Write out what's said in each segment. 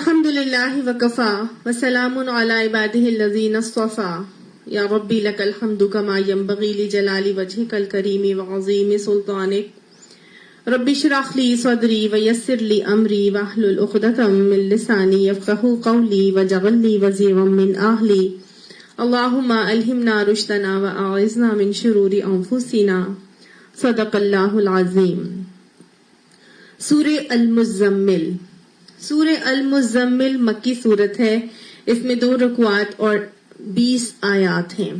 الحمدللہ وکفا وسلام علی عبادہ الذین اصطفا یا ربی لک الحمد کما ینبغی لجلال وجہک الکریم وعظیم سلطانک رب اشرح لی صدری ویسر لی امری واحلل عقدۃ من لسانی یفقہوا قولی واجعل لی وزیرا من اہلی اللہم الہمنا رشدنا واعذنا من شرور انفسنا صدق اللہ العظیم۔ سورہ المزمل۔ سورہ المزمل مکی سورت ہے، اس میں 2 رکوعات اور 20 آیات ہیں۔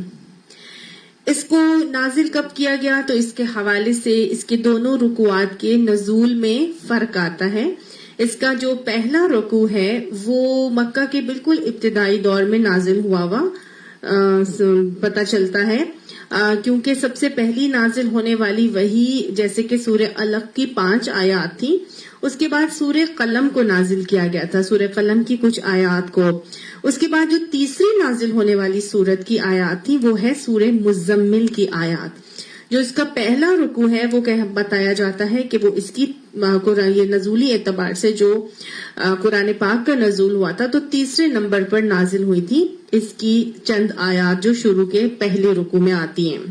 اس کو نازل کب کیا گیا تو اس کے حوالے سے اس کے دونوں رکوعات کے نزول میں فرق آتا ہے۔ اس کا جو پہلا رکوع ہے وہ مکہ کے بالکل ابتدائی دور میں نازل ہوا پتہ چلتا ہے، کیونکہ سب سے پہلی نازل ہونے والی وہی جیسے کہ سورہ علق کی 5 آیات تھی، اس کے بعد سورہ قلم کو نازل کیا گیا تھا، سورہ قلم کی کچھ آیات کو۔ اس کے بعد جو تیسری نازل ہونے والی سورت کی آیات تھی وہ ہے سورہ مزمل کی آیات۔ جو اس کا پہلا رکوع ہے وہ بتایا جاتا ہے کہ وہ اس کی یہ نزولی اعتبار سے جو قرآن پاک کا نزول ہوا تھا تو تیسرے نمبر پر نازل ہوئی تھی اس کی چند آیات جو شروع کے پہلے رکوع میں آتی ہیں۔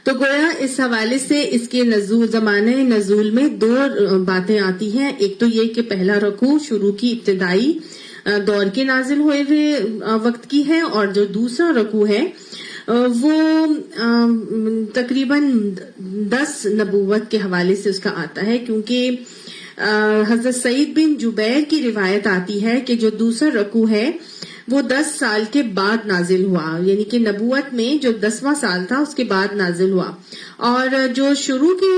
تو گویا اس حوالے سے اس کے زمانے نزول میں 2 باتیں آتی ہیں۔ ایک تو یہ کہ پہلا رکوع شروع کی ابتدائی دور کے نازل ہوئے ہوئے وقت کی ہے، اور جو دوسرا رکوع ہے وہ تقریباً 10 نبوت کے حوالے سے اس کا آتا ہے، کیونکہ حضرت سعید بن جبیر کی روایت آتی ہے کہ جو دوسرا رکوع ہے وہ 10 سال کے بعد نازل ہوا، یعنی کہ نبوت میں جو 10واں سال تھا اس کے بعد نازل ہوا۔ اور جو شروع کے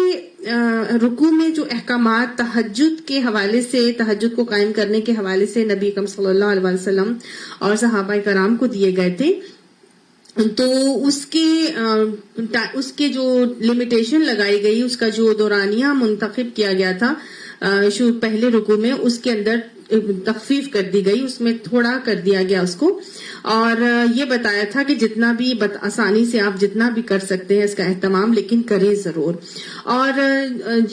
رکوع میں جو احکامات تہجد کے حوالے سے، تہجد کو قائم کرنے کے حوالے سے نبی اکرم صلی اللہ علیہ وسلم اور صحابہ کرام کو دیے گئے تھے، تو اس کے جو لمیٹیشن لگائی گئی، اس کا جو دورانیہ منتخب کیا گیا تھا پہلے رکوع میں، اس کے اندر تخفیف کر دی گئی، اس میں تھوڑا کر دیا گیا اس کو، اور یہ بتایا تھا کہ جتنا بھی آسانی سے آپ جتنا بھی کر سکتے ہیں اس کا اہتمام، لیکن کریں ضرور۔ اور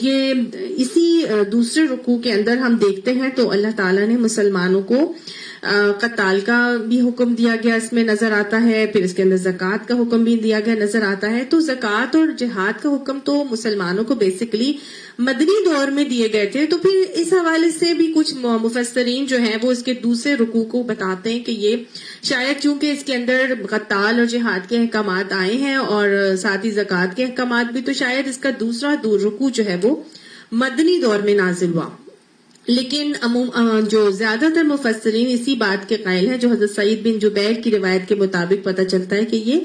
یہ اسی دوسرے رکوع کے اندر ہم دیکھتے ہیں تو اللہ تعالیٰ نے مسلمانوں کو قتال کا بھی حکم دیا گیا اس میں نظر آتا ہے، پھر اس کے اندر زکوٰۃ کا حکم بھی دیا گیا نظر آتا ہے۔ تو زکوٰۃ اور جہاد کا حکم تو مسلمانوں کو بیسیکلی مدنی دور میں دیے گئے تھے، تو پھر اس حوالے سے بھی کچھ مفسرین جو ہیں وہ اس کے دوسرے رکوع کو بتاتے ہیں کہ یہ شاید چونکہ اس کے اندر قتال اور جہاد کے احکامات آئے ہیں اور ساتھ ہی زکوٰۃ کے احکامات بھی، تو شاید اس کا دوسرا رکوع جو ہے وہ مدنی دور میں نازل ہوا۔ لیکن جو زیادہ تر مفسرین اسی بات کے قائل ہیں، جو حضرت سعید بن جبیر کی روایت کے مطابق پتہ چلتا ہے کہ یہ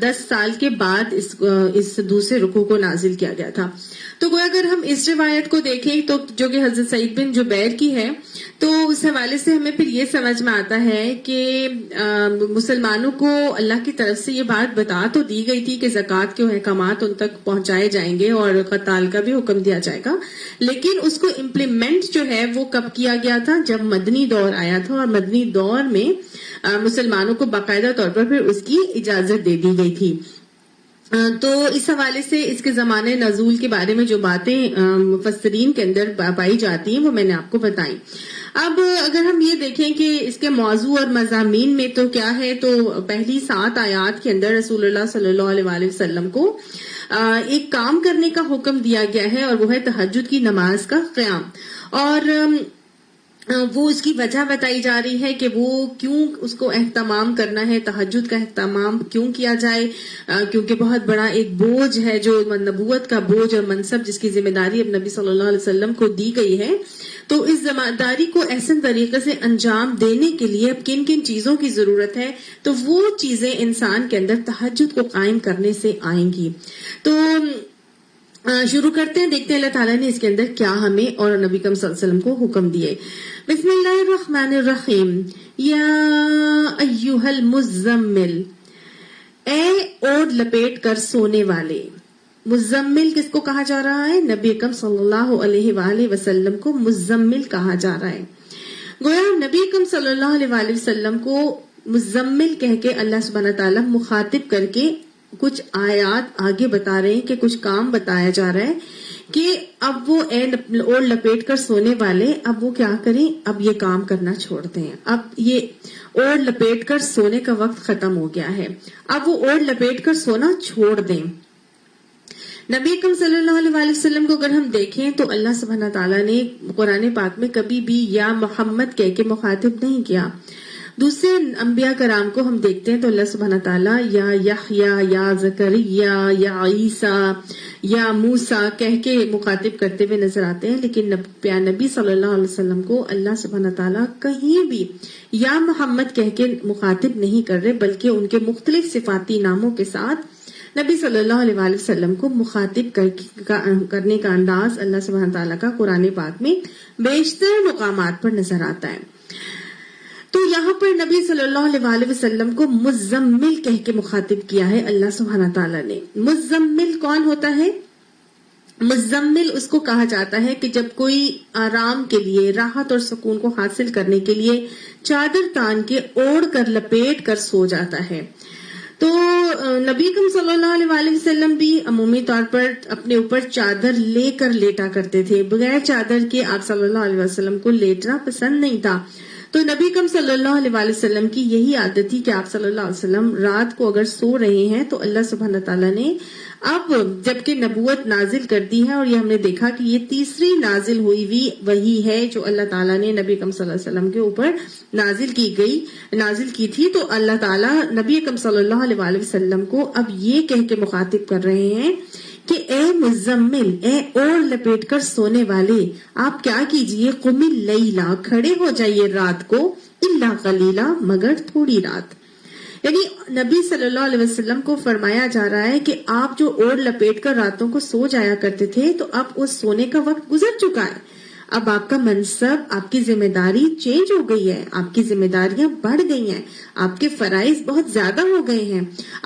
10 سال کے بعد اس دوسرے رکوع کو نازل کیا گیا تھا۔ تو اگر ہم اس روایت کو دیکھیں تو جو کہ حضرت سعید بن جبیر کی ہے، تو اس حوالے سے ہمیں پھر یہ سمجھ میں آتا ہے کہ مسلمانوں کو اللہ کی طرف سے یہ بات بتا تو دی گئی تھی کہ زکوٰۃ کے احکامات ان تک پہنچائے جائیں گے اور قتال کا بھی حکم دیا جائے گا، لیکن اس کو امپلیمنٹ جو ہے وہ کب کیا گیا تھا؟ جب مدنی دور آیا تھا، اور مدنی دور میں مسلمانوں کو باقاعدہ طور پر پھر اس کی اجازت دے دی گئی تھی۔ تو اس حوالے سے اس کے زمانے نزول کے بارے میں جو باتیں مفسرین کے اندر پائی جاتی ہیں وہ میں نے آپ کو بتائیں۔ اب اگر ہم یہ دیکھیں کہ اس کے موضوع اور مضامین میں تو کیا ہے، تو پہلی 7 آیات کے اندر رسول اللہ صلی اللہ علیہ وسلم کو ایک کام کرنے کا حکم دیا گیا ہے، اور وہ ہے تہجد کی نماز کا قیام، اور وہ اس کی وجہ بتائی جا رہی ہے کہ وہ کیوں اس کو اہتمام کرنا ہے، تہجد کا اہتمام کیوں کیا جائے، کیونکہ بہت بڑا ایک بوجھ ہے جو نبوت کا بوجھ اور منصب جس کی ذمہ داری اب نبی صلی اللہ علیہ وسلم کو دی گئی ہے، تو اس ذمہ داری کو احسن طریقے سے انجام دینے کے لیے اب کن کن چیزوں کی ضرورت ہے، تو وہ چیزیں انسان کے اندر تہجد کو قائم کرنے سے آئیں گی۔ تو شروع کرتے ہیں، دیکھتے ہیں اللہ تعالیٰ نے اس کے اندر کیا ہمیں اور نبی صلی اللہ علیہ وسلم کو حکم دیے۔ بسم اللہ الرحمن الرحیم۔ یا ایھا المزمل، اے اوڑھ لپیٹ کر سونے والے۔ مزمل کس کو کہا جا رہا ہے؟ نبی اکرم صلی اللہ علیہ وآلہ وسلم کو مزمل کہا جا رہا ہے۔ گویا نبی اکرم صلی اللہ علیہ وآلہ وسلم کو مزمل کہہ کے اللہ سبحانہ تعالیٰ مخاطب کر کے کچھ آیات آگے بتا رہے ہیں کہ کچھ کام بتایا جا رہا ہے کہ اب وہ اوڑھ لپیٹ کر سونے والے اب وہ کیا کریں، اب یہ کام کرنا چھوڑ دیں، اب یہ اوڑھ لپیٹ کر سونے کا وقت ختم ہو گیا ہے، اب وہ اوڑھ لپیٹ کر سونا چھوڑ دیں۔ نبی اکرم صلی اللہ علیہ وسلم کو اگر ہم دیکھیں تو اللہ سبحانہ تعالیٰ نے قرآن پاک میں کبھی بھی یا محمد کہہ کے مخاطب نہیں کیا۔ دوسرے انبیاء کرام کو ہم دیکھتے ہیں تو اللہ سبحانہ تعالیٰ یا یحییٰ یا زکریا یا عیسیٰ یا موسیٰ کہہ کے مخاطب کرتے ہوئے نظر آتے ہیں، لیکن نبی صلی اللہ علیہ وسلم کو اللہ سبحانہ تعالیٰ کہیں بھی یا محمد کہہ کے مخاطب نہیں کر رہے، بلکہ ان کے مختلف صفاتی ناموں کے ساتھ نبی صلی اللہ علیہ وآلہ وسلم کو مخاطب کرنے کا انداز اللہ سبحانہ تعالیٰ کا قرآن پاک میں بیشتر مقامات پر نظر آتا ہے۔ تو یہاں پر نبی صلی اللہ علیہ وآلہ وسلم کو مزمل کہہ کے مخاطب کیا ہے اللہ سبحانہ تعالیٰ نے۔ مزمل کون ہوتا ہے؟ مزمل اس کو کہا جاتا ہے کہ جب کوئی آرام کے لیے، راحت اور سکون کو حاصل کرنے کے لیے چادر تان کے اوڑھ کر لپیٹ کر سو جاتا ہے۔ تو نبی اکرم صلی اللہ علیہ وآلہ وسلم بھی عمومی طور پر اپنے اوپر چادر لے کر لیٹا کرتے تھے، بغیر چادر کے آپ صلی اللہ علیہ وسلم کو لیٹنا پسند نہیں تھا۔ تو نبی اکرم صلی اللہ علیہ وآلہ وسلم کی یہی عادت تھی کہ آپ صلی اللہ علیہ وسلم رات کو اگر سو رہے ہیں تو اللہ سبحانہ تعالیٰ نے اب جبکہ نبوت نازل کر دی ہے، اور یہ ہم نے دیکھا کہ یہ تیسری نازل ہوئی وہی ہے جو اللہ تعالیٰ نے نبی اکرم صلی اللہ علیہ وسلم کے اوپر نازل کی تھی، تو اللہ تعالیٰ نبی اکرم صلی اللہ علیہ وآلہ وسلم کو اب یہ کہہ کے مخاطب کر رہے ہیں کہ اے مزمل، اے اوڑھ لپیٹ کر سونے والے، آپ کیا کیجئے، قم اللیلا، کھڑے ہو جائیے رات کو، الا قلیلا، مگر تھوڑی رات۔ یعنی نبی صلی اللہ علیہ وسلم کو فرمایا جا رہا ہے کہ آپ جو اوڑھ لپیٹ کر راتوں کو سو جایا کرتے تھے تو اب اس سونے کا وقت گزر چکا ہے، اب آپ کا منصب، آپ کی ذمہ داری چینج ہو گئی ہے، آپ کی ذمہ داریاں بڑھ گئی ہیں، آپ کے فرائض بہت زیادہ ہو گئے ہیں،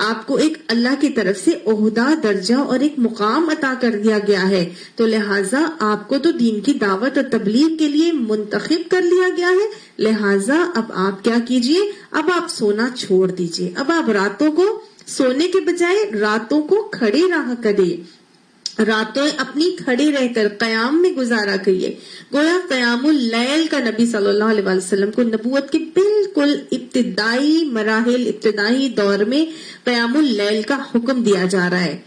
آپ کو ایک اللہ کی طرف سے عہدہ، درجہ اور ایک مقام عطا کر دیا گیا ہے، تو لہٰذا آپ کو تو دین کی دعوت اور تبلیغ کے لیے منتخب کر لیا گیا ہے، لہٰذا اب آپ کیا کیجئے، اب آپ سونا چھوڑ دیجئے، اب آپ راتوں کو سونے کے بجائے راتوں کو کھڑے رہا کریے، راتوں اپنی کھڑے رہ کر قیام میں گزارا کریے۔ گویا قیام اللیل کا نبی صلی اللہ علیہ وسلم کو نبوت کے بالکل ابتدائی مراحل، ابتدائی دور میں قیام اللیل کا حکم دیا جا رہا ہے۔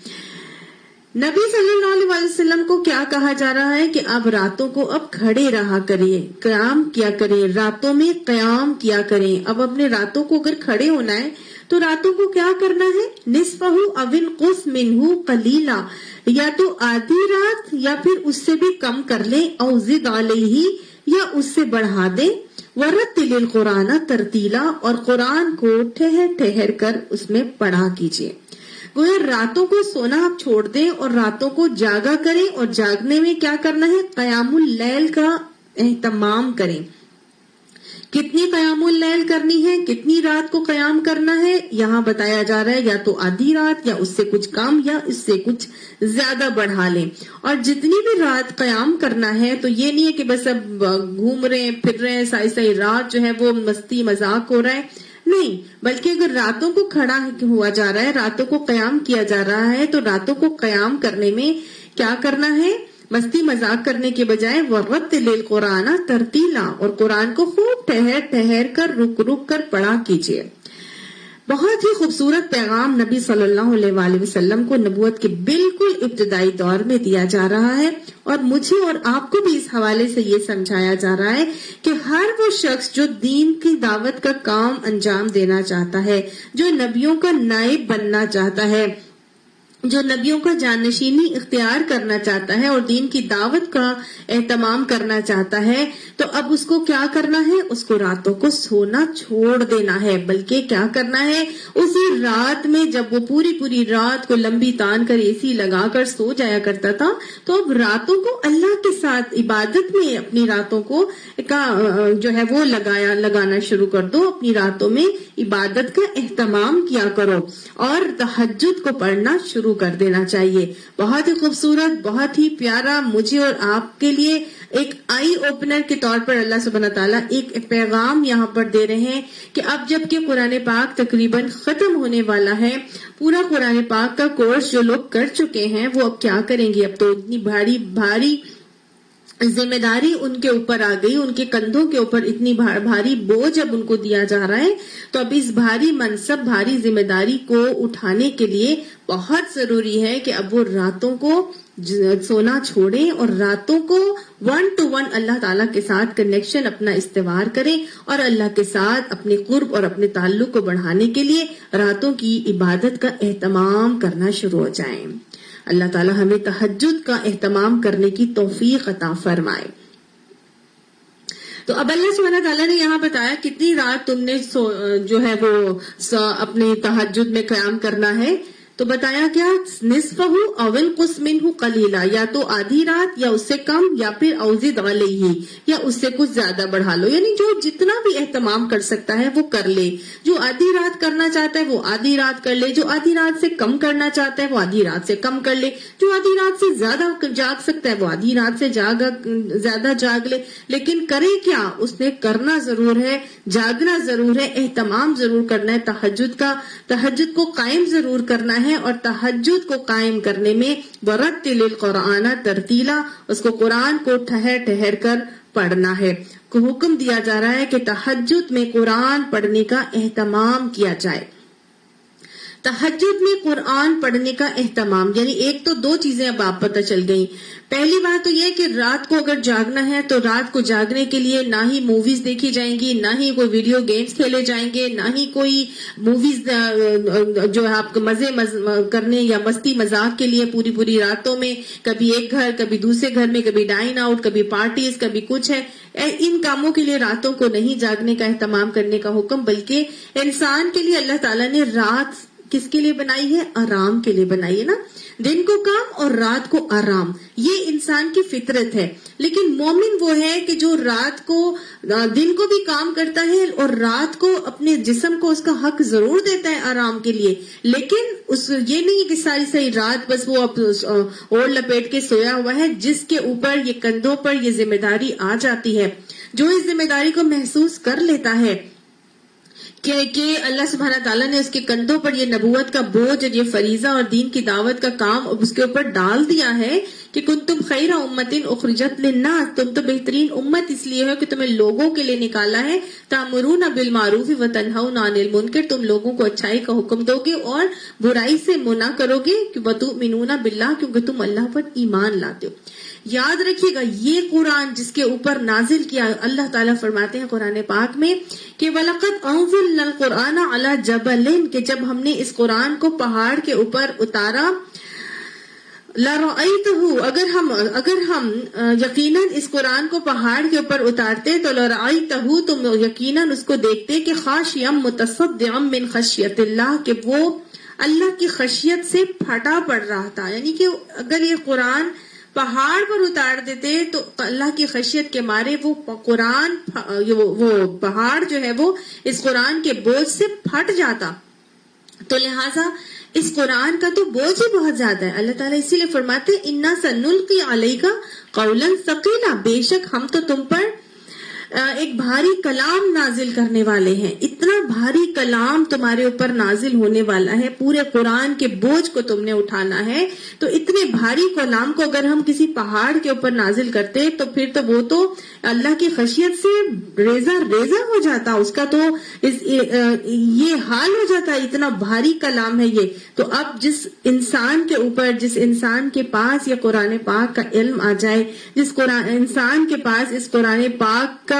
نبی صلی اللہ علیہ وسلم کو کیا کہا جا رہا ہے کہ اب راتوں کو اب کھڑے رہا کریے، قیام کیا کریں، راتوں میں قیام کیا کریں۔ اب اپنے راتوں کو اگر کھڑے ہونا ہے تو راتوں کو کیا کرنا ہے، نصفہ او انقص منہ قلیلا، یا تو آدھی رات یا پھر اس سے بھی کم کر لیں، او زد علیہ، یا اس سے بڑھا دیں، ورتل القرآن ترتیلا، اور قرآن کو ٹھہر ٹھہر کر اس میں پڑھا کیجیے۔ گویا راتوں کو سونا آپ چھوڑ دیں اور راتوں کو جاگا کریں، اور جاگنے میں کیا کرنا ہے، قیام اللیل کا اہتمام کریں۔ کتنی قیام اللیل کرنی ہے، کتنی رات کو قیام کرنا ہے، یہاں بتایا جا رہا ہے یا تو آدھی رات یا اس سے کچھ کم یا اس سے کچھ زیادہ بڑھا لیں۔ اور جتنی بھی رات قیام کرنا ہے تو یہ نہیں ہے کہ بس اب گھوم رہے پھر رہے سائی رات جو ہے وہ مستی مذاق ہو رہا ہے، نہیں، بلکہ اگر راتوں کو کھڑا ہوا جا رہا ہے، راتوں کو قیام کیا جا رہا ہے، تو راتوں کو قیام کرنے میں کیا کرنا ہے، مستی مذاق کرنے کے بجائے وَرَتِّلِ الْقُرْآنَ تَرْتِیلًا، اور قرآن کو خوب ٹھہر ٹھہر کر رک رک کر پڑھا کیجیے۔ بہت ہی خوبصورت پیغام نبی صلی اللہ علیہ وآلہ وسلم کو نبوت کے بالکل ابتدائی دور میں دیا جا رہا ہے، اور مجھے اور آپ کو بھی اس حوالے سے یہ سمجھایا جا رہا ہے کہ ہر وہ شخص جو دین کی دعوت کا کام انجام دینا چاہتا ہے، جو نبیوں کا نائب بننا چاہتا ہے، جو نبیوں کا جانشینی اختیار کرنا چاہتا ہے اور دین کی دعوت کا اہتمام کرنا چاہتا ہے، تو اب اس کو کیا کرنا ہے، اس کو راتوں کو سونا چھوڑ دینا ہے، بلکہ کیا کرنا ہے، اسی رات میں جب وہ پوری رات کو لمبی تان کر اے سی لگا کر سو جایا کرتا تھا، تو اب راتوں کو اللہ کے ساتھ عبادت میں اپنی راتوں کو جو ہے وہ لگانا شروع کر دو. اپنی راتوں میں عبادت کا اہتمام کیا کرو اور تہجد کو پڑھنا شروع کر دینا چاہیے. بہت ہی خوبصورت, بہت ہی پیارا, مجھے اور آپ کے لیے ایک آئی اوپنر کے طور پر اللہ سبحانہ تعالیٰ ایک پیغام یہاں پر دے رہے ہیں کہ اب جب کہ قرآن پاک تقریباً ختم ہونے والا ہے, پورا قرآن پاک کا کورس جو لوگ کر چکے ہیں وہ اب کیا کریں گے. اب تو اتنی بھاری ذمہ داری ان کے اوپر آ گئی, ان کے کندھوں کے اوپر اتنی بھاری بوجھ اب ان کو دیا جا رہا ہے. تو اب اس بھاری منصب, بھاری ذمہ داری کو اٹھانے کے لیے بہت ضروری ہے کہ اب وہ راتوں کو سونا چھوڑیں اور راتوں کو 1 to 1 اللہ تعالیٰ کے ساتھ کنیکشن اپنا استوار کریں اور اللہ کے ساتھ اپنے قرب اور اپنے تعلق کو بڑھانے کے لیے راتوں کی عبادت کا اہتمام کرنا شروع ہو جائیں. اللہ تعالیٰ ہمیں تہجد کا اہتمام کرنے کی توفیق عطا فرمائے. تو اب اللہ سبحانہ تعالیٰ نے یہاں بتایا کتنی رات تم نے جو ہے وہ اپنے تہجد میں قیام کرنا ہے. تو بتایا کیا, نصفہ او انقص منہ قلیلا, یا تو آدھی رات یا اس سے کم, یا پھر او زد علیہ, یا اس سے کچھ زیادہ بڑھا لو. یعنی جو جتنا بھی اہتمام کر سکتا ہے وہ کر لے. جو آدھی رات کرنا چاہتا ہے وہ آدھی رات کر لے, جو آدھی رات سے کم کرنا چاہتا ہے وہ آدھی رات سے کم کر لے, جو آدھی رات سے زیادہ جاگ سکتا ہے وہ آدھی رات سے زیادہ جاگ لے. لیکن کرے کیا, اس نے کرنا ضرور ہے, جاگنا ضرور ہے, اہتمام ضرور کرنا ہے تہجد کا, تہجد کو قائم ضرور کرنا ہے. اور تہجد کو قائم کرنے میں ورتل القرآن ترتیلا, اس کو قرآن کو ٹھہر کر پڑھنا ہے. کو حکم دیا جا رہا ہے کہ تہجد میں قرآن پڑھنے کا اہتمام کیا جائے. تہجد میں قرآن پڑھنے کا اہتمام, یعنی ایک تو 2 چیزیں اب آپ پتہ چل گئیں. پہلی بات تو یہ کہ رات کو اگر جاگنا ہے تو رات کو جاگنے کے لیے نہ ہی موویز دیکھی جائیں گی, نہ ہی کوئی ویڈیو گیمز کھیلے جائیں گے, نہ ہی کوئی موویز جو ہے آپ کو مزے کرنے یا مستی مذاق کے لیے پوری راتوں میں کبھی ایک گھر, کبھی دوسرے گھر میں, کبھی ڈائن آؤٹ, کبھی پارٹیز, کبھی کچھ ہے. ان کاموں کے لیے راتوں کو نہیں جاگنے کا اہتمام کرنے کا حکم, بلکہ انسان کے لیے اللہ تعالیٰ نے رات کس کے لیے بنائی ہے, آرام کے لیے بنائی ہے نا. دن کو کام اور رات کو آرام, یہ انسان کی فطرت ہے. لیکن مومن وہ ہے کہ جو رات کو, دن کو بھی کام کرتا ہے اور رات کو اپنے جسم کو اس کا حق ضرور دیتا ہے آرام کے لیے. لیکن یہ نہیں کہ ساری رات بس وہ اوڑھ لپیٹ کے سویا ہوا ہے. جس کے اوپر یہ کندھوں پر یہ ذمہ داری آ جاتی ہے, جو اس ذمہ داری کو محسوس کر لیتا ہے کہ اللہ سبحانہ تعالیٰ نے اس کے کندھوں پر یہ نبوت کا بوجھ اور یہ فریضہ اور دین کی دعوت کا کام اس کے اوپر ڈال دیا ہے کہ کنتم خیر امت اخرجت للناس, تم تو بہترین امت اس لیے ہو کہ تمہیں لوگوں کے لیے نکالا ہے. تأمرون بالمعروف وتنہون عن المنکر, تم لوگوں کو اچھائی کا حکم دو گے اور برائی سے منع کرو گے. وتؤمنون باللہ, کیونکہ تم اللہ پر ایمان لاتے ہو. یاد رکھیے گا یہ قرآن جس کے اوپر نازل کیا, اللہ تعالیٰ فرماتے ہیں قرآن پاک میں کہ وَلَقَدْ أَنزَلْنَا الْقُرْآنَ عَلَى جَبَلٍ, کہ جب ہم نے اس قرآن کو پہاڑ کے اوپر اتارا, لَرَأَيْتَهُ, اگر ہم یقیناً اس قرآن کو پہاڑ کے اوپر اتارتے تو لَرَأَيْتَهُ, تم یقیناً اس کو دیکھتے کہ خاشعا متصدعا من خشیت اللہ, کہ وہ اللہ کی خشیت سے پھٹا پڑ رہا تھا. یعنی کہ اگر یہ قرآن پہاڑ پر اتار دیتے تو اللہ کی خشیت کے مارے وہ قرآن, وہ پہاڑ جو ہے وہ اس قرآن کے بوجھ سے پھٹ جاتا. تو لہٰذا اس قرآن کا تو بوجھ ہی بہت زیادہ ہے. اللہ تعالیٰ اسی لیے فرماتے اِنَّا سَنُلْقِي عَلَيْكَ قَوْلًا ثَقِيلًا, بے شک ہم تو تم پر ایک بھاری کلام نازل کرنے والے ہیں. اتنا بھاری کلام تمہارے اوپر نازل ہونے والا ہے, پورے قرآن کے بوجھ کو تم نے اٹھانا ہے. تو اتنے بھاری کلام کو اگر ہم کسی پہاڑ کے اوپر نازل کرتے تو پھر تو وہ تو اللہ کی خشیت سے ریزہ ہو جاتا, اس کا تو یہ حال ہو جاتا, اتنا بھاری کلام ہے یہ. تو اب جس انسان کے اوپر, جس انسان کے پاس یہ قرآن پاک کا علم آ جائے, جس انسان کے پاس اس قرآن پاک کا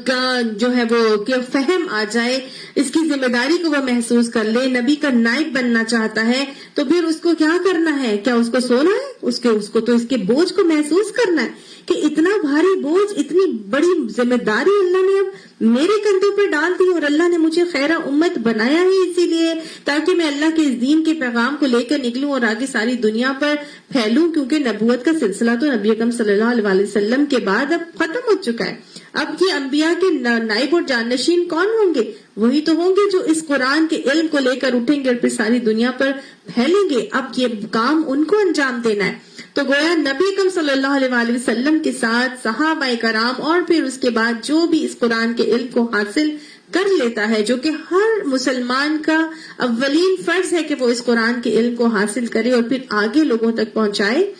کا جو ہے وہ کہ فہم آ جائے، اس کی ذمہ داری کو وہ محسوس کر لے، نبی کا نائب بننا چاہتا ہے تو پھر اس کو کیا کرنا ہے؟ کیا اس کو سونا ہے؟ اس کو تو اس کے بوجھ کو محسوس کرنا ہے کہ اتنا بھاری بوجھ، اتنی بڑی ذمہ داری اللہ نے اب میرے کندھوں پہ ڈال دی، اور اللہ نے مجھے خیرہ امت بنایا ہی اسی لیے تاکہ میں اللہ کے اس دین کے پیغام کو لے کر نکلوں اور آگے ساری دنیا پر پھیلوں، کیونکہ نبوت کا سلسلہ تو نبی اکرم صلی اللہ علیہ وسلم کے بعد اب ختم ہو چکا ہے۔ اب یہ انبیاء کے نائب اور جانشین کون ہوں گے؟ وہی تو ہوں گے جو اس قرآن کے علم کو لے کر اٹھیں گے اور پھر ساری دنیا پر پھیلیں گے۔ اب یہ کام ان کو انجام دینا ہے۔ تو گویا نبی اکرم صلی اللہ علیہ وسلم کے ساتھ صحابہ کرام اور پھر اس کے بعد جو بھی اس قرآن کے علم کو حاصل کر لیتا ہے، جو کہ ہر مسلمان کا اولین فرض ہے کہ وہ اس قرآن کے علم کو حاصل کرے اور پھر آگے لوگوں تک پہنچائے۔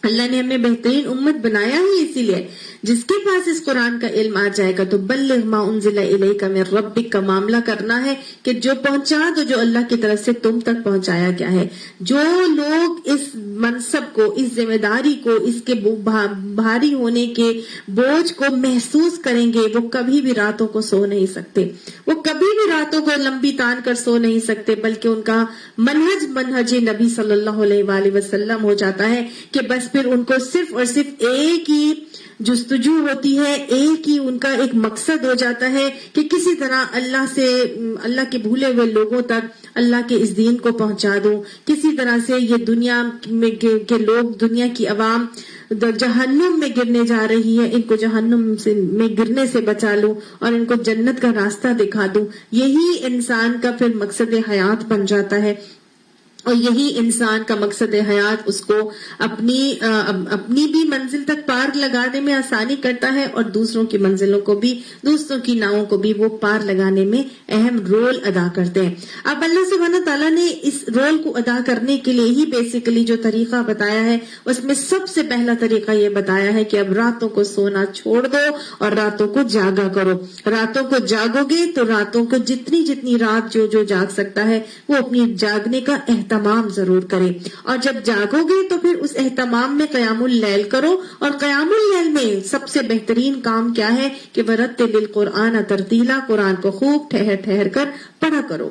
اللہ نے ہمیں بہترین امت بنایا ہی اسی لیے، جس کے پاس اس قرآن کا علم آ جائے گا تو بلغ ما انزل الیک من ربک کا معاملہ کرنا ہے کہ جو پہنچا دو جو اللہ کی طرف سے تم تک پہنچایا گیا ہے۔ جو لوگ اس منصب کو، اس ذمہ داری کو، اس کے بھاری ہونے کے بوجھ کو محسوس کریں گے، وہ کبھی بھی راتوں کو سو نہیں سکتے، وہ کبھی بھی راتوں کو لمبی تان کر سو نہیں سکتے، بلکہ ان کا منہج نبی صلی اللہ علیہ وآلہ وسلم ہو جاتا ہے کہ بس پھر ان کو صرف اور صرف ایک ہی جستجو ہوتی ہے، ایک ہی ان کا ایک مقصد ہو جاتا ہے کہ کسی طرح اللہ کے بھولے ہوئے لوگوں تک اللہ کے اس دین کو پہنچا دوں، کسی طرح سے یہ دنیا میں کے لوگ، دنیا کی عوام جہنم میں گرنے جا رہی ہے، ان کو جہنم میں گرنے سے بچا لوں اور ان کو جنت کا راستہ دکھا دوں۔ یہی انسان کا پھر مقصد حیات بن جاتا ہے، اور یہی انسان کا مقصد حیات اس کو اپنی بھی منزل تک پار لگانے میں آسانی کرتا ہے اور دوسروں کی منزلوں کو بھی، دوسروں کی ناؤں کو بھی وہ پار لگانے میں اہم رول ادا کرتے ہیں۔ اب اللہ سبحانہ تعالیٰ نے اس رول کو ادا کرنے کے لیے ہی بیسیکلی جو طریقہ بتایا ہے، اس میں سب سے پہلا طریقہ یہ بتایا ہے کہ اب راتوں کو سونا چھوڑ دو اور راتوں کو جاگا کرو۔ راتوں کو جاگو گے تو راتوں کو جتنی رات جو جاگ سکتا ہے وہ اپنی جاگنے کا اہتمام ضرور کرے، اور جب جاگو گے تو پھر اس اہتمام میں قیام اللیل کرو۔ اور قیام اللیل میں سب سے بہترین کام کیا ہے کہ وَرَتِّلِ الْقُرْآنَ تَرْتِیلًا، قرآن کو خوب ٹھہر کر پڑھا کرو۔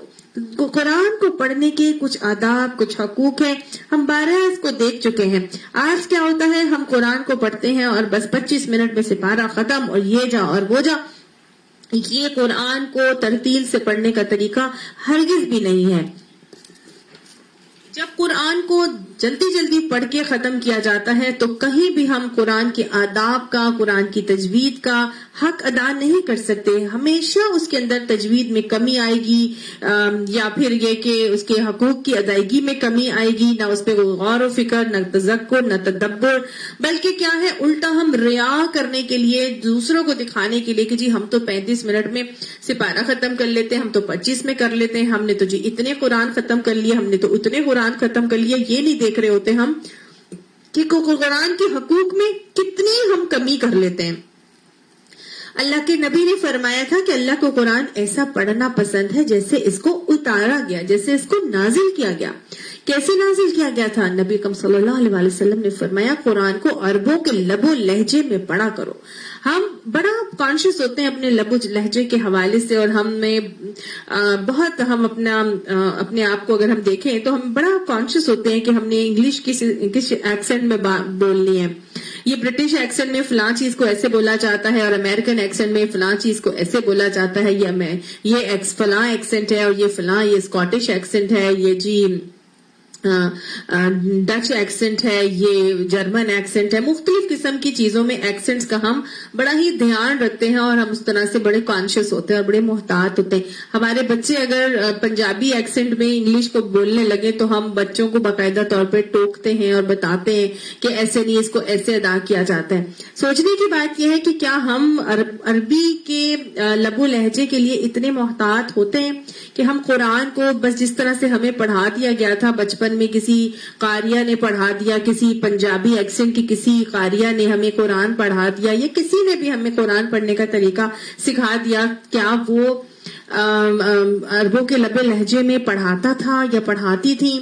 قرآن کو پڑھنے کے کچھ آداب، کچھ حقوق ہیں، ہم بارہ اس کو دیکھ چکے ہیں۔ آج کیا ہوتا ہے، ہم قرآن کو پڑھتے ہیں اور بس 25 منٹ میں سپارہ ختم، اور یہ جا اور وہ جا۔ یہ قرآن کو ترتیل سے پڑھنے کا طریقہ ہرگز بھی نہیں ہے۔ جب قرآن کو جلدی پڑھ کے ختم کیا جاتا ہے تو کہیں بھی ہم قرآن کے آداب کا، قرآن کی تجوید کا حق ادا نہیں کر سکتے۔ ہمیشہ اس کے اندر تجوید میں کمی آئے گی، یا پھر یہ کہ اس کے حقوق کی ادائیگی میں کمی آئے گی، نہ اس پہ غور و فکر، نہ تذکر، نہ تدبر، بلکہ کیا ہے، الٹا ہم ریا کرنے کے لیے، دوسروں کو دکھانے کے لیے کہ جی ہم تو 35 منٹ میں سپارہ ختم کر لیتے ہیں، ہم تو 25 میں کر لیتے ہیں، ہم نے تو جی اتنے قرآن ختم کر لیے، ہم نے تو اتنے قرآن ختم کر لیا، یہ نہیں دیکھ رہے ہوتے ہم کہ قرآن کے حقوق میں کتنی ہم کمی کر لیتے ہیں۔ اللہ کے نبی نے فرمایا تھا کہ اللہ کو قرآن ایسا پڑھنا پسند ہے جیسے اس کو اتارا گیا، جیسے اس کو نازل کیا گیا۔ کیسے نازل کیا گیا تھا؟ نبی اکرم صلی اللہ علیہ وسلم نے فرمایا قرآن کو عربوں کے لب و لہجے میں پڑھا کرو۔ ہم بڑا کانشیس ہوتے ہیں اپنے لب و لہجے کے حوالے سے، اور ہم اپنے آپ کو اگر ہم دیکھیں تو ہم بڑا کانشیس ہوتے ہیں کہ ہم نے انگلش کس ایکسنٹ میں بولنی ہے، یہ برٹش ایکسنٹ میں فلاں چیز کو ایسے بولا جاتا ہے، اور امریکن ایکسنٹ میں فلاں چیز کو ایسے بولا جاتا ہے، یہ فلاں ایکسنٹ ہے، اور یہ فلاں، یہ اسکاٹش ایکسنٹ ہے، یہ جی ڈچ ایکسنٹ ہے، یہ جرمن ایکسنٹ ہے۔ مختلف قسم کی چیزوں میں ایکسنٹس کا ہم بڑا ہی دھیان رکھتے ہیں، اور ہم اس طرح سے بڑے کانشیس ہوتے ہیں اور بڑے محتاط ہوتے ہیں۔ ہمارے بچے اگر پنجابی ایکسنٹ میں انگلش کو بولنے لگے تو ہم بچوں کو باقاعدہ طور پہ ٹوکتے ہیں اور بتاتے ہیں کہ ایسے نہیں، اس کو ایسے ادا کیا جاتا ہے۔ سوچنے کی بات یہ ہے کہ کیا ہم عربی کے لب و لہجے کے لیے اتنے محتاط ہوتے ہیں کہ ہم قرآن کو بس جس طرح سے ہمیں پڑھا دیا گیا تھا بچپن میں، کسی قاریہ نے پڑھا دیا، کسی پنجابی ایکسنٹ کی کسی قاریہ نے ہمیں قرآن پڑھا دیا، یا کسی نے بھی ہمیں قرآن پڑھنے کا طریقہ سکھا دیا، کیا وہ عربوں کے لب لہجے میں پڑھاتا تھا یا پڑھاتی تھی؟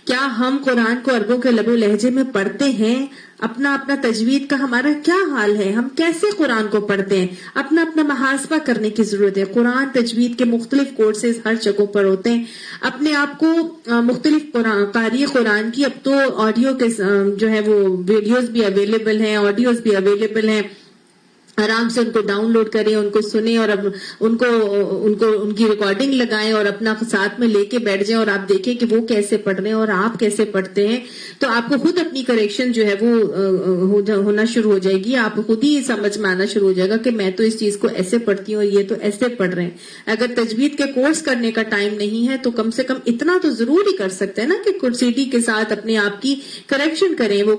کیا ہم قرآن کو عربوں کے لب لہجے میں پڑھتے ہیں؟ اپنا اپنا تجوید کا ہمارا کیا حال ہے، ہم کیسے قرآن کو پڑھتے ہیں، اپنا اپنا محاسبہ کرنے کی ضرورت ہے. قرآن تجوید کے مختلف کورسز ہر جگہوں پر ہوتے ہیں. اپنے آپ کو مختلف قاری قرآن کی اب تو آڈیو کے جو ہے وہ ویڈیوز بھی اویلیبل ہیں، آڈیوز بھی اویلیبل ہیں. آرام سے ان کو ڈاؤن لوڈ کریں، ان کو سنیں اور اب ان کی ریکارڈنگ لگائیں اور اپنا ساتھ میں لے کے بیٹھ جائیں اور آپ دیکھیں کہ وہ کیسے پڑھ رہے ہیں اور آپ کیسے پڑھتے ہیں. تو آپ کو خود اپنی کریکشن جو ہے وہ ہونا شروع ہو جائے گی. آپ خود ہی سمجھ میں آنا شروع ہو جائے گا کہ میں تو اس چیز کو ایسے پڑھتی ہوں، یہ تو ایسے پڑھ رہے ہیں. اگر تجوید کے کورس کرنے کا ٹائم نہیں ہے تو کم سے کم اتنا تو ضرور ہی کر سکتے ہیں نا کہ سی ڈی کے ساتھ اپنے آپ کی کریکشن کریں. وہ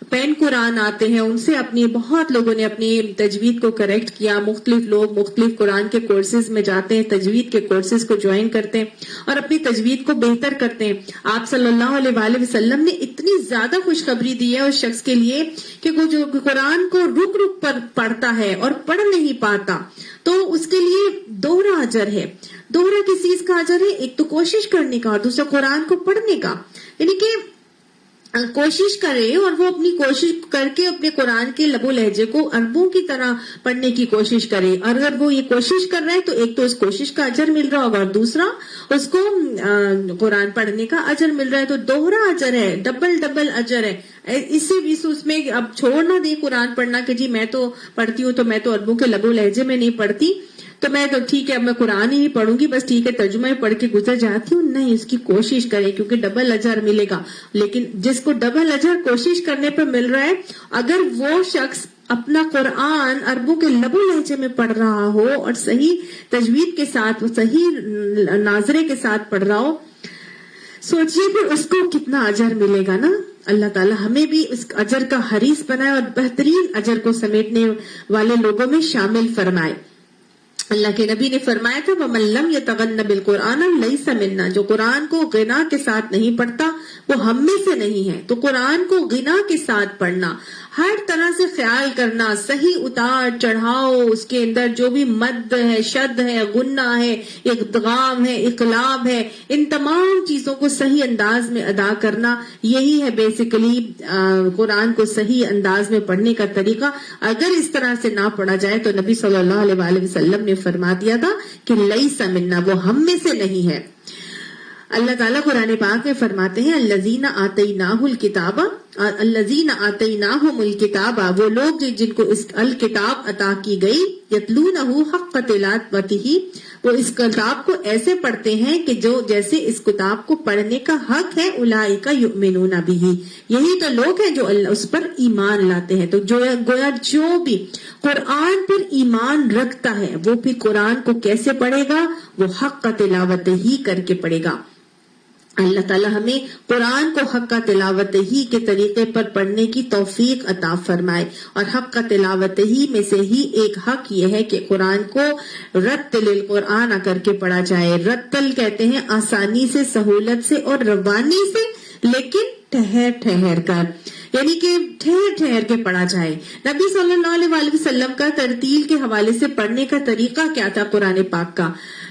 پین قرآن آتے ہیں، ان سے اپنی بہت لوگوں نے اپنی تجوید کو کریکٹ کیا. مختلف لوگ مختلف قرآن کے کورسز میں جاتے ہیں، تجوید کے کورسز کو جوائن کرتے ہیں اور اپنی تجوید کو بہتر کرتے ہیں. آپ صلی اللہ علیہ وآلہ وسلم نے اتنی زیادہ خوشخبری دی ہے اس شخص کے لیے کہ وہ جو قرآن کو رک رک پر پڑھتا ہے اور پڑھ نہیں پاتا تو اس کے لیے دوہرا اجر ہے. دوہرا کس چیز کا اجر ہے؟ ایک تو کوشش کرنے کا اور دوسرا قرآن کو پڑھنے کا. یعنی کہ کوشش کرے اور وہ اپنی کوشش کر کے اپنے قرآن کے لب و لہجے کو عربوں کی طرح پڑھنے کی کوشش کرے. اگر وہ یہ کوشش کر رہا ہے تو ایک تو اس کوشش کا اجر مل رہا ہوگا اور دوسرا اس کو قرآن پڑھنے کا اجر مل رہا ہے. تو دوہرا اجر ہے، ڈبل اجر ہے. اس سے بھی اس میں اب چھوڑ نہ دیں قرآن پڑھنا کہ جی میں تو پڑھتی ہوں تو میں تو عربوں کے لب و لہجے میں نہیں پڑھتی تو میں تو ٹھیک ہے اب میں قرآن ہی نہیں پڑھوں گی، بس ٹھیک ہے ترجمہ پڑھ کے گزر جاتی ہوں. نہیں، اس کی کوشش کریں کیونکہ ڈبل اجر ملے گا. لیکن جس کو ڈبل اجر کوشش کرنے پر مل رہا ہے، اگر وہ شخص اپنا قرآن عربوں کے لب و لہجے میں پڑھ رہا ہو اور صحیح تجوید کے ساتھ، صحیح ناظرے کے ساتھ پڑھ رہا ہو، سوچئے پھر اس کو کتنا اجر ملے گا نا. اللہ تعالیٰ ہمیں بھی اس اجر کا حریص بنائے اور بہترین اجر کو سمیٹنے والے لوگوں میں شامل فرمائے. اللہ کے نبی نے فرمایا تھا وَمَن لَّمْ يَتَغَنَّ بِالْقُرْآنَ لَيْسَ مِنَّا، جو قرآن کو غنا کے ساتھ نہیں پڑھتا وہ ہم میں سے نہیں ہے. تو قرآن کو غنا کے ساتھ پڑھنا، ہر طرح سے خیال کرنا، صحیح اتار چڑھاؤ، اس کے اندر جو بھی مد ہے، شد ہے، غنہ ہے، ادغام ہے، اقلاب ہے، ان تمام چیزوں کو صحیح انداز میں ادا کرنا، یہی ہے بیسیکلی قرآن کو صحیح انداز میں پڑھنے کا طریقہ. اگر اس طرح سے نہ پڑھا جائے تو نبی صلی اللہ علیہ وآلہ وسلم نے فرما دیا تھا کہ لیس منا، وہ ہم میں سے نہیں ہے. اللہ تعالیٰ قرآن پاک میں فرماتے ہیں الذین آتیناہ الکتاب، الذین آتیناہم الکتاب، وہ لوگ جن کو اس الکتاب عطا کی گئی، یتلونہ حق تلاوتہ، وہ اس کتاب کو ایسے پڑھتے ہیں کہ جو جیسے اس کتاب کو پڑھنے کا حق ہے. اولئک یؤمنون بہ، یہی تو لوگ ہیں جو اس پر ایمان لاتے ہیں. تو گویا جو بھی قرآن پر ایمان رکھتا ہے وہ بھی قرآن کو کیسے پڑھے گا؟ وہ حق تلاوت ہی کر کے پڑھے گا. اللہ تعالیٰ ہمیں قرآن کو حق کا تلاوت ہی کے طریقے پر پڑھنے کی توفیق عطا فرمائے. اور حق کا تلاوت ہی میں سے ہی ایک حق یہ ہے کہ قرآن کو رتل القرآن کر کے پڑھا جائے. رتل کہتے ہیں آسانی سے، سہولت سے اور روانی سے، لیکن ٹھہر ٹھہر کر، یعنی کہ ٹھہر ٹھہر کے پڑھا جائے. نبی صلی اللہ علیہ وآلہ وسلم کا ترتیل کے حوالے سے پڑھنے کا طریقہ کیا تھا قرآن پاک کا؟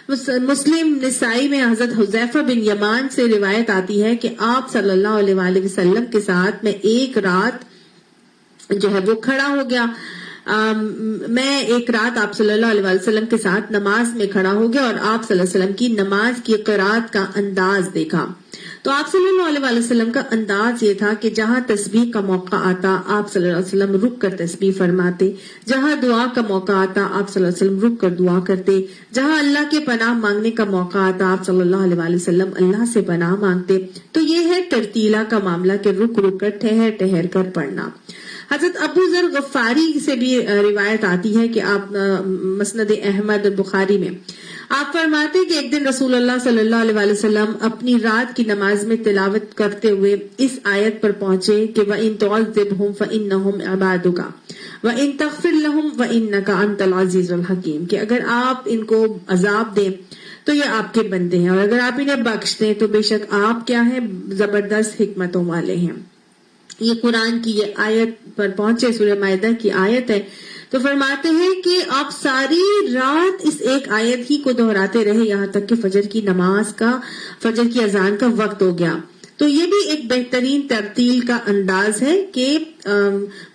مسلم نسائی میں حضرت حذیفہ بن یمان سے روایت آتی ہے کہ آپ صلی اللہ علیہ وآلہ وسلم کے ساتھ میں ایک رات جو ہے وہ کھڑا ہو گیا. میں ایک رات آپ صلی اللہ علیہ وسلم کے ساتھ نماز میں کھڑا ہو گیا اور آپ صلی اللہ علیہ وسلم کی نماز کی قرات کا انداز دیکھا. تو آپ صلی اللہ علیہ وسلم کا انداز یہ تھا کہ جہاں تسبیح کا موقع آتا آپ صلی اللہ علیہ وسلم رک کر تسبیح فرماتے، جہاں دعا کا موقع آتا آپ صلی اللہ علیہ وسلم رک کر دعا کرتے، جہاں اللہ کے پناہ مانگنے کا موقع آتا آپ صلی اللہ علیہ وسلم اللہ سے پناہ مانگتے. تو یہ ہے ترتیلہ کا معاملہ کہ رک رک کر ٹھہر ٹھہر کر پڑھنا. حضرت ابو ذر غفاری سے بھی روایت آتی ہے کہ آپ مسند احمد بخاری میں آپ فرماتے کہ ایک دن رسول اللہ صلی اللہ علیہ وآلہ وسلم اپنی رات کی نماز میں تلاوت کرتے ہوئے اس آیت پر پہنچے کہ وَإِن تُعَذِّبْهُمْ فَإِنَّهُمْ عِبَادُكَ وَإِن تَغْفِرْ لَهُمْ فَإِنَّكَ أَنْتَ الْعَزِيزُ الْحَكِيمُ، کہ اگر آپ ان کو عذاب دیں تو یہ آپ کے بندے ہیں اور اگر آپ انہیں بخش دیں تو بے شک آپ کیا ہیں، زبردست حکمتوں والے ہیں. یہ قرآن کی یہ آیت پر پہنچے، سورہ مائدہ کی آیت ہے. تو فرماتے ہیں کہ آپ ساری رات اس ایک آیت ہی کو دہراتے رہے یہاں تک کہ فجر کی نماز کا، فجر کی اذان کا وقت ہو گیا. تو یہ بھی ایک بہترین ترتیل کا انداز ہے کہ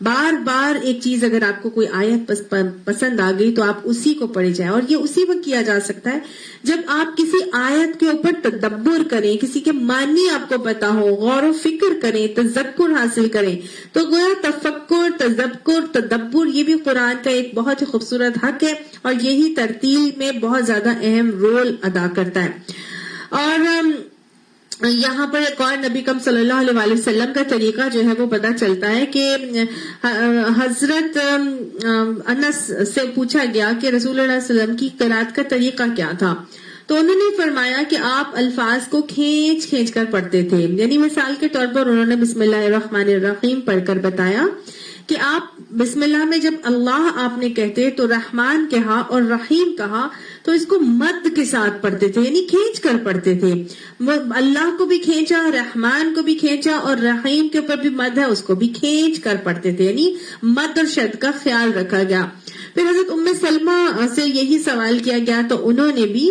بار بار ایک چیز اگر آپ کو کوئی آیت پسند آ گئی تو آپ اسی کو پڑھے جائیں، اور یہ اسی وقت کیا جا سکتا ہے جب آپ کسی آیت کے اوپر تدبر کریں، کسی کے معنی آپ کو پتا ہو، غور و فکر کریں، تذکر حاصل کریں. تو گویا تفکر، تذکر، تدبر یہ بھی قرآن کا ایک بہت ہی خوبصورت حق ہے، اور یہی ترتیل میں بہت زیادہ اہم رول ادا کرتا ہے. اور یہاں پر ایک اور نبی کریم صلی اللہ علیہ وسلم کا طریقہ جو ہے وہ پتہ چلتا ہے کہ حضرت انس سے پوچھا گیا کہ رسول اللہ صلی اللہ علیہ وسلم کی قرات کا طریقہ کیا تھا، تو انہوں نے فرمایا کہ آپ الفاظ کو کھینچ کھینچ کر پڑھتے تھے. یعنی مثال کے طور پر انہوں نے بسم اللہ الرحمن الرحیم پڑھ کر بتایا کہ آپ بسم اللہ میں جب اللہ آپ نے کہتے تو رحمان کہا اور رحیم کہا تو اس کو مد کے ساتھ پڑھتے تھے، یعنی کھینچ کر پڑھتے تھے. اللہ کو بھی کھینچا، رحمان کو بھی کھینچا، اور رحیم کے اوپر بھی مد ہے اس کو بھی کھینچ کر پڑھتے تھے، یعنی مد اور شد کا خیال رکھا گیا. پھر حضرت ام سلمہ سے یہی سوال کیا گیا تو انہوں نے بھی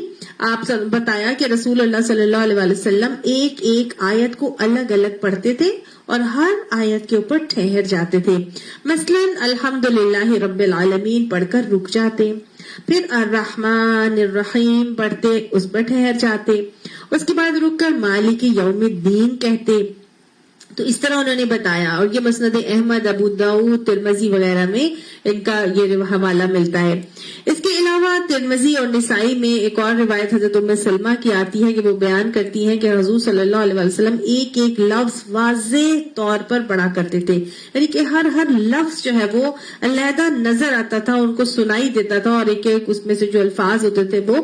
آپ بتایا کہ رسول اللہ صلی اللہ علیہ وسلم ایک ایک آیت کو الگ الگ پڑھتے تھے اور ہر آیت کے اوپر ٹھہر جاتے تھے. مثلاً الحمدللہ رب العالمین پڑھ کر رک جاتے، پھر الرحمن الرحیم پڑھتے، اس پر ٹھہر جاتے، اس کے بعد رک کر مالک یوم الدین کہتے. تو اس طرح انہوں نے بتایا، اور یہ مسند احمد، ابو داؤد، ترمذی وغیرہ میں ان کا یہ حوالہ ملتا ہے. اس کے علاوہ ترمذی اور نسائی میں ایک اور روایت حضرت ام سلمہ کی آتی ہے کہ وہ بیان کرتی ہیں کہ حضور صلی اللہ علیہ وسلم ایک ایک لفظ واضح طور پر پڑھا کرتے تھے، یعنی کہ ہر لفظ جو ہے وہ علیحدہ نظر آتا تھا، ان کو سنائی دیتا تھا، اور ایک ایک اس میں سے جو الفاظ ہوتے تھے وہ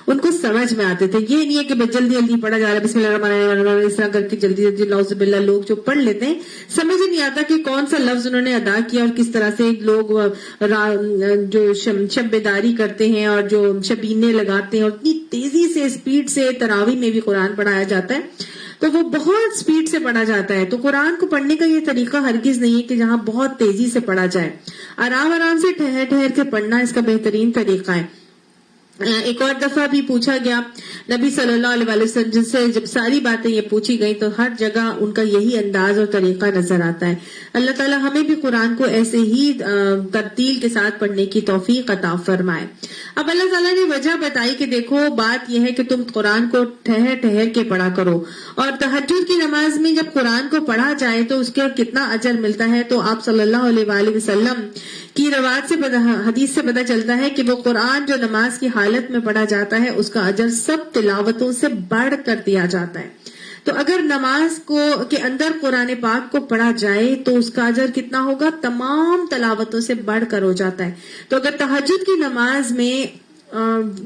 ان کو سمجھ میں آتے تھے. یہ نہیں ہے کہ جلدی جلدی پڑھا جا رہا ہے بسم اللہ الرحمن الرحیم اس طرح کر کے جلدی جلدی، نعوذ باللہ لوگ جو پڑھ لیتے ہیں سمجھ نہیں آتا کہ کون سا لفظ انہوں نے ادا کیا اور کس طرح سے. لوگ جو شب بیداری کرتے ہیں اور جو شبینے لگاتے ہیں اور اتنی تیزی سے اسپیڈ سے تراویح میں بھی قرآن پڑھایا جاتا ہے تو وہ بہت اسپیڈ سے پڑھا جاتا ہے. تو قرآن کو پڑھنے کا یہ طریقہ ہرگز نہیں ہے کہ جہاں بہت تیزی سے پڑھا جائے، آرام آرام سے ٹھہر ٹھہر کے پڑھنا اس کا بہترین طریقہ ہے. ایک اور دفعہ بھی پوچھا گیا نبی صلی اللہ علیہ وسلم جن سے جب ساری باتیں یہ پوچھی گئی تو ہر جگہ ان کا یہی انداز اور طریقہ نظر آتا ہے. اللہ تعالیٰ ہمیں بھی قرآن کو ایسے ہی ترتیل کے ساتھ پڑھنے کی توفیق عطا فرمائے. اب اللہ تعالیٰ نے وجہ بتائی کہ دیکھو بات یہ ہے کہ تم قرآن کو ٹھہر ٹھہر کے پڑھا کرو، اور تہجد کی نماز میں جب قرآن کو پڑھا جائے تو اس کا کتنا اجر ملتا ہے. تو آپ صلی اللہ علیہ وآلہ وسلم کی روایت سے حدیث سے پتہ چلتا ہے کہ وہ قرآن جو نماز کی حالت میں پڑھا جاتا ہے اس کا اجر سب تلاوتوں سے بڑھ کر دیا جاتا ہے. تو اگر نماز کے اندر قرآن پاک کو پڑھا جائے تو اس کا اجر کتنا ہوگا؟ تمام تلاوتوں سے بڑھ کر ہو جاتا ہے. تو اگر تہجد کی نماز میں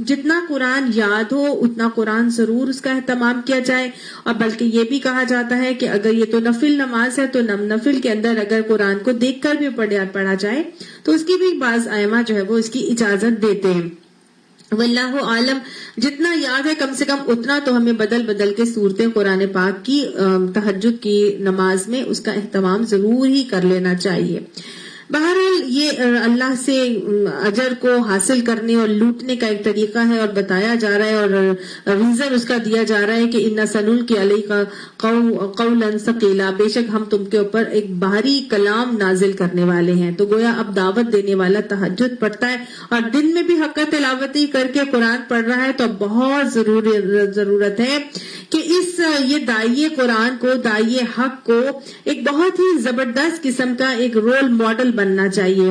جتنا قرآن یاد ہو اتنا قرآن ضرور اس کا اہتمام کیا جائے. اور بلکہ یہ بھی کہا جاتا ہے کہ اگر یہ تو نفل نماز ہے تو نفل کے اندر اگر قرآن کو دیکھ کر بھی پڑھا جائے تو اس کی بھی بعض ائمہ جو ہے وہ اس کی اجازت دیتے ہیں. واللہ عالم جتنا یاد ہے کم سے کم اتنا تو ہمیں بدل بدل کے صورتیں قرآن پاک کی تہجد کی نماز میں اس کا اہتمام ضرور ہی کر لینا چاہیے. بہرحال یہ اللہ سے اجر کو حاصل کرنے اور لوٹنے کا ایک طریقہ ہے اور بتایا جا رہا ہے اور ریزن اس کا دیا جا رہا ہے کہ اِنَّ سَنُلْقِي عَلَيْكَ قَوْلًا ثَقِيلًا، بے شک ہم تم کے اوپر ایک بھاری کلام نازل کرنے والے ہیں. تو گویا اب دعوت دینے والا تہجد پڑھتا ہے اور دن میں بھی حق تلاوتی کر کے قرآن پڑھ رہا ہے تو بہت ضرورت ہے کہ یہ داعی قرآن کو، داعی حق کو ایک بہت ہی زبردست قسم کا ایک رول ماڈل بننا چاہیے.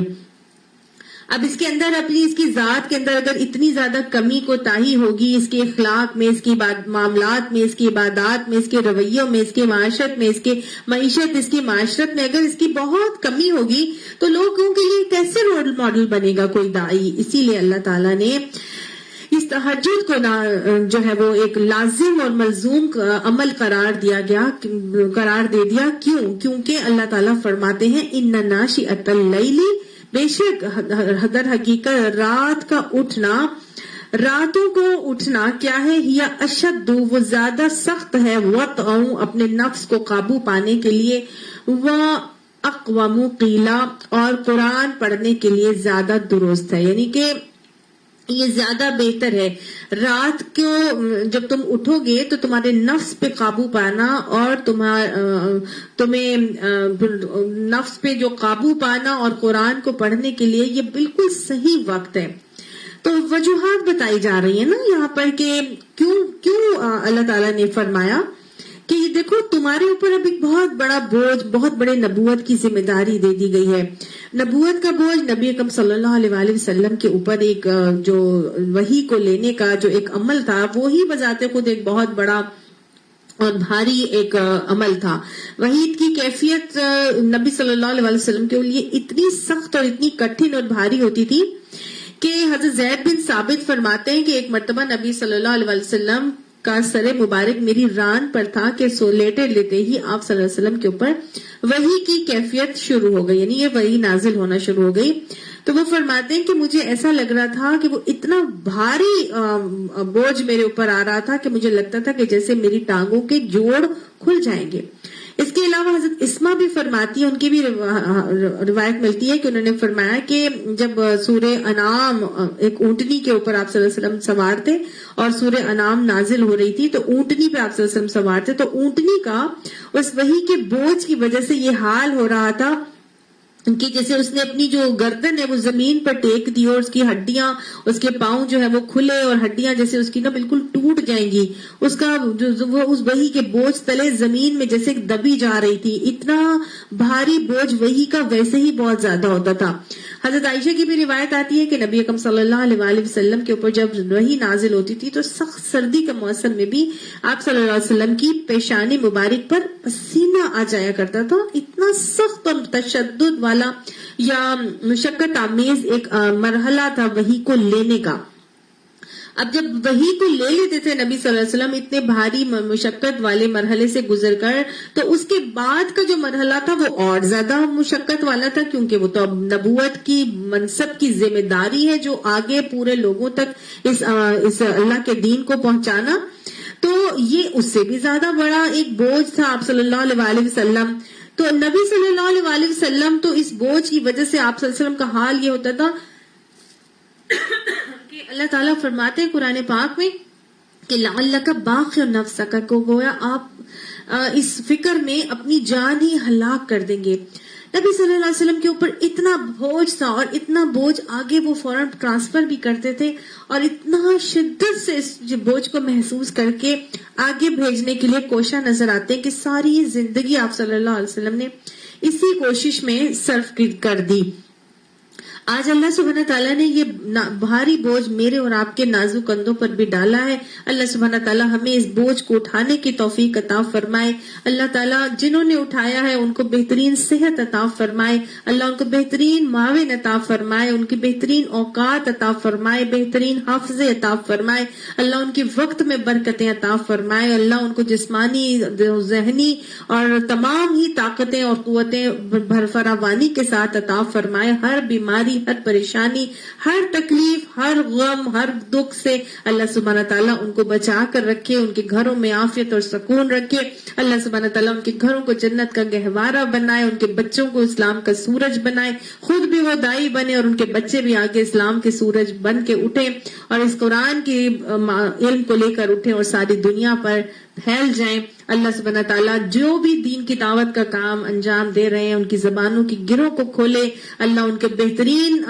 اب اس کے اندر اپنی اس کی ذات کے اندر اگر اتنی زیادہ کمی کوتاہی ہوگی، اس کے اخلاق میں، اس کی معاملات میں، اس کی عبادات میں، اس کے رویوں میں، اس کی معاشرت میں، اس کی معیشت، اس کی معاشرت میں اگر اس کی بہت کمی ہوگی تو لوگوں کے لیے کیسے رول ماڈل بنے گا کوئی داعی؟ اسی لیے اللہ تعالیٰ نے اس تہجد کو جو ہے وہ ایک لازم اور ملزوم عمل قرار دے دیا. کیونکہ اللہ تعالیٰ فرماتے ہیں ان ناشئۃ اللیل، بے شک در حقیقت رات کا اٹھنا، راتوں کو اٹھنا کیا ہے؟ یا اشد، وہ زیادہ سخت ہے، وطئ، اپنے نفس کو قابو پانے کے لیے، اقوم قیلا، اور قرآن پڑھنے کے لیے زیادہ درست ہے. یعنی کہ یہ زیادہ بہتر ہے. رات کو جب تم اٹھو گے تو تمہارے نفس پہ قابو پانا اور تمہیں نفس پہ جو قابو پانا اور قرآن کو پڑھنے کے لیے یہ بالکل صحیح وقت ہے. تو وجوہات بتائی جا رہی ہیں نا یہاں پر کہ کیوں اللہ تعالیٰ نے فرمایا کہ یہ دیکھو تمہارے اوپر اب ایک بہت بڑا بوجھ، بہت بڑے نبوت کی ذمہ داری دے دی گئی ہے. نبوت کا بوجھ نبی اکرم صلی اللہ علیہ وآلہ وسلم کے اوپر ایک جو وحی کو لینے کا جو ایک عمل تھا وہی بذات خود ایک بہت بڑا اور بھاری ایک عمل تھا. وحید کی کیفیت نبی صلی اللہ علیہ وآلہ وسلم کے لیے اتنی سخت اور اتنی کٹھن اور بھاری ہوتی تھی کہ حضرت زید بن ثابت فرماتے ہیں کہ ایک مرتبہ نبی صلی اللہ علیہ وآلہ وسلم کا سر مبارک میری ران پر تھا کہ سو لیٹے لیتے ہی آپ صلی اللہ علیہ وسلم کے اوپر وحی کی کیفیت شروع ہو گئی، یعنی یہ وحی نازل ہونا شروع ہو گئی. تو وہ فرماتے ہیں کہ مجھے ایسا لگ رہا تھا کہ وہ اتنا بھاری بوجھ میرے اوپر آ رہا تھا کہ مجھے لگتا تھا کہ جیسے میری ٹانگوں کے جوڑ کھل جائیں گے. اس کے علاوہ حضرت اسما بھی فرماتی ہے، ان کی بھی روایت ملتی ہے کہ انہوں نے فرمایا کہ جب سورہ انعام ایک اونٹنی کے اوپر آپ صلی اللہ علیہ وسلم سوار تھے اور سورہ انعام نازل ہو رہی تھی تو اونٹنی پہ آپ صلی اللہ علیہ وسلم سوار تھے، تو اونٹنی کا اس وحی کے بوجھ کی وجہ سے یہ حال ہو رہا تھا کہ جیسے اس نے اپنی جو گردن ہے وہ زمین پر ٹیک دی اور اس کی ہڈیاں، اس کے پاؤں جو ہے وہ کھلے اور ہڈیاں جیسے اس کی نا بالکل ٹوٹ جائیں گی. اس کا وہ اس وحی کے بوجھ تلے زمین میں جیسے دبی جا رہی تھی. اتنا بھاری بوجھ وحی کا ویسے ہی بہت زیادہ ہوتا تھا. حضرت عائشہ کی بھی روایت آتی ہے کہ نبی اکرم صلی اللہ علیہ وآلہ وسلم کے اوپر جب وحی نازل ہوتی تھی تو سخت سردی کے موسم میں بھی آپ صلی اللہ علیہ وسلم کی پیشانی مبارک پر پسینہ آ جایا کرتا تھا. اتنا سخت اور تشدد والا یا مشقت آمیز ایک مرحلہ تھا وحی کو لینے کا. اب جب وحی کو لے لیتے تھے نبی صلی اللہ علیہ وسلم اتنے بھاری مشقت والے مرحلے سے گزر کر، تو اس کے بعد کا جو مرحلہ تھا وہ اور زیادہ مشقت والا تھا، کیونکہ وہ تو اب نبوت کی منصب کی ذمہ داری ہے جو آگے پورے لوگوں تک اس اللہ کے دین کو پہنچانا. تو یہ اس سے بھی زیادہ بڑا ایک بوجھ تھا آپ صلی اللہ علیہ وآلہ وسلم. تو نبی صلی اللہ علیہ وآلہ وسلم تو اس بوجھ کی وجہ سے آپ صلی اللہ علیہ وسلم کا حال یہ ہوتا تھا کہ اللہ تعالیٰ فرماتے ہیں قرآن پاک میں کہ لعلک باخع نفسک، کو گویا آپ اس فکر میں اپنی جان ہی ہلاک کر دیں گے. نبی صلی اللہ علیہ وسلم کے اوپر اتنا بوجھ تھا اور اتنا بوجھ آگے وہ فوراً ٹرانسفر بھی کرتے تھے اور اتنا شدت سے اس بوجھ کو محسوس کر کے آگے بھیجنے کے لیے کوشاں نظر آتے ہیں کہ ساری زندگی آپ صلی اللہ علیہ وسلم نے اسی کوشش میں صرف کر دی. آج اللہ سبحانہ تعالیٰ نے یہ بھاری بوجھ میرے اور آپ کے نازک کندھوں پر بھی ڈالا ہے. اللہ سبحانہ تعالیٰ ہمیں اس بوجھ کو اٹھانے کی توفیق عطا فرمائے. اللہ تعالیٰ جنہوں نے اٹھایا ہے ان کو بہترین صحت عطا فرمائے. اللہ ان کو بہترین معاون عطا فرمائے، ان کی بہترین اوقات عطا فرمائے، بہترین حافظے عطا فرمائے. اللہ ان کے وقت میں برکتیں عطا فرمائے. اللہ ان کو جسمانی، ذہنی اور تمام ہی طاقتیں اور قوتیں بھرفراوانی کے ساتھ عطا فرمائے. ہر بیماری، ہر پریشانی، ہر تکلیف، ہر غم، ہر دکھ سے اللہ سبحانہ تعالیٰ ان کو بچا کر رکھے، ان کے گھروں میں عافیت اور سکون رکھے. اللہ سبحانہ تعالیٰ ان کے گھروں کو جنت کا گہوارہ بنائے، ان کے بچوں کو اسلام کا سورج بنائے، خود بھی وہ دائی بنے اور ان کے بچے بھی آگے اسلام کے سورج بن کے اٹھیں اور اس قرآن کے علم کو لے کر اٹھیں اور ساری دنیا پر پھیل جائیں. اللہ سبحانہ تعالیٰ جو بھی دین کی دعوت کا کام انجام دے رہے ہیں ان کی زبانوں کی گروں کو کھولے. اللہ ان کے بہترین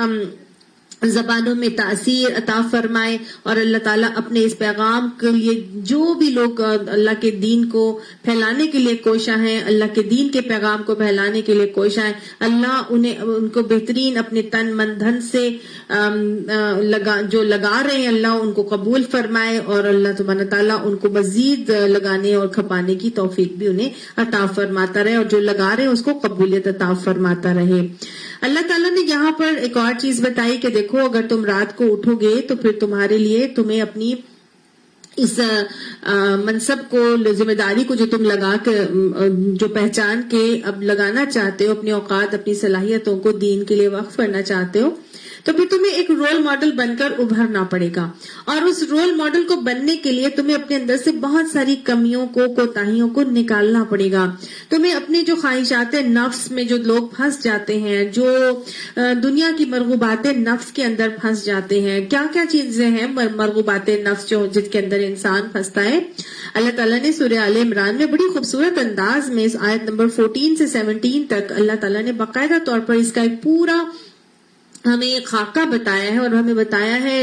زبانوں میں تاثیر عطا فرمائے اور اللہ تعالیٰ اپنے اس پیغام کے لیے جو بھی لوگ اللہ کے دین کو پھیلانے کے لیے کوشاں ہیں، اللہ کے دین کے پیغام کو پھیلانے کے لیے کوشاں ہیں، اللہ ان کو بہترین اپنے تن من دھن سے جو لگا رہے ہیں اللہ ان کو قبول فرمائے اور اللہ سبحانہ تعالیٰ ان کو مزید لگانے اور کھپانے کی توفیق بھی انہیں عطا فرماتا رہے اور جو لگا رہے ہیں اس کو قبولیت عطا فرماتا رہے. اللہ تعالیٰ نے یہاں پر ایک اور چیز بتائی کہ دیکھو اگر تم رات کو اٹھو گے تو پھر تمہارے لیے تمہیں اپنی اس منصب کو، ذمہ داری کو جو تم لگا کے جو پہچان کے اب لگانا چاہتے ہو، اپنی اوقات، اپنی صلاحیتوں کو دین کے لیے وقف کرنا چاہتے ہو، تو پھر تمہیں ایک رول ماڈل بن کر ابھرنا پڑے گا، اور اس رول ماڈل کو بننے کے لیے تمہیں اپنے اندر سے بہت ساری کمیوں کو، کوتاہیوں کو نکالنا پڑے گا. تمہیں اپنے جو خواہشات نفس میں جو لوگ پھنس جاتے ہیں، جو دنیا کی مرغوبات نفس کے اندر پھنس جاتے ہیں، کیا کیا چیزیں ہیں مرغوبات نفس جو جس کے اندر انسان پھنستا ہے. اللہ تعالیٰ نے سورہ آل عمران میں بڑی خوبصورت انداز میں اس آیت نمبر 14 سے 17 تک اللہ تعالیٰ نے باقاعدہ طور پر اس کا ایک پورا ہمیں ایک خاکہ بتایا ہے اور ہمیں بتایا ہے،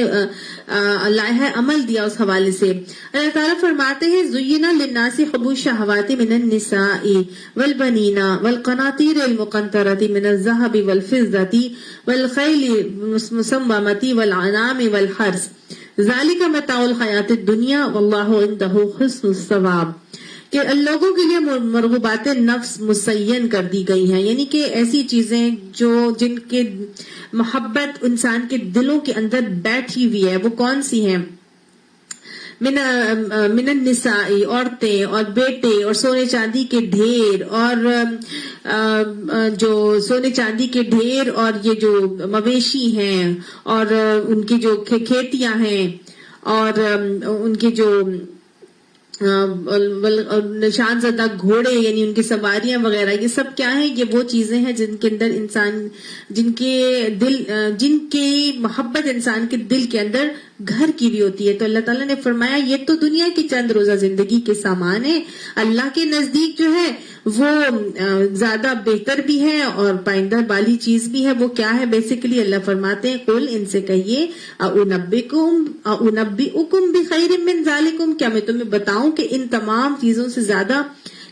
لائحہ عمل دیا اس حوالے سے. اللہ تعالیٰ فرماتے ہیں زُيِّنَ لِلنَّاسِ حُبُّ الشَّهَوَاتِ مِنَ النِّسَاءِ وَالْبَنِينَ وَالْقَنَاطِيرِ الْمُقَنطَرَةِ مِنَ الذَّهَبِ وَالْفِضَّةِ وَالْخَيْلِ الْمُسَوَّمَةِ وَالْأَنْعَامِ وَالْحَرْثِ ذَلِكَ مَتَاعُ الْحَيَاةِ الدُّنْيَا وَاللَّهُ عِندَهُ حُسْنُ الثَّوَابِ، کہ لوگوں کے لیے مرغوبات نفس مسین کر دی گئی ہیں، یعنی کہ ایسی چیزیں جو جن کے محبت انسان کے دلوں کے اندر بیٹھی ہوئی ہے، وہ کون سی ہیں؟ من النساء، عورتیں اور بیٹے اور سونے چاندی کے ڈھیر، اور جو سونے چاندی کے ڈھیر اور یہ جو مویشی ہیں اور ان کی جو کھیتیاں ہیں اور ان کے جو نشان زدہ گھوڑے یعنی ان کی سواریاں وغیرہ، یہ سب کیا ہیں؟ یہ وہ چیزیں ہیں جن کے اندر انسان جن کی محبت انسان کے دل کے اندر گھر کی بھی ہوتی ہے. تو اللہ تعالیٰ نے فرمایا یہ تو دنیا کی چند روزہ زندگی کے سامان ہے، اللہ کے نزدیک جو ہے وہ زیادہ بہتر بھی ہے اور پائندہ والی چیز بھی ہے. وہ کیا ہے؟ بیسیکلی اللہ فرماتے ہیں قل، ان سے کہیے اُنَبِّئُكُم بِخَيْرٍ مِّن ذَلِكُم، کیا میں تمہیں بتاؤں کہ ان تمام چیزوں سے زیادہ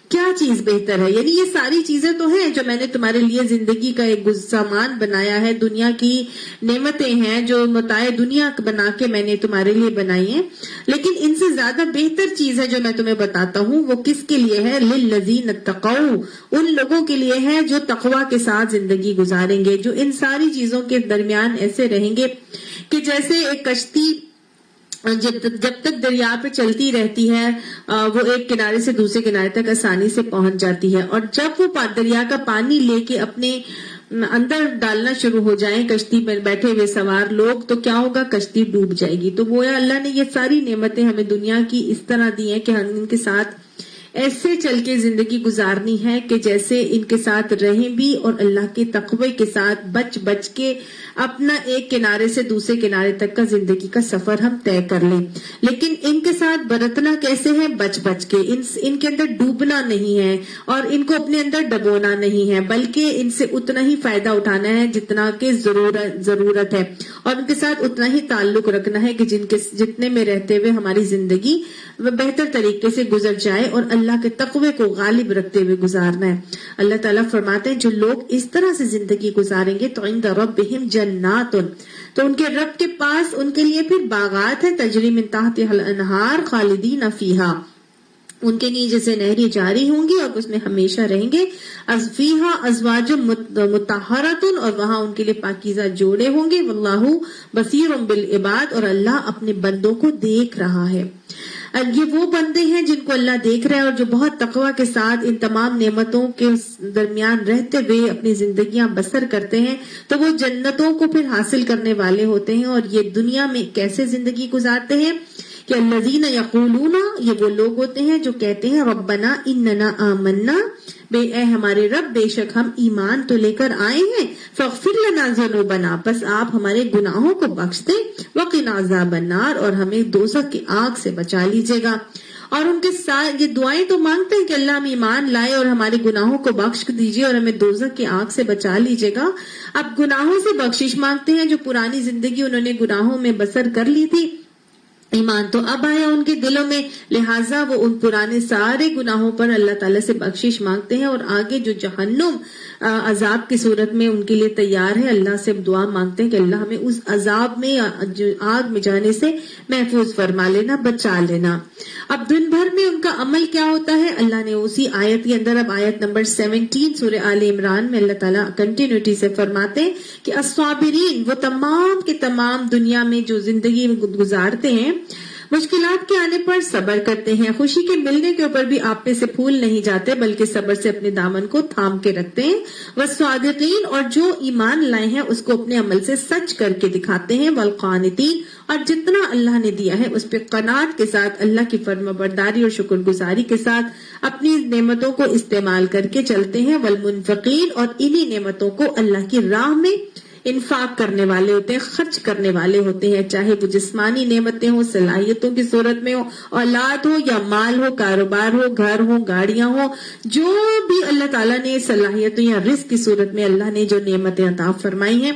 کیا چیز بہتر ہے. یعنی یہ ساری چیزیں تو ہیں جو میں نے تمہارے لیے زندگی کا ایک سامان بنایا ہے، دنیا کی نعمتیں ہیں جو متاع دنیا بنا کے میں نے تمہارے لیے بنائی ہیں، لیکن ان سے زیادہ بہتر چیز ہے جو میں تمہیں بتاتا ہوں وہ کس کے لیے ہے؟ للذین اتقوا، ان لوگوں کے لیے ہے جو تقوی کے ساتھ زندگی گزاریں گے، جو ان ساری چیزوں کے درمیان ایسے رہیں گے کہ جیسے ایک کشتی جب تک دریا پہ چلتی رہتی ہے وہ ایک کنارے سے دوسرے کنارے تک آسانی سے پہنچ جاتی ہے، اور جب وہ دریا کا پانی لے کے اپنے اندر ڈالنا شروع ہو جائیں کشتی میں بیٹھے ہوئے سوار لوگ، تو کیا ہوگا؟ کشتی ڈوب جائے گی. تو گویا اللہ نے یہ ساری نعمتیں ہمیں دنیا کی اس طرح دی ہیں کہ ہم ان کے ساتھ ایسے چل کے زندگی گزارنی ہے کہ جیسے ان کے ساتھ رہیں بھی اور اللہ کے تقوی کے ساتھ بچ کے اپنا ایک کنارے سے دوسرے کنارے تک کا زندگی کا سفر ہم طے کر لیں. لیکن ان کے ساتھ برتنا کیسے ہے؟ بچ کے. ان کے اندر ڈوبنا نہیں ہے اور ان کو اپنے اندر ڈبونا نہیں ہے، بلکہ ان سے اتنا ہی فائدہ اٹھانا ہے جتنا کہ ضرورت ہے، اور ان کے ساتھ اتنا ہی تعلق رکھنا ہے کہ جتنے میں رہتے ہوئے ہماری زندگی بہتر طریقے سے گزر جائے اور اللہ کے تقوی کو غالب رکھتے ہوئے گزارنا ہے. اللہ تعالیٰ فرماتے ہیں جو لوگ اس طرح سے زندگی گزاریں گے تو عند ربہم جنات، تو ان کے رب کے پاس ان کے لیے پھر باغات ہیں، تجری من تحتها الانہار خالدین فیہا، ان کے نیچے سے نہریں جاری ہوں گی اور اس میں ہمیشہ رہیں گے. فیہا ازواج مطہرۃ، اور وہاں ان کے لیے پاکیزہ جوڑے ہوں گے. واللہ بصیر بالعباد، اور اللہ اپنے بندوں کو دیکھ رہا ہے. یہ وہ بندے ہیں جن کو اللہ دیکھ رہا ہے اور جو بہت تقوی کے ساتھ ان تمام نعمتوں کے درمیان رہتے ہوئے اپنی زندگیاں بسر کرتے ہیں تو وہ جنتوں کو پھر حاصل کرنے والے ہوتے ہیں. اور یہ دنیا میں کیسے زندگی گزارتے ہیں کہ الذین یقولون، یہ وہ لوگ ہوتے ہیں جو کہتے ہیں ربنا اننا آمنا، اے ہمارے رب بے شک ہم ایمان تو لے کر آئے ہیں، فاغفر لنا ذنوبنا، بس آپ ہمارے گناہوں کو بخش دیں، وقنا عذاب النار، اور ہمیں دوزخ کی آگ سے بچا لیجیے گا. اور ان کے ساتھ یہ دعائیں تو مانگتے ہیں کہ اللہ ہم ایمان لائے اور ہمارے گناہوں کو بخش دیجیے اور ہمیں دوزخ کی آگ سے بچا لیجیے گا. اب گناہوں سے بخشش مانگتے ہیں جو پرانی زندگی انہوں نے گناہوں میں بسر کر لی تھی. ایمان تو اب آیا ان کے دلوں میں، لہٰذا وہ ان پرانے سارے گناہوں پر اللہ تعالیٰ سے بخشش مانگتے ہیں، اور آگے جو جہنم عذاب کی صورت میں ان کے لیے تیار ہے، اللہ سے دعا مانگتے ہیں کہ اللہ ہمیں اس عذاب میں آگ میں جانے سے محفوظ فرما لینا، بچا لینا. اب دن بھر میں ان کا عمل کیا ہوتا ہے؟ اللہ نے اسی آیت کے اندر اب آیت نمبر 17 سورہ آل عمران میں اللہ تعالیٰ کنٹینیوٹی سے فرماتے ہیں کہ الصابرین، وہ تمام کے تمام دنیا میں جو زندگی گزارتے ہیں مشکلات کے آنے پر صبر کرتے ہیں، خوشی کے ملنے کے اوپر بھی آپ میں سے پھول نہیں جاتے بلکہ صبر سے اپنے دامن کو تھام کے رکھتے ہیں، والصادقین اور جو ایمان لائے ہیں اس کو اپنے عمل سے سچ کر کے دکھاتے ہیں، والقانتین اور جتنا اللہ نے دیا ہے اس پہ قناعت کے ساتھ اللہ کی فرمانبرداری اور شکر گزاری کے ساتھ اپنی نعمتوں کو استعمال کر کے چلتے ہیں، والمنفقین اور انہی نعمتوں کو اللہ کی راہ میں انفاق کرنے والے ہوتے ہیں، خرچ کرنے والے ہوتے ہیں، چاہے وہ جسمانی نعمتیں ہوں، صلاحیتوں کی صورت میں ہو، اولاد ہو یا مال ہو، کاروبار ہو، گھر ہو، گاڑیاں ہو، جو بھی اللہ تعالیٰ نے صلاحیتوں یا رزق کی صورت میں اللہ نے جو نعمتیں عطا فرمائی ہیں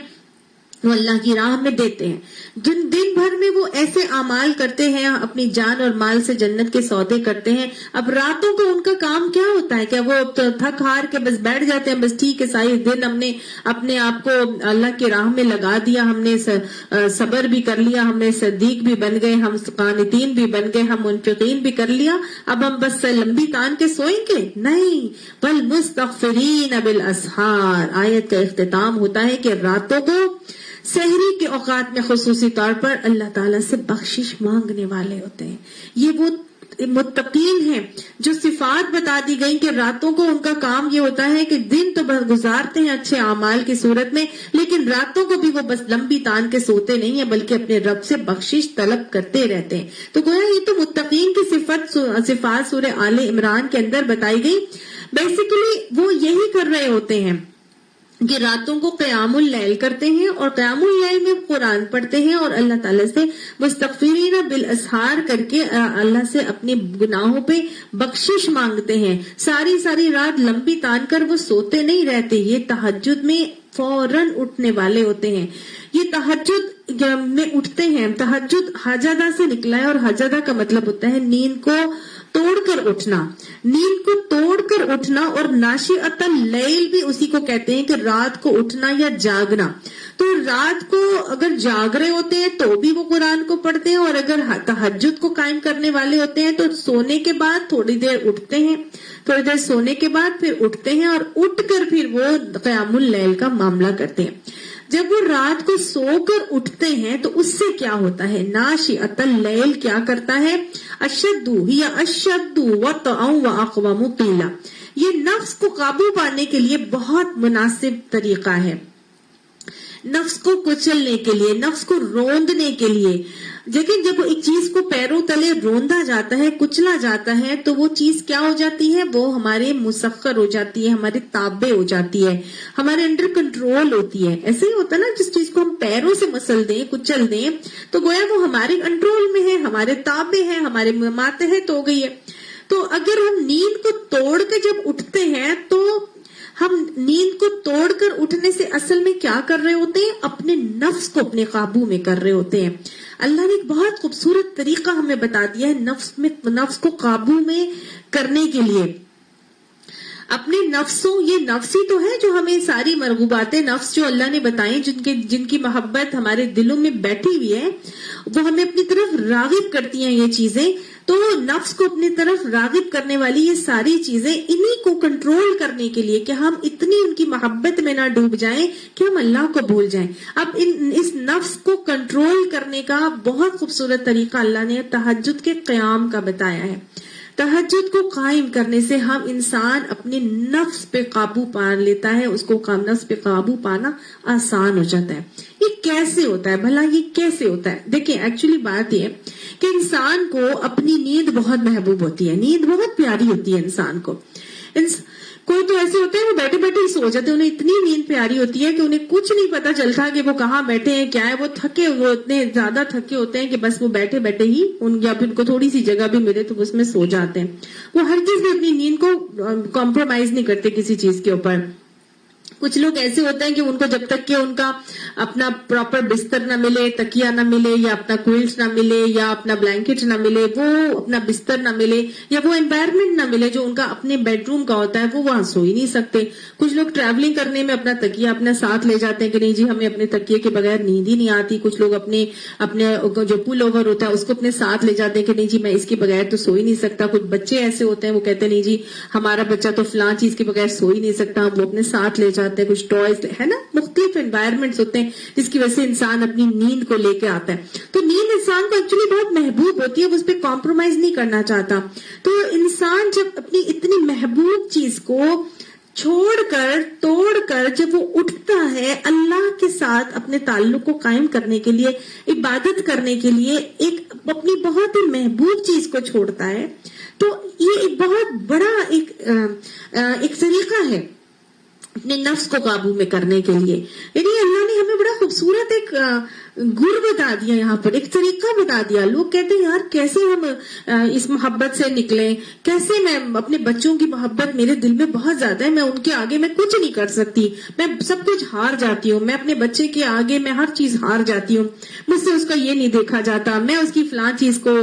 وہ اللہ کی راہ میں دیتے ہیں۔ دن بھر میں وہ ایسے اعمال کرتے ہیں، اپنی جان اور مال سے جنت کے سودے کرتے ہیں، اب راتوں کو ان کا کام کیا ہوتا ہے کہ وہ تھک ہار کے بس بیٹھ جاتے ہیں، بس ٹھیک ہے سارے دن ہم نے اپنے آپ کو اللہ کی راہ میں لگا دیا، ہم نے صبر بھی کر لیا، ہم نے صدیق بھی بن گئے، ہم قانتین بھی بن گئے، ہم منفقین بھی کر لیا، اب ہم بس لمبی تان کے سوئیں گے؟ نہیں، والمستغفرین بالاسحار، آیت کا اختتام ہوتا ہے کہ راتوں کو سحری کے اوقات میں خصوصی طور پر اللہ تعالیٰ سے بخشش مانگنے والے ہوتے ہیں۔ یہ وہ متقین ہیں جو صفات بتا دی گئی کہ راتوں کو ان کا کام یہ ہوتا ہے کہ دن تو بس گزارتے ہیں اچھے اعمال کی صورت میں، لیکن راتوں کو بھی وہ بس لمبی تان کے سوتے نہیں ہیں بلکہ اپنے رب سے بخشش طلب کرتے رہتے ہیں۔ تو گویا یہ تو متقین کی صفات سورہ آل عمران کے اندر بتائی گئی۔ بیسیکلی وہ یہی کر رہے ہوتے ہیں کہ راتوں کو قیام اللیل کرتے ہیں اور قیام اللیل میں قرآن پڑھتے ہیں اور اللہ تعالیٰ سے مستغفرین بالاسحار کر کے اللہ سے اپنے گناہوں پہ بخشش مانگتے ہیں۔ ساری رات لمبی تان کر وہ سوتے نہیں رہتے، یہ تہجد میں فوراً اٹھنے والے ہوتے ہیں، یہ تہجد میں اٹھتے ہیں۔ تہجد حجدہ سے نکلا ہے اور حجدہ کا مطلب ہوتا ہے نیند کو توڑ کر اٹھنا، نیند کو توڑ کر اٹھنا، اور ناشئۃ اللیل بھی اسی کو کہتے ہیں کہ رات کو اٹھنا یا جاگنا۔ تو رات کو اگر جاگ رہے ہوتے ہیں تو بھی وہ قرآن کو پڑھتے ہیں، اور اگر تہجد کو قائم کرنے والے ہوتے ہیں تو سونے کے بعد تھوڑی دیر اٹھتے ہیں، تھوڑی دیر سونے کے بعد پھر اٹھتے ہیں اور اٹھ کر پھر وہ قیام اللیل کا معاملہ کرتے ہیں۔ جب وہ رات کو سو کر اٹھتے ہیں تو اس سے کیا ہوتا ہے؟ ناشئۃ اللیل کیا کرتا ہے؟ اشد یا اشد وطئا واقوم قیلا، یہ نفس کو قابو پانے کے لیے بہت مناسب طریقہ ہے، نفس کو کچلنے کے لیے، نفس کو روندنے کے لیے۔ لیکن جب ایک چیز کو پیروں تلے روندا جاتا ہے، کچلا جاتا ہے، تو وہ چیز کیا ہو جاتی ہے؟ وہ ہمارے مسخر ہو جاتی ہے، ہمارے تابع ہو جاتی ہے، ہمارے انڈر کنٹرول ہوتی ہے۔ ایسے ہی ہوتا ہے نا، جس چیز کو ہم پیروں سے مسل دیں، کچل دیں، تو گویا وہ ہمارے کنٹرول میں ہے، ہمارے تابع ہے، ہمارے ماتحت ہو گئی ہے۔ تو اگر ہم نیند کو توڑ کے جب اٹھتے ہیں تو ہم نیند کو توڑ کر اٹھنے سے اصل میں کیا کر رہے ہوتے ہیں؟ اپنے نفس کو اپنے قابو میں کر رہے ہوتے ہیں۔ اللہ نے ایک بہت خوبصورت طریقہ ہمیں بتا دیا ہے نفس کو قابو میں کرنے کے لیے۔ اپنے نفسوں، یہ نفس ہی تو ہے جو ہمیں ساری مرغوبات نفس جو اللہ نے بتائیں، جن کی محبت ہمارے دلوں میں بیٹھی ہوئی ہے، وہ ہمیں اپنی طرف راغب کرتی ہیں یہ چیزیں۔ تو نفس کو اپنی طرف راغب کرنے والی یہ ساری چیزیں انہی کو کنٹرول کرنے کے لیے کہ ہم اتنی ان کی محبت میں نہ ڈوب جائیں کہ ہم اللہ کو بھول جائیں۔ اب اس نفس کو کنٹرول کرنے کا بہت خوبصورت طریقہ اللہ نے تہجد کے قیام کا بتایا ہے۔ تہجد کو قائم کرنے سے ہم انسان اپنے نفس پہ قابو پا لیتا ہے، اس کو نفس پہ قابو پانا آسان ہو جاتا ہے۔ یہ کیسے ہوتا ہے بھلا؟ یہ کیسے ہوتا ہے؟ دیکھیں، ایکچولی بات یہ کہ انسان کو اپنی نیند بہت محبوب ہوتی ہے، نیند بہت پیاری ہوتی ہے انسان کو۔ کوئی تو ایسے ہوتے ہیں وہ بیٹھے بیٹھے ہی سو جاتے ہیں، انہیں اتنی نیند پیاری ہوتی ہے کہ انہیں کچھ نہیں پتا چلتا کہ وہ کہاں بیٹھے ہیں، کیا ہے، وہ تھکے، وہ اتنے زیادہ تھکے ہوتے ہیں کہ بس وہ بیٹھے بیٹھے ہی یا پھر ان کو تھوڑی سی جگہ بھی ملے تو اس میں سو جاتے ہیں۔ وہ ہر چیز میں اپنی نیند کو کمپرومائز نہیں کرتے کسی چیز کے اوپر۔ کچھ لوگ ایسے ہوتے ہیں کہ ان کو جب تک کہ ان کا اپنا پراپر بستر نہ ملے، تکیہ نہ ملے، یا اپنا کوئلٹ نہ ملے، یا اپنا بلینکٹ نہ ملے، وہ اپنا بستر نہ ملے، یا وہ انوائرمنٹ نہ ملے جو ان کا اپنے بیڈ روم کا ہوتا ہے، وہ وہاں سو ہی نہیں سکتے۔ کچھ لوگ ٹریولنگ کرنے میں اپنا تکیہ اپنے ساتھ لے جاتے ہیں کہ نہیں جی ہمیں اپنے تکیے کے بغیر نیند ہی نہیں آتی۔ کچھ لوگ اپنے جو پل اوور ہوتا ہے اس کو اپنے ساتھ لے جاتے ہیں کہ نہیں جی میں اس کے بغیر تو سو ہی نہیں سکتا۔ کچھ بچے ایسے ہوتے ہیں وہ کہتے ہیں نہیں جی ہمارا بچہ تو فلاں چیز کے بغیر سو ہی نہیں سکتا، وہ اپنے ساتھ لے جاتے جاتے ہیں, کچھ ٹوائز ہے نا, مختلف انوائرمنٹس ہوتے ہیں جس کی وجہ سے انسان اپنی نیند کو لے کے آتا ہے. تو نیند انسان کو ایکچولی بہت محبوب ہوتی ہے, وہ اس پہ کمپرومائز نہیں کرنا چاہتا. تو انسان جب اپنی اتنی محبوب چیز کو چھوڑ کر توڑ کر جب وہ اٹھتا ہے اللہ کے ساتھ اپنے تعلق کو قائم کرنے کے لیے, عبادت کرنے کے لیے, ایک اپنی بہت ہی محبوب چیز کو چھوڑتا ہے, تو یہ ایک بہت بڑا ایک طریقہ ہے اپنے نفس کو قابو میں کرنے کے لیے. یعنی اللہ نے ہمیں بڑا خوبصورت ایک گر بتا دیا, یہاں پر ایک طریقہ بتا دیا. لوگ کہتے ہیں یار کیسے ہم اس محبت سے نکلیں, کیسے میں اپنے بچوں کی محبت میرے دل میں بہت زیادہ ہے, میں ان کے آگے میں کچھ نہیں کر سکتی, میں سب کچھ ہار جاتی ہوں, میں اپنے بچے کے آگے میں ہر چیز ہار جاتی ہوں, مجھ سے اس کا یہ نہیں دیکھا جاتا, میں اس کی فلاں چیز کو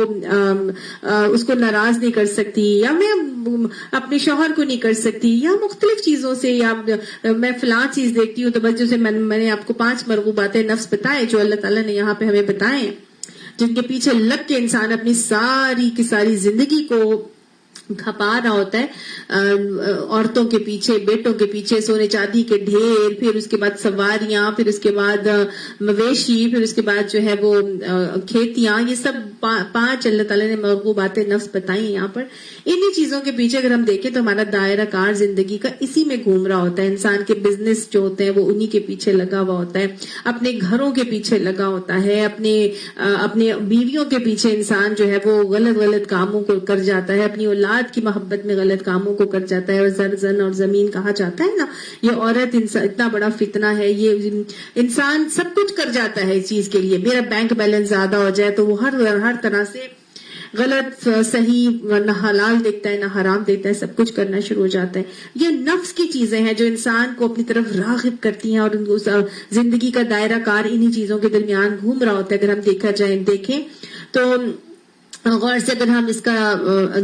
اس کو ناراض نہیں کر سکتی, یا میں اپنے شوہر کو نہیں کر سکتی, یا مختلف چیزوں سے, یا میں فلاں چیز دیکھتی ہوں. تو بس جیسے میں نے آپ کو 5 مرغوبات نفس بتائے جو اللہ تعالیٰ نے یہاں پہ ہمیں بتائے ہیں, جن کے پیچھے لگ کے انسان اپنی ساری کی ساری زندگی کو کھپا رہا ہوتا ہے, عورتوں کے پیچھے, بیٹوں کے پیچھے, سونے چاندی کے ڈھیر, پھر اس کے بعد سواریاں, پھر اس کے بعد مویشی, پھر اس کے بعد جو ہے وہ کھیتیاں. یہ سب 5 اللہ تعالیٰ نے مرغوبات نفس بتائی یہاں پر. انہی چیزوں کے پیچھے اگر ہم دیکھیں تو ہمارا دائرہ کار زندگی کا اسی میں گھوم رہا ہوتا ہے. انسان کے بزنس جو ہوتے ہیں وہ انہی کے پیچھے لگا ہوا ہوتا ہے, اپنے گھروں کے پیچھے لگا ہوتا ہے, اپنے بیویوں کے پیچھے انسان جو ہے وہ غلط کاموں کو کر جاتا ہے, اپنی اولاد کی محبت میں غلط کاموں کو کر جاتا ہے. اور زن اور زمین کہا جاتا ہے نا, یہ عورت اتنا بڑا فتنہ ہے, یہ انسان سب کچھ کر جاتا ہے اس چیز کے لیے. میرا بینک بیلنس زیادہ ہو جائے تو وہ ہر طرح سے غلط صحیح, نہ حلال دیکھتا ہے نہ حرام دیکھتا ہے, سب کچھ کرنا شروع ہو جاتا ہے. یہ نفس کی چیزیں ہیں جو انسان کو اپنی طرف راغب کرتی ہیں, اور زندگی کا دائرہ کار انہی چیزوں کے درمیان گھوم رہا ہوتا ہے. اگر ہم دیکھیں تو غور سے اگر ہم اس کا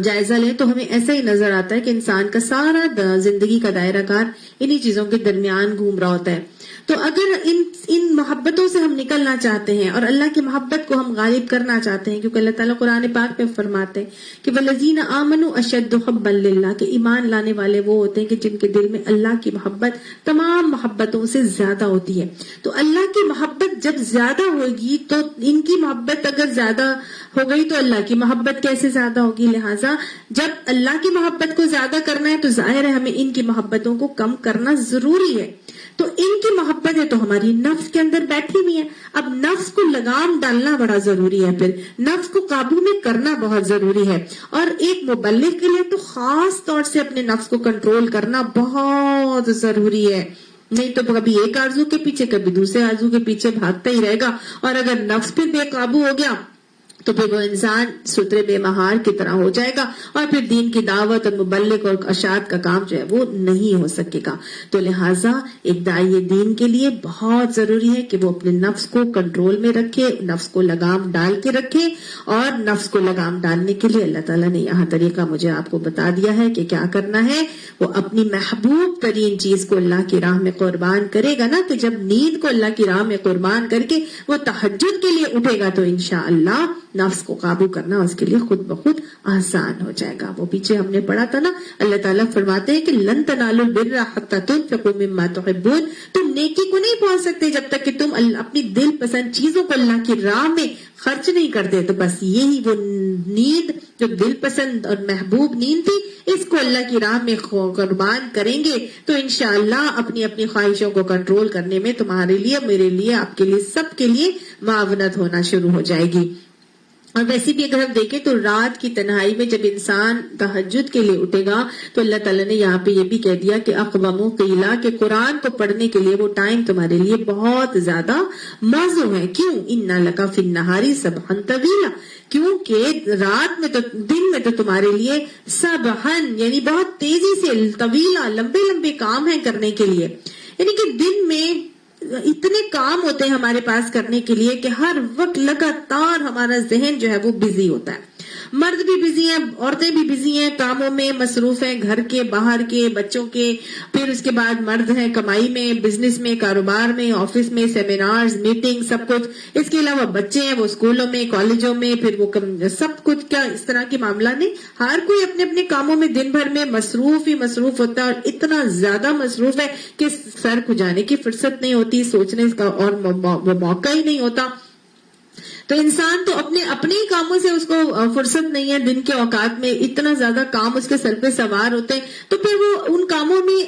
جائزہ لیں تو ہمیں ایسا ہی نظر آتا ہے کہ انسان کا سارا زندگی کا دائرہ کار انہی چیزوں کے درمیان گھوم رہا ہوتا ہے. تو اگر ان محبتوں سے ہم نکلنا چاہتے ہیں اور اللہ کی محبت کو ہم غالب کرنا چاہتے ہیں, کیونکہ اللہ تعالیٰ قرآن پاک میں فرماتے ہیں کہ وَالَّذِينَ آمَنُوا أَشَدُّ حُبًّا لِلَّهِ, کہ ایمان لانے والے وہ ہوتے ہیں کہ جن کے دل میں اللہ کی محبت تمام محبتوں سے زیادہ ہوتی ہے. تو اللہ کی محبت جب زیادہ ہوگی تو ان کی محبت اگر زیادہ ہو گئی تو اللہ کی محبت کیسے زیادہ ہوگی. لہٰذا جب اللہ کی محبت کو زیادہ کرنا ہے تو ظاہر ہے ہمیں ان کی محبتوں کو کم کرنا ضروری ہے. تو ان کی محبت ہے تو ہماری نفس کے اندر بیٹھی ہوئی ہے. اب نفس کو لگام ڈالنا بڑا ضروری ہے, پھر نفس کو قابو میں کرنا بہت ضروری ہے. اور ایک مبلغ کے لیے تو خاص طور سے اپنے نفس کو کنٹرول کرنا بہت ضروری ہے. نہیں تو کبھی ایک آرزو کے پیچھے کبھی دوسرے آرزو کے پیچھے بھاگتا ہی رہے گا, اور اگر نفس پھر بے قابو ہو گیا تو پھر وہ انسان سترے بے مہار کی طرح ہو جائے گا, اور پھر دین کی دعوت اور مبلغ اور اشاعت کا کام جو ہے وہ نہیں ہو سکے گا. تو لہٰذا ایک داعی دین کے لیے بہت ضروری ہے کہ وہ اپنے نفس کو کنٹرول میں رکھے, نفس کو لگام ڈال کے رکھے. اور نفس کو لگام ڈالنے کے لیے اللہ تعالیٰ نے یہاں طریقہ مجھے آپ کو بتا دیا ہے کہ کیا کرنا ہے. وہ اپنی محبوب ترین چیز کو اللہ کی راہ میں قربان کرے گا نا, تو جب نیند کو اللہ کی راہ میں قربان کر کے وہ تہجد کے لیے اٹھے گا تو انشاءاللہ نفس کو قابو کرنا اس کے لیے خود بخود آسان ہو جائے گا. وہ پیچھے ہم نے پڑھا تھا نا, اللہ تعالیٰ فرماتے ہیں کہ لن تنالوا البر حتى تنفقوا مما تحبون, تم نیکی کو نہیں پہنچ سکتے جب تک کہ تم اپنی دل پسند چیزوں کو اللہ کی راہ میں خرچ نہیں کرتے. تو بس یہی وہ نیند جو دل پسند اور محبوب نیند تھی, اس کو اللہ کی راہ میں قربان کریں گے تو انشاءاللہ اپنی اپنی خواہشوں کو کنٹرول کرنے میں تمہارے لیے, میرے لیے, آپ کے لیے, سب کے لیے معاونت ہونا شروع ہو جائے گی. اور ویسے بھی اگر ہم دیکھیں تو رات کی تنہائی میں جب انسان تہجد کے لیے اٹھے گا تو اللہ تعالیٰ نے یہاں پہ یہ بھی کہہ دیا کہ اقوام قیلا, کہ قرآن کو پڑھنے کے لیے وہ ٹائم تمہارے لیے بہت زیادہ موزوں ہے. کیوں؟ اِنَّ لَكَ فِي النَّهَارِ سَبْحًا طَوِيلًا, کیونکہ رات میں تو, دن میں تو تمہارے لیے سبحن یعنی بہت تیزی سے, طویلا لمبے لمبے کام ہیں کرنے کے لیے. یعنی کہ دن میں اتنے کام ہوتے ہیں ہمارے پاس کرنے کے لیے کہ ہر وقت لگاتار ہمارا ذہن جو ہے وہ بزی ہوتا ہے. مرد بھی بزی ہیں, عورتیں بھی بزی ہیں, کاموں میں مصروف ہیں, گھر کے, باہر کے, بچوں کے, پھر اس کے بعد مرد ہیں کمائی میں, بزنس میں, کاروبار میں, آفس میں, سیمینارز, میٹنگ, سب کچھ. اس کے علاوہ بچے ہیں, وہ اسکولوں میں, کالجوں میں, پھر وہ سب کچھ کیا اس طرح کے معاملہ نہیں. ہر کوئی اپنے اپنے کاموں میں دن بھر میں مصروف ہی مصروف ہوتا ہے, اور اتنا زیادہ مصروف ہے کہ سر کھجانے کی فرصت نہیں ہوتی, سوچنے کا اور وہ موقع ہی نہیں ہوتا. تو انسان تو اپنے ہی کاموں سے اس کو فرصت نہیں ہے. دن کے اوقات میں اتنا زیادہ کام اس کے سر پہ سوار ہوتے ہیں, تو پھر وہ ان کاموں میں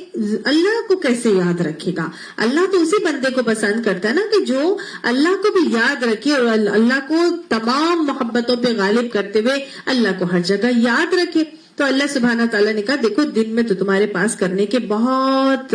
اللہ کو کیسے یاد رکھے گا؟ اللہ تو اسی بندے کو پسند کرتا ہے نا کہ جو اللہ کو بھی یاد رکھے, اور اللہ کو تمام محبتوں پہ غالب کرتے ہوئے اللہ کو ہر جگہ یاد رکھے. تو اللہ سبحانہ تعالیٰ نے کہا دیکھو دن میں تو تمہارے پاس کرنے کے بہت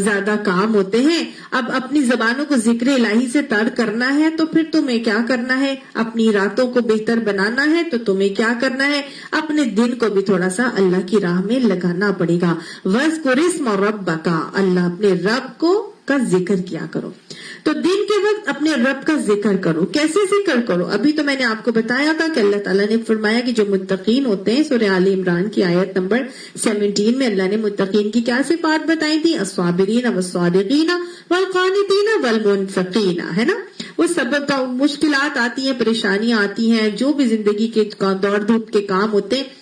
زیادہ کام ہوتے ہیں, اب اپنی زبانوں کو ذکر الہی سے تر کرنا ہے تو پھر تمہیں کیا کرنا ہے؟ اپنی راتوں کو بہتر بنانا ہے تو تمہیں کیا کرنا ہے؟ اپنے دن کو بھی تھوڑا سا اللہ کی راہ میں لگانا پڑے گا. وَاذْكُرِ اسْمَ رَبَّكَ, اللہ اپنے رب کا ذکر کیا کرو. تو دن کے وقت اپنے رب کا ذکر کرو. کیسے ذکر کرو؟ ابھی تو میں نے آپ کو بتایا تھا کہ اللہ تعالیٰ نے فرمایا کہ جو متقین ہوتے ہیں, سورہ آل عمران کی آیت نمبر 17 میں اللہ نے متقین کی کیا صفات بتائی تھی؟ الصابرین والصادقین والقانتین والمنفقین, ہے نا. وہ سب مشکلات آتی ہیں, پریشانیاں آتی ہیں, جو بھی زندگی کے دوڑ دھوپ کے کام ہوتے ہیں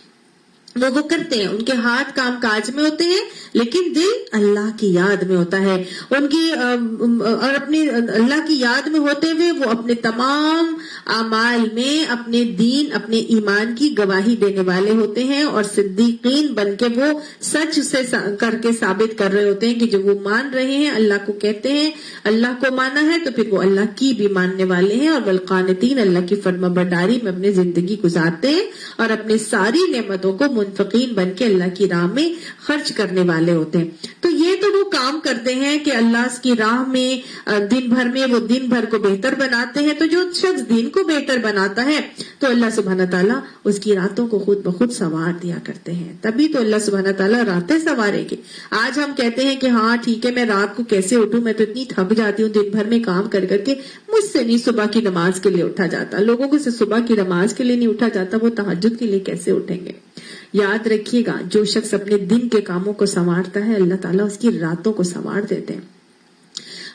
وہ کرتے ہیں, ان کے ہاتھ کام کاج میں ہوتے ہیں لیکن دل اللہ کی یاد میں ہوتا ہے. ان کی اور اپنی اللہ کی یاد میں ہوتے ہوئے وہ اپنے تمام اعمال میں اپنے دین, اپنے ایمان کی گواہی دینے والے ہوتے ہیں, اور صدیقین بن کے وہ سچ سے کر کے ثابت کر رہے ہوتے ہیں کہ جو وہ مان رہے ہیں, اللہ کو کہتے ہیں, اللہ کو مانا ہے تو پھر وہ اللہ کی بھی ماننے والے ہیں. اور والقانتین, اللہ کی فرما برداری میں اپنی زندگی گزارتے ہیں اور اپنی ساری نعمتوں کو منفقین بن کے اللہ کی راہ میں خرچ کرنے والے ہوتے ہیں. تو یہ تو وہ کام کرتے ہیں کہ اللہ کی راہ میں دن بھر میں وہ دن بھر کو بہتر بناتے ہیں. تو جو شخص دن کو بہتر بناتا ہے تو اللہ سبحانہ تعالیٰ اس کی راتوں کو خود بخود سوار دیا کرتے ہیں. تبھی تو اللہ سبحانہ تعالیٰ راتیں سواریں گے. آج ہم کہتے ہیں کہ ہاں ٹھیک ہے, میں رات کو کیسے اٹھوں, میں تو اتنی تھک جاتی ہوں دن بھر میں کام کر کر کے, مجھ سے نہیں صبح کی نماز کے لیے اٹھا جاتا. لوگوں کو سے صبح کی نماز کے لیے نہیں اٹھا جاتا, وہ تہجد کے لیے کیسے اٹھیں گے؟ یاد رکھیے گا, جو شخص اپنے دن کے کاموں کو سنوارتا ہے اللہ تعالیٰ اس کی راتوں کو سنوار دیتے ہیں.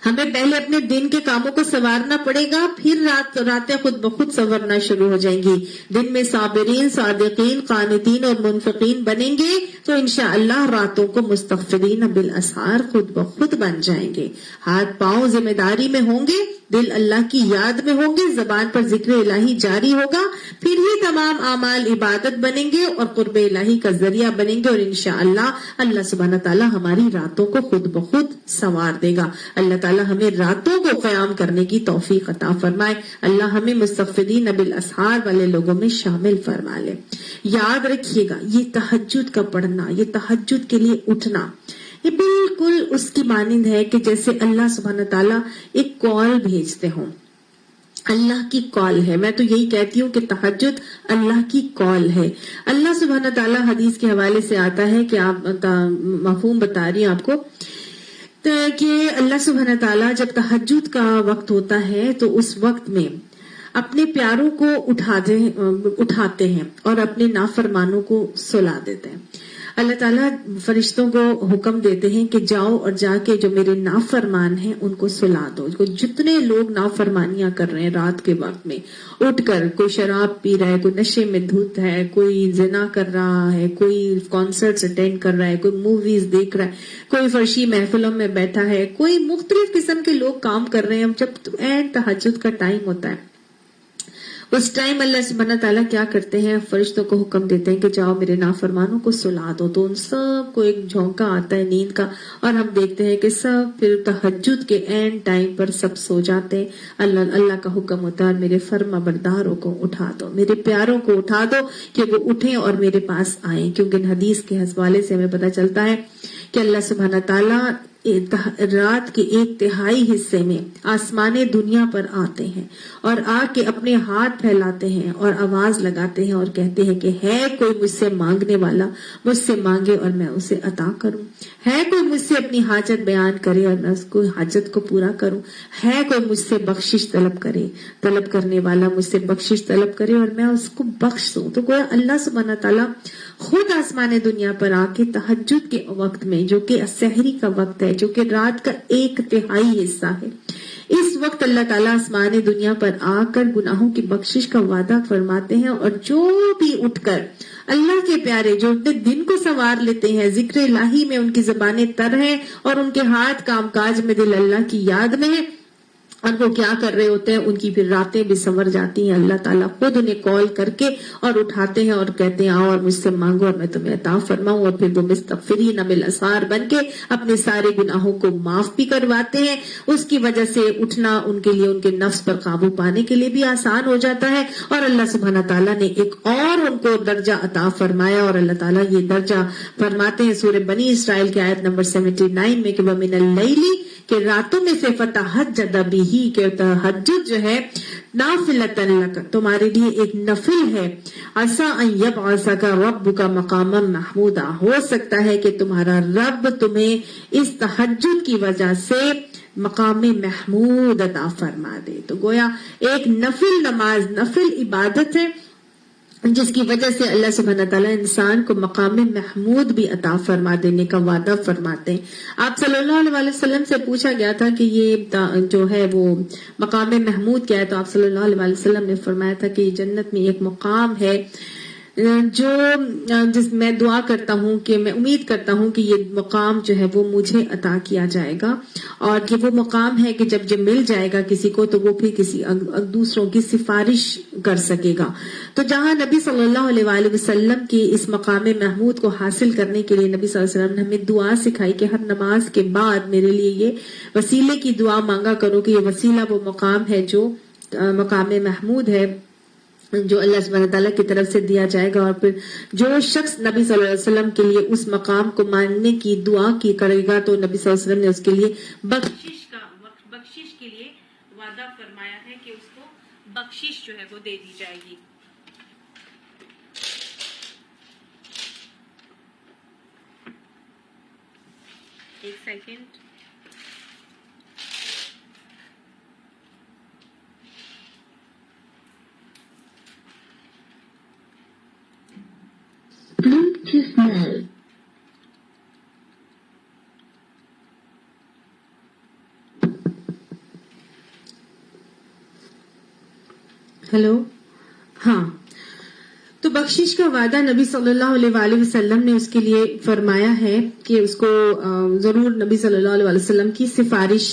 ہمیں پہلے اپنے دن کے کاموں کو سنوارنا پڑے گا, پھر راتیں خود بخود سنورنا شروع ہو جائیں گی. دن میں صابرین, صادقین, قانتین اور منفقین بنیں گے تو انشاءاللہ راتوں کو مستغفرین بالاسحار خود بخود بن جائیں گے. ہاتھ پاؤں ذمہ داری میں ہوں گے, دل اللہ کی یاد میں ہوں گے, زبان پر ذکر الہی جاری ہوگا, پھر یہ تمام اعمال عبادت بنیں گے اور قرب الہی کا ذریعہ بنیں گے, اور انشاءاللہ اللہ سبحانہ تعالیٰ ہماری راتوں کو خود بخود سنوار دے گا. اللہ تعالیٰ ہمیں راتوں کو قیام کرنے کی توفیق عطا فرمائے. اللہ ہمیں مستغفرین بالاسحار والے لوگوں میں شامل فرما لے. یاد رکھیے گا, یہ تہجد کا پڑھنا, یہ تہجد کے لیے اٹھنا, یہ بالکل اس کی مانند ہے کہ جیسے اللہ سبحانہ تعالیٰ ایک کال بھیجتے ہوں. اللہ کی کال ہے. میں تو یہی کہتی ہوں کہ تہجد اللہ کی کال ہے. اللہ سبحانہ تعالیٰ حدیث کے حوالے سے آتا ہے کہ آپ مفہوم بتا رہی ہیں آپ کو کہ اللہ سبحانہ تعالیٰ جب تہجد کا وقت ہوتا ہے تو اس وقت میں اپنے پیاروں کو اٹھاتے ہیں اور اپنے نافرمانوں کو سلا دیتے ہیں. اللہ تعالیٰ فرشتوں کو حکم دیتے ہیں کہ جاؤ اور جا کے جو میرے نافرمان ہیں ان کو سلا دو. جتنے لوگ نافرمانیاں کر رہے ہیں رات کے وقت میں اٹھ کر, کوئی شراب پی رہا ہے, کوئی نشے میں دھت ہے, کوئی زنا کر رہا ہے, کوئی کانسرٹس اٹینڈ کر رہا ہے, کوئی موویز دیکھ رہا ہے, کوئی فرشی محفلوں میں بیٹھا ہے, کوئی مختلف قسم کے لوگ کام کر رہے ہیں. جب اینڈ تہجد کا ٹائم ہوتا ہے اس ٹائم اللہ سبحانہ تعالیٰ کیا کرتے ہیں, فرشتوں کو حکم دیتے ہیں کہ جاؤ میرے نافرمانوں کو سلا دو. تو ان سب کو ایک جھونکا آتا ہے نیند کا, اور ہم دیکھتے ہیں کہ سب پھر تہجد کے اینڈ ٹائم پر سب سو جاتے ہیں. اللہ کا حکم ہوتا ہے میرے فرما برداروں کو اٹھا دو, میرے پیاروں کو اٹھا دو کہ وہ اٹھیں اور میرے پاس آئیں. کیونکہ حدیث کے حوالے سے ہمیں پتہ چلتا ہے کہ اللہ سبحانہ تعالیٰ رات کے 1/3 حصے میں آسمان دنیا پر آتے ہیں اور آ کے اپنے ہاتھ پھیلاتے ہیں اور آواز لگاتے ہیں اور کہتے ہیں کہ ہے کوئی مجھ سے مانگنے والا، مجھ سے مانگے اور میں اسے عطا کروں، ہے کوئی مجھ سے اپنی حاجت بیان کرے اور میں اس کو حاجت کو پورا کروں، ہے کوئی مجھ سے بخشش طلب کرے، طلب کرنے والا مجھ سے بخشش طلب کرے اور میں اس کو بخش دوں۔ تو گویا اللہ سبحانہ تعالیٰ خود آسمان دنیا پر آ کے تہجد کے وقت میں، جو کہ سحری کا وقت ہے، جو کہ رات کا 1/3 حصہ ہے، اس وقت اللہ تعالیٰ آسمان دنیا پر آ کر گناہوں کی بخشش کا وعدہ فرماتے ہیں، اور جو بھی اٹھ کر اللہ کے پیارے جو اپنے دن کو سنوار لیتے ہیں، ذکر الہی میں ان کی زبانیں تر ہیں اور ان کے ہاتھ کام کاج میں دل اللہ کی یاد میں ہے، اور وہ کیا کر رہے ہوتے ہیں، ان کی پھر راتیں بھی سنور جاتی ہیں۔ اللہ تعالیٰ خود انہیں کال کر کے اور اٹھاتے ہیں اور کہتے ہیں آؤ اور مجھ سے مانگو اور میں تمہیں عطا فرماؤں، اور پھر وہ مستغفرین بالاسحار بن کے اپنے سارے گناہوں کو معاف بھی کرواتے ہیں۔ اس کی وجہ سے اٹھنا ان کے لیے، ان کے نفس پر قابو پانے کے لیے بھی آسان ہو جاتا ہے، اور اللہ سبحانہ تعالیٰ نے ایک اور ان کو درجہ عطا فرمایا، اور اللہ تعالیٰ یہ درجہ فرماتے ہیں سورہ بنی اسرائیل کی آیت نمبر 79 میں کہ وَمِنَ اللَّيْلِ، کہ راتوں میں سے فَتَہَجَّدَ بِهِ، کہ تہجد جو ہے نافلۃ لک، تمہارے لیے ایک نفل ہے، عسیٰ ان یبعثک ربک مقاما محمودا، ہو سکتا ہے کہ تمہارا رب تمہیں اس تہجد کی وجہ سے مقام محمود عطا فرما دے۔ تو گویا ایک نفل نماز، نفل عبادت ہے جس کی وجہ سے اللہ سبحانہ تعالیٰ انسان کو مقام محمود بھی عطا فرما دینے کا وعدہ فرماتے ہیں۔ آپ صلی اللہ علیہ وسلم سے پوچھا گیا تھا کہ یہ جو ہے وہ مقام محمود کیا ہے، تو آپ صلی اللہ علیہ وسلم نے فرمایا تھا کہ جنت میں ایک مقام ہے جو جس میں دعا کرتا ہوں کہ میں امید کرتا ہوں کہ یہ مقام جو ہے وہ مجھے عطا کیا جائے گا، اور کہ وہ مقام ہے کہ جب مل جائے گا کسی کو تو وہ پھر کسی دوسروں کی سفارش کر سکے گا۔ تو جہاں نبی صلی اللہ علیہ وآلہ وسلم کی اس مقام محمود کو حاصل کرنے کے لیے نبی صلی اللہ علیہ وسلم نے ہمیں دعا سکھائی کہ ہر نماز کے بعد میرے لیے یہ وسیلے کی دعا مانگا کرو، کہ یہ وسیلہ وہ مقام ہے جو مقام محمود ہے جو اللہ سبحانہ تعالیٰ کی طرف سے دیا جائے گا، اور پھر جو شخص نبی صلی اللہ علیہ وسلم کے لیے اس مقام کو ماننے کی دعا کی کرے گا تو نبی صلی اللہ علیہ وسلم نے اس کے لیے بخشش کے لیے وعدہ فرمایا ہے کہ اس کو بخشش جو ہے وہ دے دی جائے گی۔ ایک سیکنڈ، ہیلو، ہاں، تو بخشش کا وعدہ نبی صلی اللہ علیہ وآلہ وسلم نے اس کے لیے فرمایا ہے کہ اس کو ضرور نبی صلی اللہ علیہ وسلم کی سفارش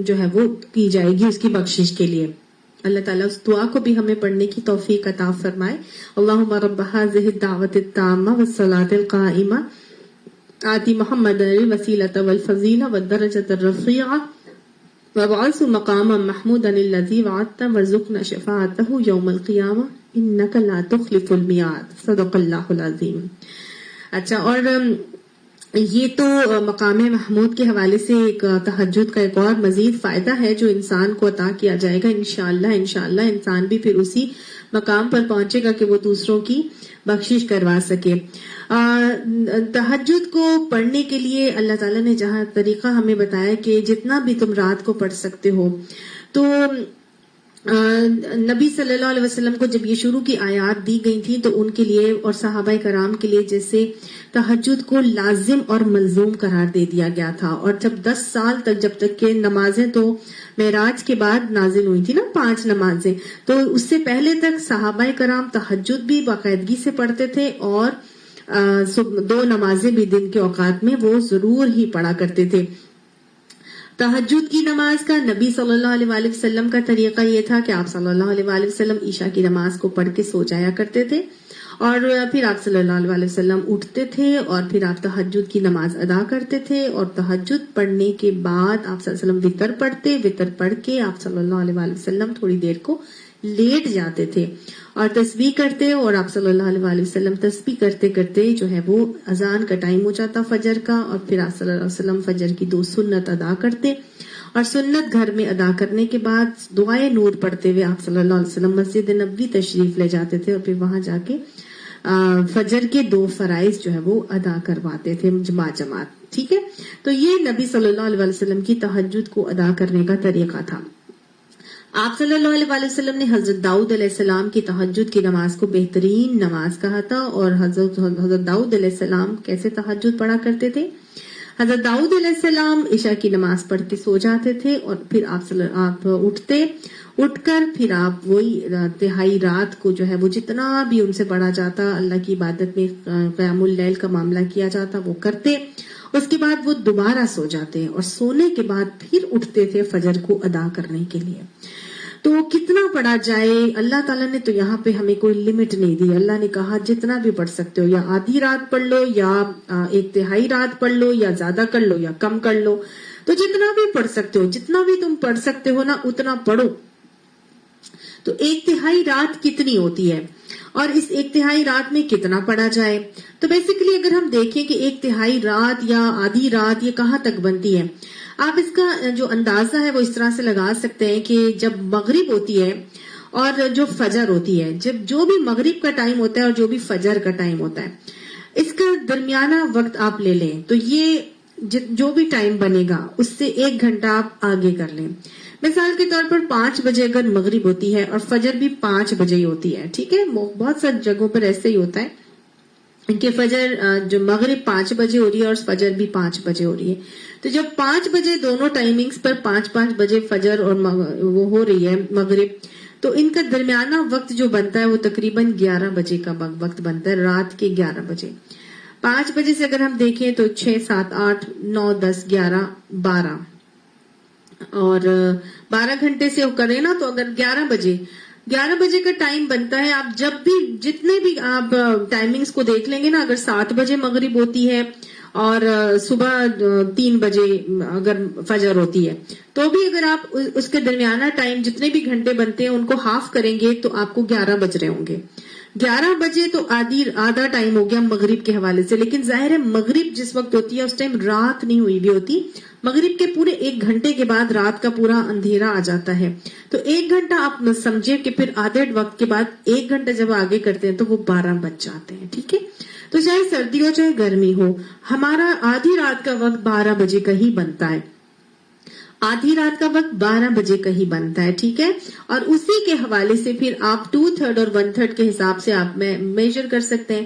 جو ہے وہ کی جائے گی اس کی بخشش کے لیے۔ اللہ تعالیٰ اس دعا کو بھی ہمیں پڑھنے کی توفیق عطا فرمائے۔ اللہم رب هذه الدعوة التامة والصلاة القائمة آتی محمد الوسیلة والفضیلة والدرجة الرفیعة وابعثه مقاما محمودا الذی وعدته وارزقنا شفاعته یوم القیامة انک لا تخلف المیعاد، صدق اللہ العظیم۔ اچھا، اور یہ تو مقام محمود کے حوالے سے ایک تہجد کا ایک اور مزید فائدہ ہے جو انسان کو عطا کیا جائے گا انشاءاللہ انسان بھی پھر اسی مقام پر پہنچے گا کہ وہ دوسروں کی بخشش کروا سکے۔ تہجد کو پڑھنے کے لیے اللہ تعالیٰ نے جہاں طریقہ ہمیں بتایا کہ جتنا بھی تم رات کو پڑھ سکتے ہو، تو نبی صلی اللہ علیہ وسلم کو جب یہ شروع کی آیات دی گئی تھی تو ان کے لیے اور صحابہ کرام کے لیے جیسے تہجد کو لازم اور ملزوم قرار دے دیا گیا تھا، اور جب 10 سال تک، جب تک کہ نمازیں تو معراج کے بعد نازل ہوئی تھی نا 5 نمازیں، تو اس سے پہلے تک صحابہ کرام تہجد بھی باقاعدگی سے پڑھتے تھے، اور 2 نمازیں بھی دن کے اوقات میں وہ ضرور ہی پڑھا کرتے تھے۔ تہجد کی نماز کا نبی صلی اللہ علیہ وآلہ وسلم کا طریقہ یہ تھا کہ آپ صلی اللہ علیہ وآلہ وسلم عشاء کی نماز کو پڑھ کے سو جایا کرتے تھے، اور پھر آپ صلی اللہ علیہ وآلہ وسلم اٹھتے تھے اور پھر آپ تہجد کی نماز ادا کرتے تھے، اور تہجد پڑھنے کے بعد آپ صلی اللہ علیہ وسلم وطر پڑھتے، وطر پڑھ کے آپ صلی اللہ علیہ وآلہ وسلم تھوڑی دیر کو لیٹ جاتے تھے اور تسبیح کرتے، اور آپ صلی اللہ علیہ وسلم تسبیح کرتے کرتے جو ہے وہ اذان کا ٹائم ہو جاتا فجر کا، اور پھر آپ صلی اللہ علیہ وسلم فجر کی 2 سنت ادا کرتے، اور سنت گھر میں ادا کرنے کے بعد دعائے نور پڑھتے ہوئے آپ صلی اللہ علیہ وسلم مسجد نبوی تشریف لے جاتے تھے، اور پھر وہاں جا کے فجر کے 2 فرائض جو ہے وہ ادا کرواتے تھے جماعت. ٹھیک ہے، تو یہ نبی صلی اللہ علیہ وسلم کی تہجد کو ادا کرنے کا طریقہ تھا. آپ صلی اللہ علیہ وسلم نے حضرت داؤد علیہ السلام کی تہجد کی نماز کو بہترین نماز کہا تھا. اور حضرت داؤد علیہ السلام کیسے تہجد پڑھا کرتے تھے؟ حضرت داؤد علیہ السلام عشاء کی نماز پڑھ کے سو جاتے تھے، اور پھر آپ اٹھ کر پھر آپ وہی تہائی رات کو جو ہے وہ جتنا بھی ان سے پڑھا جاتا، اللہ کی عبادت میں قیام اللیل کا معاملہ کیا جاتا، وہ کرتے. اس کے بعد وہ دوبارہ سو جاتے، اور سونے کے بعد پھر اٹھتے تھے فجر کو ادا کرنے کے لیے. تو کتنا پڑھا جائے؟ اللہ تعالیٰ نے تو یہاں پہ ہمیں کوئی لمٹ نہیں دی. اللہ نے کہا جتنا بھی پڑھ سکتے ہو، یا آدھی رات پڑھ لو، یا 1/3 رات پڑھ لو، یا زیادہ کر لو یا کم کر لو. تو جتنا بھی پڑھ سکتے ہو، جتنا بھی تم پڑھ سکتے ہو نا اتنا پڑھو. تو 1/3 رات کتنی ہوتی ہے، اور اس 1/3 رات میں کتنا پڑھا جائے؟ تو بیسیکلی اگر ہم دیکھیں کہ 1/3 رات یا آدھی رات یہ کہاں تک بنتی ہے، آپ اس کا جو اندازہ ہے وہ اس طرح سے لگا سکتے ہیں کہ جب مغرب ہوتی ہے اور جو فجر ہوتی ہے، جب جو بھی مغرب کا ٹائم ہوتا ہے اور جو بھی فجر کا ٹائم ہوتا ہے، اس کا درمیانہ وقت آپ لے لیں، تو یہ جو بھی ٹائم بنے گا اس سے 1 گھنٹہ آپ آگے کر لیں. مثال کے طور پر 5 بجے اگر مغرب ہوتی ہے اور فجر بھی 5 بجے ہی ہوتی ہے، ٹھیک ہے، بہت ساری جگہوں پر ایسے ہی ہوتا ہے کہ فجر جو مغرب 5 بجے ہو رہی ہے اور فجر بھی 5 بجے ہو رہی ہے. تو جب 5 بجے دونوں ٹائمنگز پر 5 بجے فجر اور وہ ہو رہی ہے مغرب، تو ان کا درمیانہ وقت جو بنتا ہے وہ تقریباً 11 بجے کا وقت بنتا ہے، رات کے 11 بجے. 5 بجے سے اگر ہم دیکھیں تو 6 7 8 9 10 11 12 اور 12 گھنٹے سے کریں نا، تو اگر 11 بجے کا ٹائم بنتا ہے. آپ جب بھی جتنے بھی آپ ٹائمنگز کو دیکھ لیں گے نا، اگر 7 بجے مغرب ہوتی ہے اور صبح 3 بجے اگر فجر ہوتی ہے، تو بھی اگر آپ اس کے درمیانہ ٹائم جتنے بھی گھنٹے بنتے ہیں ان کو ہاف کریں گے تو آپ کو 11 بج رہے ہوں گے. 11 بجے تو آدھا ٹائم ہو گیا مغرب کے حوالے سے. لیکن ظاہر ہے مغرب جس وقت ہوتی ہے اس ٹائم رات نہیں ہوئی بھی ہوتی. مغرب کے پورے 1 گھنٹے کے بعد رات کا پورا اندھیرا آ جاتا ہے. تو 1 گھنٹہ آپ سمجھے کہ پھر آدھے وقت کے بعد 1 گھنٹہ جب آگے کرتے ہیں تو وہ 12 بج جاتے ہیں. ٹھیک ہے، تو چاہے سردی ہو چاہے گرمی ہو، ہمارا آدھی رات کا وقت 12 بجے کا ہی بنتا ہے. آدھی رات کا وقت 12 بجے کا ہی بنتا ہے. ٹھیک ہے، اور اسی کے حوالے سے پھر آپ 2/3 اور 1/3 کے حساب سے آپ میجر کر سکتے ہیں.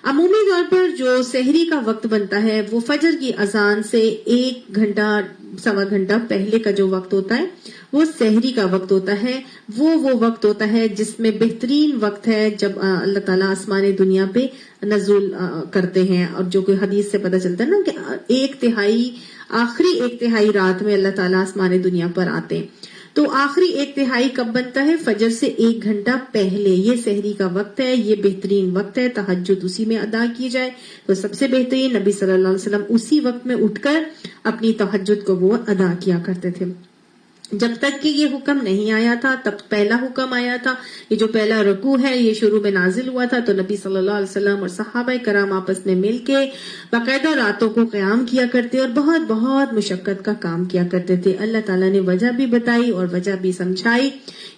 عمومی طور پر جو سحری کا وقت بنتا ہے وہ فجر کی اذان سے 1 گھنٹہ 1.25 گھنٹہ پہلے کا جو وقت ہوتا ہے وہ سحری کا وقت ہوتا ہے. وہ وقت ہوتا ہے جس میں بہترین وقت ہے جب اللہ تعالیٰ آسمان دنیا پہ نزول کرتے ہیں. اور جو کوئی حدیث سے پتہ چلتا ہے نا کہ آخری 1/3 رات میں اللہ تعالیٰ آسمان دنیا پر آتے ہیں. تو آخری 1/3 کب بنتا ہے؟ فجر سے 1 گھنٹہ پہلے. یہ سحری کا وقت ہے، یہ بہترین وقت ہے. تہجد اسی میں ادا کی جائے تو سب سے بہترین. نبی صلی اللہ علیہ وسلم اسی وقت میں اٹھ کر اپنی تہجد کو وہ ادا کیا کرتے تھے. جب تک کہ یہ حکم نہیں آیا تھا تب پہلا حکم آیا تھا. یہ جو پہلا رکوع ہے یہ شروع میں نازل ہوا تھا، تو نبی صلی اللہ علیہ وسلم اور صحابہ کرام آپس میں مل کے باقاعدہ راتوں کو قیام کیا کرتے اور بہت بہت مشقت کا کام کیا کرتے تھے. اللہ تعالیٰ نے وجہ بھی بتائی اور وجہ بھی سمجھائی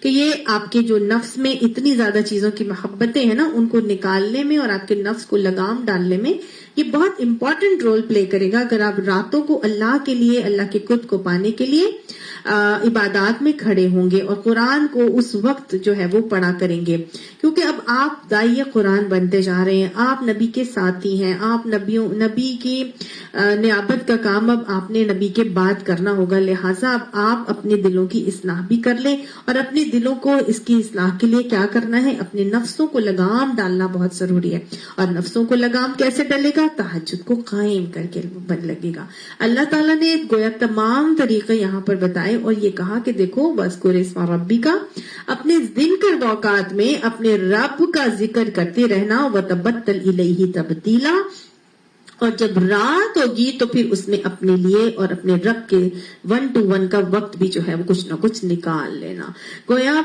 کہ یہ آپ کے جو نفس میں اتنی زیادہ چیزوں کی محبتیں ہیں نا ان کو نکالنے میں اور آپ کے نفس کو لگام ڈالنے میں یہ بہت امپورٹنٹ رول پلے کرے گا. اگر آپ راتوں کو اللہ کے لیے، اللہ کے قرب کو پانے کے لیے عبادات میں کھڑے ہوں گے اور قرآن کو اس وقت جو ہے وہ پڑھا کریں گے، کیونکہ اب آپ داعی قرآن بنتے جا رہے ہیں، آپ نبی کے ساتھی ہیں، آپ نبی کی نیابت کا کام اب آپ نے نبی کے بعد کرنا ہوگا. لہٰذا اب آپ اپنے دلوں کی اصلاح بھی کر لیں، اور اپنے دلوں کو اس کی اصلاح کے لیے کیا کرنا ہے؟ اپنے نفسوں کو لگام ڈالنا بہت ضروری ہے. اور نفسوں کو لگام کیسے ڈلے گا؟ تہجد کو قائم کر کے لگے گا. اللہ تعالیٰ نے گویا تمام طریقے یہاں پر بتائے اور یہ کہا کہ دیکھو وَاذْكُرِ اسْمَ رَبِّكَ، اپنے دن کر اوقات میں اپنے رب کا ذکر کرتے رہنا، وَتَبَتَّلْ إِلَيْهِ تَبْتِيلًا، اور جب رات ہوگی تو پھر اس میں اپنے لیے اور اپنے رب کے 1 to 1 کا وقت بھی جو ہے وہ کچھ نہ کچھ نکال لینا. گویا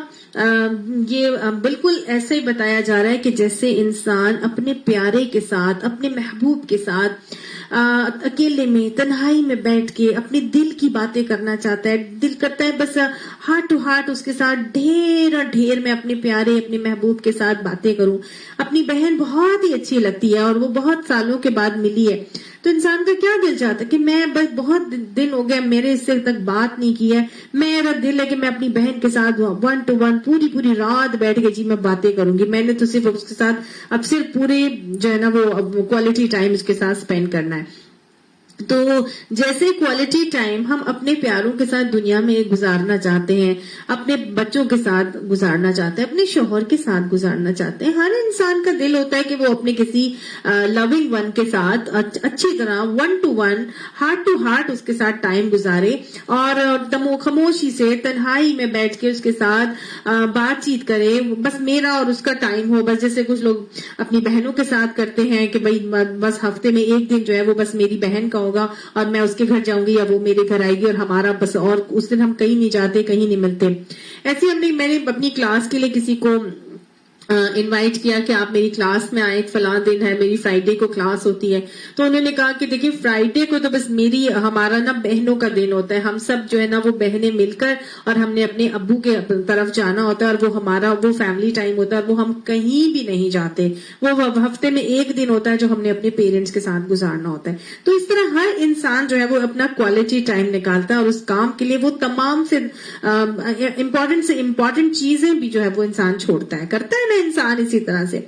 یہ بالکل ایسا ہی بتایا جا رہا ہے کہ جیسے انسان اپنے پیارے کے ساتھ، اپنے محبوب کے ساتھ اکیلے میں تنہائی میں بیٹھ کے اپنے دل کی باتیں کرنا چاہتا ہے، دل کرتا ہے بس ہارٹ ٹو ہارٹ اس کے ساتھ ڈھیر اور ڈھیر میں اپنے پیارے اپنے محبوب کے ساتھ باتیں کروں. اپنی بہن بہت ہی اچھی لگتی ہے اور وہ بہت سالوں کے بعد ملی ہے، تو انسان کا کیا دل چاہتا ہے کہ میں بس بہت دن ہو گیا میرے اس سے تک بات نہیں کی ہے، میرا دل ہے کہ میں اپنی بہن کے ساتھ 1 to 1 پوری رات بیٹھ کے جی میں باتیں کروں گی. میں نے تو صرف اس کے ساتھ اب صرف پورے جو ہے نا وہ کوالٹی ٹائم اس کے ساتھ اسپینڈ کرنا ہے. تو جیسے کوالٹی ٹائم ہم اپنے پیاروں کے ساتھ دنیا میں گزارنا چاہتے ہیں، اپنے بچوں کے ساتھ گزارنا چاہتے ہیں، اپنے شوہر کے ساتھ گزارنا چاہتے ہیں، ہر انسان کا دل ہوتا ہے کہ وہ اپنے کسی لونگ ون کے ساتھ اچھی طرح 1 to 1 ہارٹ ٹو ہارٹ اس کے ساتھ ٹائم گزارے اور خاموشی سے تنہائی میں بیٹھ کے اس کے ساتھ بات چیت کرے. بس میرا اور اس کا ٹائم ہو، بس جیسے کچھ لوگ اپنی بہنوں کے ساتھ کرتے ہیں کہ بھائی بس ہفتے میں ایک دن جو ہے وہ بس میری بہن کا ہوگا اور میں اس کے گھر جاؤں گی یا وہ میرے گھر آئے گی اور ہمارا بس، اور اس دن ہم کہیں نہیں جاتے، کہیں نہیں ملتے. ایسے میں نے اپنی کلاس کے لیے کسی کو انوائٹ کیا کہ آپ میری کلاس میں آئے، فلاں دن ہے، میری فرائیڈے کو کلاس ہوتی ہے. تو انہوں نے کہا کہ دیکھیں فرائیڈے کو تو بس ہمارا نا بہنوں کا دن ہوتا ہے، ہم سب جو ہے نا وہ بہنیں مل کر اور ہم نے اپنے ابو کے طرف جانا ہوتا ہے اور وہ ہمارا وہ فیملی ٹائم ہوتا ہے، وہ ہم کہیں بھی نہیں جاتے، وہ ہفتے میں ایک دن ہوتا ہے جو ہم نے اپنے پیرنٹس کے ساتھ گزارنا ہوتا ہے. تو اس طرح ہر انسان جو ہے وہ اپنا کوالٹی ٹائم نکالتا ہے اور اس کام کے لیے وہ تمام سے امپورٹنٹ چیزیں بھی جو ہے وہ انسان چھوڑتا ہے، کرتا ہے نا انسان اسی طرح سے.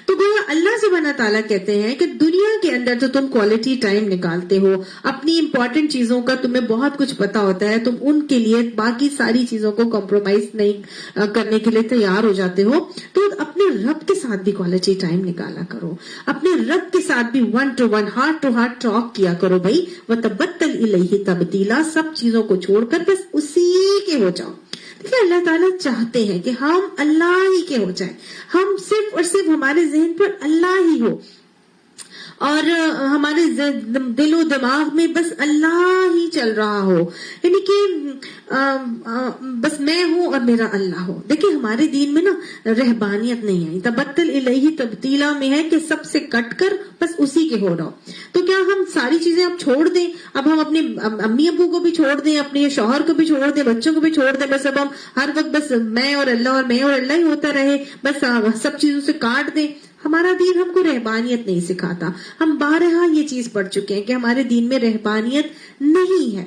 تو گویا اللہ سبحانہ تعالیٰ کہتے ہیں کہ دنیا کے اندر تو تم کوالٹی ٹائم نکالتے ہو، اپنی امپورٹنٹ چیزوں کا تمہیں بہت کچھ پتا ہوتا ہے، تم ان کے لیے باقی ساری چیزوں کو کمپرومائز نہیں کرنے کے لیے تیار ہو جاتے ہو، تو اپنے رب کے ساتھ بھی کوالٹی ٹائم نکالا کرو، اپنے رب کے ساتھ بھی 1 to 1 heart to heart talk کیا کرو بھائی. وَتَبَتَّلْ إِلَيْهِ تَبْتِيلًا، سب چیزوں کو چھوڑ کر بس اسی کے ہو جاؤ. دیکھیں اللہ تعالیٰ چاہتے ہیں کہ ہم اللہ ہی کے ہو جائیں، ہم صرف اور صرف ہمارے ذہن پر اللہ ہی ہو اور ہمارے دل و دماغ میں بس اللہ ہی چل رہا ہو، یعنی کہ بس میں ہوں اور میرا اللہ ہو. دیکھیں ہمارے دین میں نا رہبانیت نہیں ہے، تبتل الیہ تبتیلا میں ہے کہ سب سے کٹ کر بس اسی کے ہو رہا. تو کیا ہم ساری چیزیں اب چھوڑ دیں؟ اب ہم اپنے امی ابو کو بھی چھوڑ دیں، اپنے شوہر کو بھی چھوڑ دیں، بچوں کو بھی چھوڑ دیں، بس اب ہم ہر وقت بس میں اور اللہ ہی ہوتا رہے، بس سب چیزوں سے کاٹ دیں؟ ہمارا دین ہم کو رہبانیت نہیں سکھاتا. ہم بارہا یہ چیز پڑھ چکے ہیں کہ ہمارے دین میں رہبانیت نہیں ہے.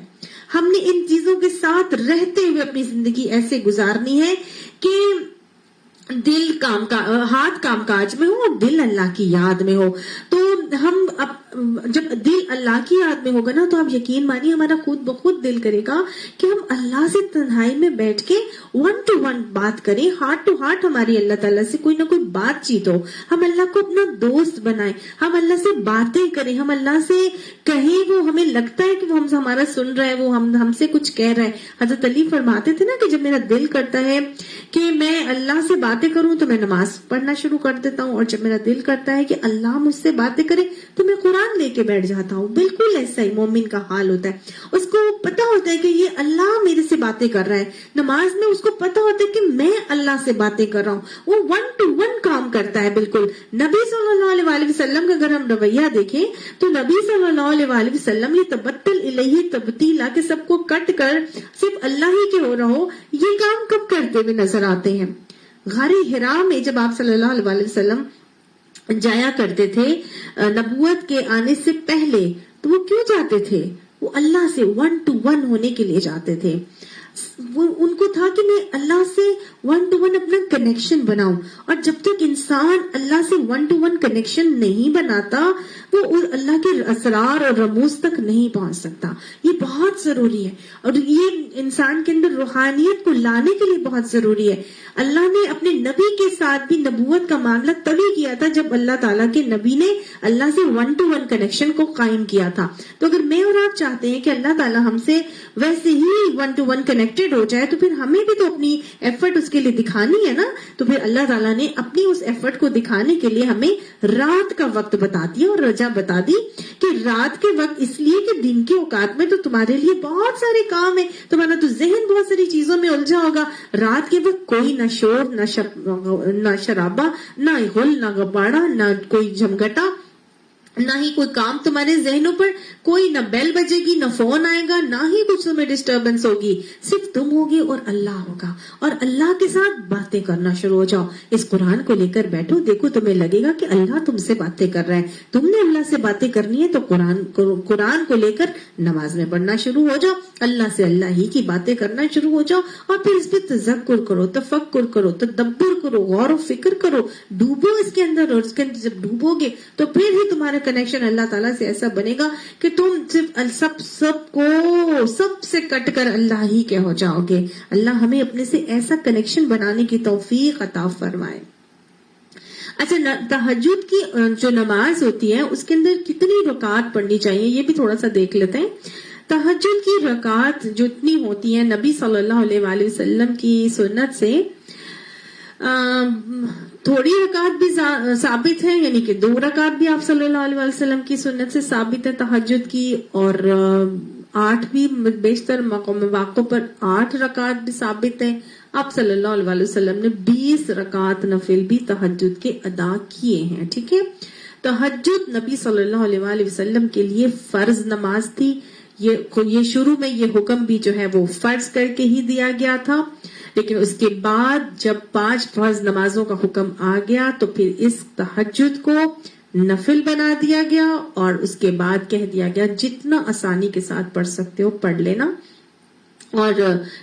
ہم نے ان چیزوں کے ساتھ رہتے ہوئے اپنی زندگی ایسے گزارنی ہے کہ دل ہاتھ کام کاج میں ہو اور دل اللہ کی یاد میں ہو. تو ہم جب دل اللہ کی یاد میں ہوگا نا تو آپ یقین مانیے ہمارا خود بخود دل کرے گا کہ ہم اللہ سے تنہائی میں بیٹھ کے 1 to 1 بات کریں، ہارٹ ٹو ہارٹ ہماری اللہ تعالیٰ سے کوئی نہ کوئی بات چیت ہو، ہم اللہ کو اپنا دوست بنائیں، ہم اللہ سے باتیں کریں، ہم اللہ سے کہیں، وہ ہمیں لگتا ہے کہ وہ ہمارا سن رہا ہے، وہ ہم سے کچھ کہہ رہا ہے. حضرت علی فرماتے تھے نا کہ جب میرا دل کرتا ہے کہ میں اللہ سے باتیں کروں تو میں نماز پڑھنا شروع کر دیتا ہوں، اور جب میرا دل کرتا ہے کہ اللہ مجھ سے باتیں کرے تو میں قرآن لے کے بیٹھ جاتا ہوں. بالکل ایسا ہی مومن کا حال ہوتا ہے. اس کو پتا ہوتا ہے کہ یہ اللہ میرے سے باتیں کر رہا ہے. نماز میں اس کو پتا ہوتا ہے کہ میں اللہ سے باتیں کر رہا ہوں. وہ 1 to 1 کام کرتا ہے. بالکل نبی صلی اللہ علیہ وسلم کا اگر ہم رویہ دیکھیں تو نبی صلی اللہ علیہ وسلم یہ تبتل الیہ تبتیلا کہ سب کو کٹ کر صرف اللہ ہی کے ہو رہا ہو، یہ کام کب کرتے ہوئے نظر آتے ہیں؟ غار حرا میں جب آپ صلی اللہ علیہ وسلم جایا کرتے تھے نبوت کے آنے سے پہلے، تو وہ کیوں جاتے تھے؟ وہ اللہ سے 1 to 1 ہونے کے لیے جاتے تھے. ان کو تھا کہ میں اللہ سے 1 to 1 اپنا کنیکشن بناؤں، اور جب تک انسان اللہ سے 1 to 1 کنیکشن نہیں بناتا وہ اللہ کے اسرار اور رموز تک نہیں پہنچ سکتا. یہ بہت ضروری ہے، اور یہ انسان کے اندر روحانیت کو لانے کے لیے بہت ضروری ہے. اللہ نے اپنے نبی کے ساتھ بھی نبوت کا معاملہ تبھی کیا تھا جب اللہ تعالیٰ کے نبی نے اللہ سے 1 to 1 کنیکشن کو قائم کیا تھا. تو اگر میں اور آپ چاہتے ہیں کہ اللہ تعالیٰ ہم سے ویسے ہی 1 to 1 کنیکٹڈ ہو جائے تو پھر ہمیں بھی تو اپنی ایفرٹ اس کے لیے دکھانی ہے نا. تو پھر اللہ تعالیٰ نے اپنی اس ایفرٹ کو دکھانے کے لیے ہمیں رات کا وقت بتا دیا اور رجا بتا دی کہ رات کے وقت اس لیے کہ دن کے اوقات میں تو تمہارے لیے بہت سارے کام ہیں, تمہارا تو ذہن بہت ساری چیزوں میں الجھا ہوگا. رات کے وقت کوئی نہ شور نہ شرابہ نہ غل نہ غبارہ نہ کوئی جھمگٹا نہ ہی کوئی کام تمہارے ذہنوں پر, کوئی نہ بیل بجے گی نہ فون آئے گا نہ ہی کچھ تمہیں ڈسٹربنس ہوگی, صرف تم ہوگی اور اللہ ہوگا, اور اللہ کے ساتھ باتیں کرنا شروع ہو جاؤ. اس قرآن کو لے کر بیٹھو, دیکھو تمہیں لگے گا کہ اللہ تم سے باتیں کر رہا ہے. تم نے اللہ سے باتیں کرنی ہے تو قرآن کو لے کر نماز میں پڑھنا شروع ہو جاؤ, اللہ سے اللہ ہی کی باتیں کرنا شروع ہو جاؤ, اور پھر اس پہ تذکر کرو, تفکر کرو, تدبر کرو, غور و فکر کرو, ڈوبو اس کے اندر, اور اس کے اندر جب ڈوبو گے تو پھر ہی تمہارا کنیکشن اللہ تعالیٰ سے ایسا بنے گا کہ تم صرف سب سے کٹ کر اللہ ہی کے ہو جاؤ گے. اللہ ہمیں اپنے سے ایسا کنیکشن بنانے کی توفیق عطا فرمائے. اچھا, تہجد کی جو نماز ہوتی ہے اس کے اندر کتنی رکعت پڑھنی چاہیے یہ بھی تھوڑا سا دیکھ لیتے ہیں. تہجد کی رکعت جتنی ہوتی ہیں نبی صلی اللہ علیہ وآلہ وسلم کی سنت سے تھوڑی رکعت بھی ثابت ہے, یعنی کہ 2 رکعت بھی آپ صلی اللہ علیہ وسلم کی سنت سے ثابت ہے تہجد کی, اور 8 بھی بیشتر مواقع پر 8 رکعت بھی ثابت ہے. آپ صلی اللہ علیہ وسلم نے 20 رکعت نفل بھی تہجد کے ادا کیے ہیں. ٹھیک ہے, تہجد نبی صلی اللہ علیہ وسلم کے لیے فرض نماز تھی. یہ شروع میں یہ حکم بھی جو ہے وہ فرض کر کے ہی دیا گیا تھا, لیکن اس کے بعد جب 5 فرض نمازوں کا حکم آ گیا تو پھر اس تہجد کو نفل بنا دیا گیا, اور اس کے بعد کہہ دیا گیا جتنا آسانی کے ساتھ پڑھ سکتے ہو پڑھ لینا, اور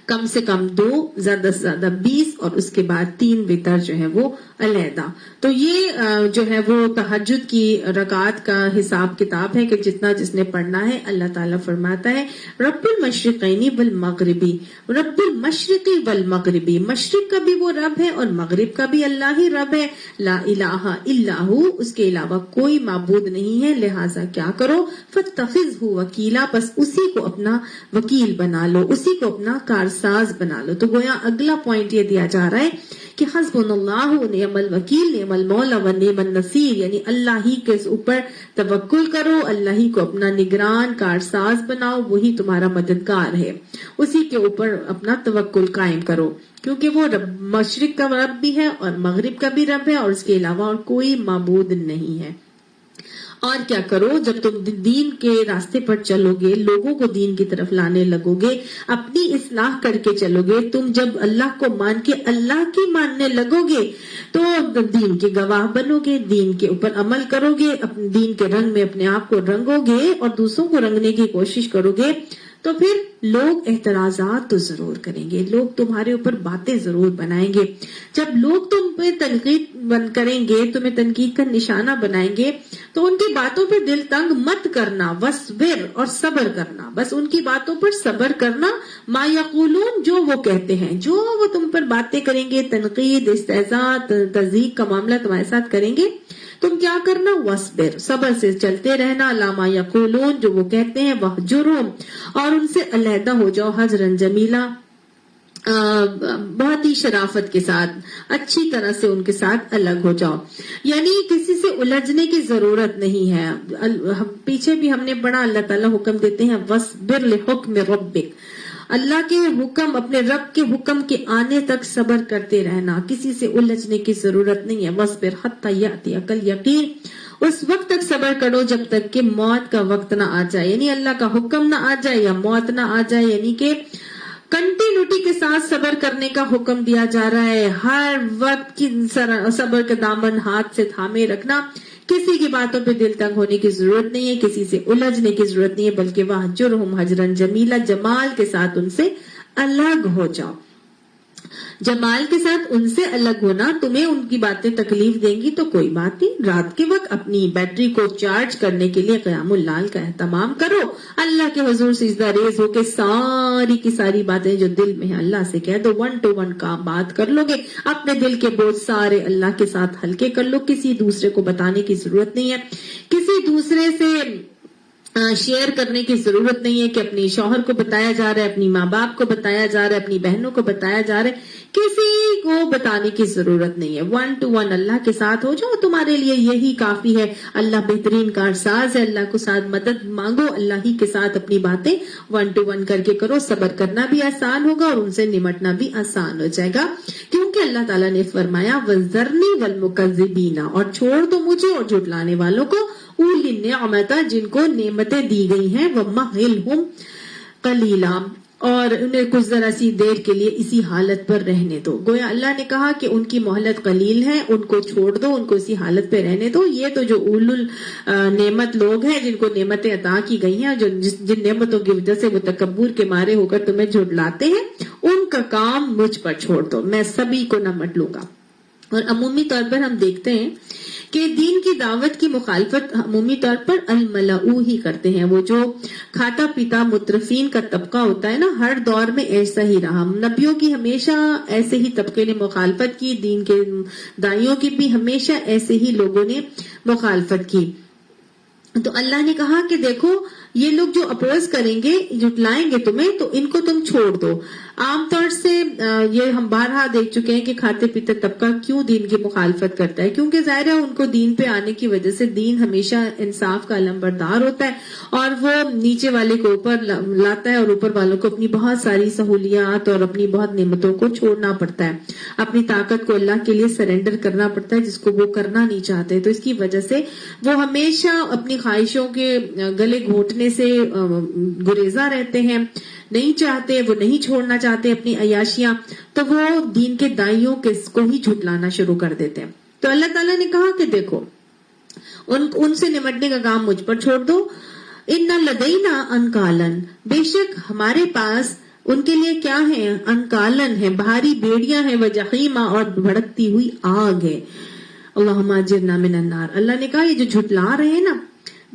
کم سے کم 2 زیادہ سے زیادہ 20, اور اس کے بعد 3 وتر جو ہے وہ علیحدہ. تو یہ جو ہے وہ تہجد کی رکعات کا حساب کتاب ہے کہ جتنا جس نے پڑھنا ہے. اللہ تعالیٰ فرماتا ہے رب المشرقین والمغربی, رب المشرقی والمغربی, مشرق کا بھی وہ رب ہے اور مغرب کا بھی اللہ ہی رب ہے. لا الہ الا ہو, اس کے علاوہ کوئی معبود نہیں ہے, لہٰذا کیا کرو فاتخذہ وکیلا, بس اسی کو اپنا وکیل بنا لو, اسی کو اپنا کارساز بنا لو. تو گویا اگلا پوائنٹ یہ دیا جا رہا ہے کہ حسبنا اللہ و نعم الوکیل نعم المولا و نعم النصیر, یعنی اللہ ہی کے اوپر توکل کرو, اللہ ہی کو اپنا نگران کارساز بناؤ, وہی تمہارا مددگار ہے, اسی کے اوپر اپنا توکل قائم کرو, کیونکہ وہ رب مشرق کا رب بھی ہے اور مغرب کا بھی رب ہے, اور اس کے علاوہ اور کوئی معبود نہیں ہے. اور کیا کرو, جب تم دین کے راستے پر چلو گے, لوگوں کو دین کی طرف لانے لگو گے, اپنی اصلاح کر کے چلو گے, تم جب اللہ کو مان کے اللہ کی ماننے لگو گے تو دین کے گواہ بنو گے, دین کے اوپر عمل کرو گے, اپنے دین کے رنگ میں اپنے آپ کو رنگو گے اور دوسروں کو رنگنے کی کوشش کرو گے, تو پھر لوگ اعتراضات تو ضرور کریں گے, لوگ تمہارے اوپر باتیں ضرور بنائیں گے. جب لوگ تم پہ تنقید کریں گے, تمہیں تنقید کا نشانہ بنائیں گے, تو ان کی باتوں پہ دل تنگ مت کرنا, وصبر, اور صبر کرنا, بس ان کی باتوں پر صبر کرنا. ما یقولون, جو وہ کہتے ہیں, جو وہ تم پر باتیں کریں گے, تنقید استہزاء تذیق کا معاملہ تمہارے ساتھ کریں گے, تم کیا کرنا, وصبر, صبر سے چلتے رہنا. لاما یقولون, جو وہ کہتے ہیں, وہجرہم, اور ان سے علیحدہ ہو جاؤ, حجرن جمیلا, بہت ہی شرافت کے ساتھ, اچھی طرح سے ان کے ساتھ الگ ہو جاؤ, یعنی کسی سے الجھنے کی ضرورت نہیں ہے. پیچھے بھی ہم نے پڑھا, اللہ تعالیٰ حکم دیتے ہیں وصبر لحکم ربک, اللہ کے حکم, اپنے رب کے حکم کے آنے تک صبر کرتے رہنا, کسی سے الجھنے کی ضرورت نہیں ہے. وصبر حتی یأتی الیقین, اس وقت تک صبر کرو جب تک کہ موت کا وقت نہ آ جائے, یعنی اللہ کا حکم نہ آ جائے یا موت نہ آ جائے, یعنی کہ کنٹینیوٹی کے ساتھ صبر کرنے کا حکم دیا جا رہا ہے. ہر وقت کی صبر کا دامن ہاتھ سے تھامے رکھنا, کسی کی باتوں پہ دل تنگ ہونے کی ضرورت نہیں ہے, کسی سے الجھنے کی ضرورت نہیں ہے, بلکہ وہجرہم حجرن جمیلا, جمال کے ساتھ ان سے الگ ہو جاؤ. جمال کے ساتھ ان سے الگ ہونا, تمہیں ان کی باتیں تکلیف دیں گی تو کوئی بات نہیں, رات کے وقت اپنی بیٹری کو چارج کرنے کے لیے قیام اللیل کا اہتمام کرو, اللہ کے حضور سجدہ ریز ہو کے ساری کی ساری باتیں جو دل میں ہیں اللہ سے کہہ دو, 1 to 1 کا بات کر لو گے, اپنے دل کے بوجھ سارے اللہ کے ساتھ ہلکے کر لو, کسی دوسرے کو بتانے کی ضرورت نہیں ہے, کسی دوسرے سے شیئر کرنے کی ضرورت نہیں ہے کہ اپنی شوہر کو بتایا جا رہا ہے، اپنی ماں باپ کو بتایا جا رہا ہے، اپنی بہنوں کو بتایا جا رہا ہے، کسی کو بتانے کی ضرورت نہیں ہے. 1 to 1 اللہ کے ساتھ ہو جاؤ، تمہارے لیے یہی کافی ہے. اللہ بہترین کارساز ہے، اللہ کو ساتھ مدد مانگو، اللہ ہی کے ساتھ اپنی باتیں 1 to 1 کر کے کرو. صبر کرنا بھی آسان ہوگا اور ان سے نمٹنا بھی آسان ہو جائے گا، کیونکہ اللہ تعالیٰ نے فرمایا وَذَرْنِي وَالْمُكَذِّبِينَ، اور چھوڑ دو مجھے اور جھٹلانے والوں کو، اولی نعمت، جن کو نعمتیں دی گئی ہیں، وَمَهِّلْهُمْ قَلِيلًا، اور انہیں کچھ ذرا سی دیر کے لیے اسی حالت پر رہنے دو. گویا اللہ نے کہا کہ ان کی مہلت قلیل ہے، ان کو چھوڑ دو، ان کو اسی حالت پہ رہنے دو. یہ تو جو اولو نعمت لوگ ہیں جن کو نعمتیں عطا کی گئی ہیں، جن نعمتوں کی وجہ سے وہ تکبر کے مارے ہو کر تمہیں جھٹلاتے ہیں، ان کا کام مجھ پر چھوڑ دو، میں سبھی کو نمٹ لوں گا. اور عمومی طور پر ہم دیکھتے ہیں کہ دین کی دعوت کی مخالفت عمومی طور پر الملؤ ہی کرتے ہیں. وہ جو کھاتا پیتا مترفین کا طبقہ ہوتا ہے نا، ہر دور میں ایسا ہی رہا. نبیوں کی ہمیشہ ایسے ہی طبقے نے مخالفت کی، دین کے دائیوں کی بھی ہمیشہ ایسے ہی لوگوں نے مخالفت کی. تو اللہ نے کہا کہ دیکھو یہ لوگ جو اپوز کریں گے، جھٹلائیں گے تمہیں، تو ان کو تم چھوڑ دو. عام طور سے یہ ہم بارہا دیکھ چکے ہیں کہ کھاتے پیتے طبقہ کیوں دین کی مخالفت کرتا ہے، کیونکہ ظاہر ہے ان کو دین پہ آنے کی وجہ سے دین ہمیشہ انصاف کا علمبردار ہوتا ہے، اور وہ نیچے والے کو اوپر لاتا ہے، اور اوپر والوں کو اپنی بہت ساری سہولیات اور اپنی بہت نعمتوں کو چھوڑنا پڑتا ہے، اپنی طاقت کو اللہ کے لیے سرنڈر کرنا پڑتا ہے جس کو وہ کرنا نہیں چاہتے. تو اس کی وجہ سے وہ ہمیشہ اپنی خواہشوں کے گلے گھونٹنے سے گریزاں رہتے ہیں، نہیں چاہتے، وہ نہیں چھوڑنا چاہتے اپنی عیاشیاں، تو وہ دین کے دائیوں کو ہی جھٹلانا شروع کر دیتے ہیں. تو اللہ تعالیٰ نے کہا کہ دیکھو ان سے نمٹنے کا کام مجھ پر چھوڑ دو. ان لدینا انکالن، بے شک ہمارے پاس ان کے لیے کیا ہے، انکالن ہے، بھاری بیڑیاں ہیں، وجحیما، اور بھڑکتی ہوئی آگ ہے. اللہم اجرنا من النار. اللہ نے کہا یہ جو جھٹلا رہے ہیں نا،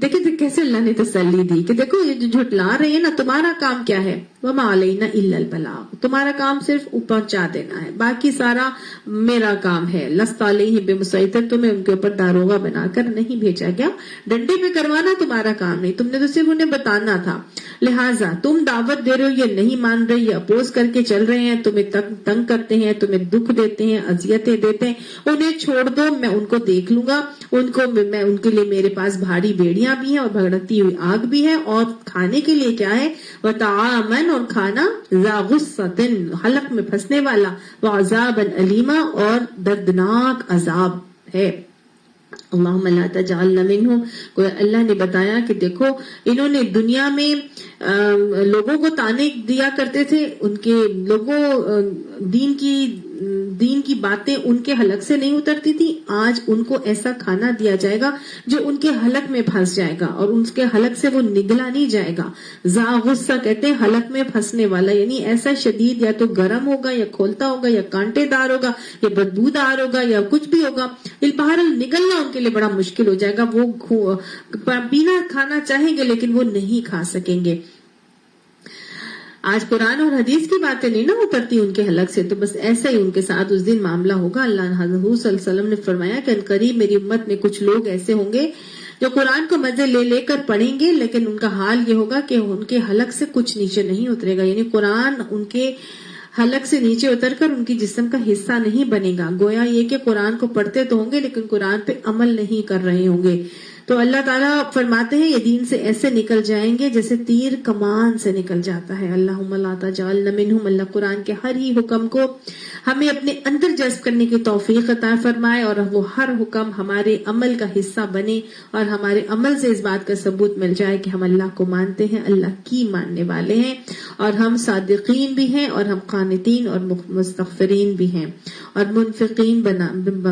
دیکھیں کیسے اللہ نے تسلی دی کہ دیکھو یہ جو جھٹلا رہے ہیں نا، تمہارا کام کیا ہے، وما علینا الا البلاغ، تمہارا کام صرف پہنچا دینا ہے، باقی سارا میرا کام ہے. لست علیہم بمسیطر، تمہیں ان کے اوپر داروغہ بنا کر نہیں بھیجا گیا، ڈنڈے پہ کروانا تمہارا کام نہیں، تم نے تو صرف انہیں بتانا تھا. لہٰذا تم دعوت دے رہے ہو، یہ نہیں مان رہے، یہ اپوز کر کے چل رہے ہیں، تمہیں تنگ کرتے ہیں، تمہیں دکھ دیتے ہیں، اذیتیں دیتے ہیں، انہیں چھوڑ دو، میں ان کو دیکھ لوں گا. میں ان کے لیے میرے پاس بھاری بیڑیاں بھی ہیں اور بھڑکتی ہوئی آگ بھی ہے، اور کھانے کے لیے کیا ہے، وطعامن، اور کھانا، ذا غصۃ، حلق میں پھنسنے والا، وعذابا الیما، اور دردناک عذاب ہے. اللہم لا تجعلنا منہم. اللہ نے بتایا کہ دیکھو انہوں نے دنیا میں لوگوں کو تانے دیا کرتے تھے، ان کے لوگوں دین کی باتیں ان کے حلق سے نہیں اترتی تھی. آج ان کو ایسا کھانا دیا جائے گا جو ان کے حلق میں پھنس جائے گا اور ان کے حلق سے وہ نگلا نہیں جائے گا. ذا غصہ کہتے ہیں حلق میں پھنسنے والا، یعنی ایسا شدید، یا تو گرم ہوگا یا کھولتا ہوگا یا کانٹے دار ہوگا یا بدبودار ہوگا یا کچھ بھی ہوگا. بہرحال نگلنا ان کے لیے بڑا مشکل ہو جائے گا. وہ پینا کھانا چاہیں گے لیکن وہ نہیں کھا سکیں گے. آج قرآن اور حدیث کی باتیں نہیں نا اترتی ان کے حلق سے، تو بس ایسا ہی ان کے ساتھ اس دن معاملہ ہوگا. اللہ حضور صلی اللہ علیہ وسلم نے فرمایا کہ قریب میری امت میں کچھ لوگ ایسے ہوں گے جو قرآن کو مزے لے لے کر پڑھیں گے، لیکن ان کا حال یہ ہوگا کہ ان کے حلق سے کچھ نیچے نہیں اترے گا، یعنی قرآن ان کے حلق سے نیچے اتر کر ان کی جسم کا حصہ نہیں بنے گا. گویا یہ کہ قرآن کو پڑھتے تو ہوں گے لیکن قرآن پہ عمل نہیں کر رہے ہوں گے. تو اللہ تعالیٰ فرماتے ہیں یہ دین سے ایسے نکل جائیں گے جیسے تیر کمان سے نکل جاتا ہے. اللہم لا تجعلنا منہم. اللہ قرآن کے ہر ہی حکم کو ہمیں اپنے اندر جذب کرنے کی توفیق عطا فرمائے اور وہ ہر حکم ہمارے عمل کا حصہ بنے اور ہمارے عمل سے اس بات کا ثبوت مل جائے کہ ہم اللہ کو مانتے ہیں، اللہ کی ماننے والے ہیں، اور ہم صادقین بھی ہیں اور ہم قانتین اور مستغفرین بھی ہیں اور منفقین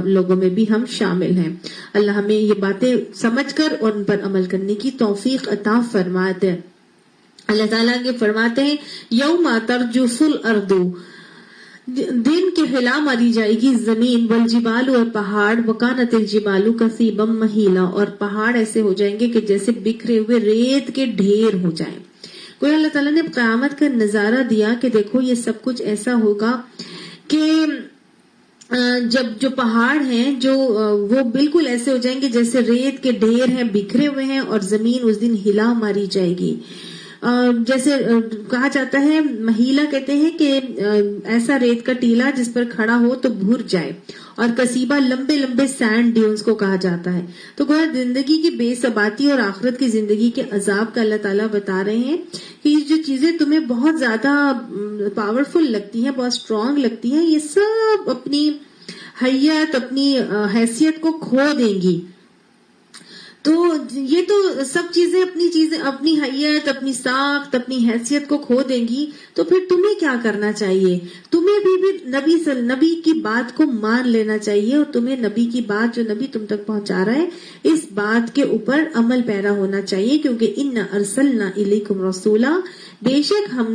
لوگوں میں بھی ہم شامل ہیں. اللہ ہمیں یہ باتیں سمجھ کر اور ان پر عمل کرنے کی توفیق عطا فرماتے ہیں. اللہ تعالیٰ کے فرماتے ہیں یوم ترجف الارض، دن کے ہلا ماری جائے گی زمین، والجبال، اور پہاڑ، وکانت الجبال کثیبا مہیلا، اور پہاڑ ایسے ہو جائیں گے کہ جیسے بکھرے ہوئے ریت کے ڈھیر ہو جائیں. کوئی اللہ تعالیٰ نے قیامت کا نظارہ دیا کہ دیکھو یہ سب کچھ ایسا ہوگا کہ جب جو پہاڑ ہیں جو وہ بالکل ایسے ہو جائیں گے جیسے ریت کے ڈھیر ہیں، بکھرے ہوئے ہیں، اور زمین اس دن ہلا ماری جائے گی. جیسے کہا جاتا ہے، مہیلا کہتے ہیں کہ ایسا ریت کا ٹیلا جس پر کھڑا ہو تو بھر جائے، اور کسیبہ لمبے لمبے سینڈ ڈیونز کو کہا جاتا ہے. تو گویا زندگی کی بے ثباتی اور آخرت کی زندگی کے عذاب کا اللہ تعالیٰ بتا رہے ہیں کہ یہ جو چیزیں تمہیں بہت زیادہ پاورفل لگتی ہیں، بہت اسٹرانگ لگتی ہیں، یہ سب اپنی حیت، اپنی حیثیت کو کھو دیں گی. تو یہ تو سب چیزیں اپنی حیت، اپنی ساخت، اپنی حیثیت کو کھو دیں گی. تو پھر تمہیں کیا کرنا چاہیے؟ تمہیں بھی نبی کی بات کو مان لینا چاہیے، اور تمہیں نبی کی بات جو نبی تم تک پہنچا رہا ہے اس بات کے اوپر عمل پیرا ہونا چاہیے. کیونکہ اِنَّا أَرْسَلْنَا إِلَيْكُمْ رَسُولًا، بے شک ہم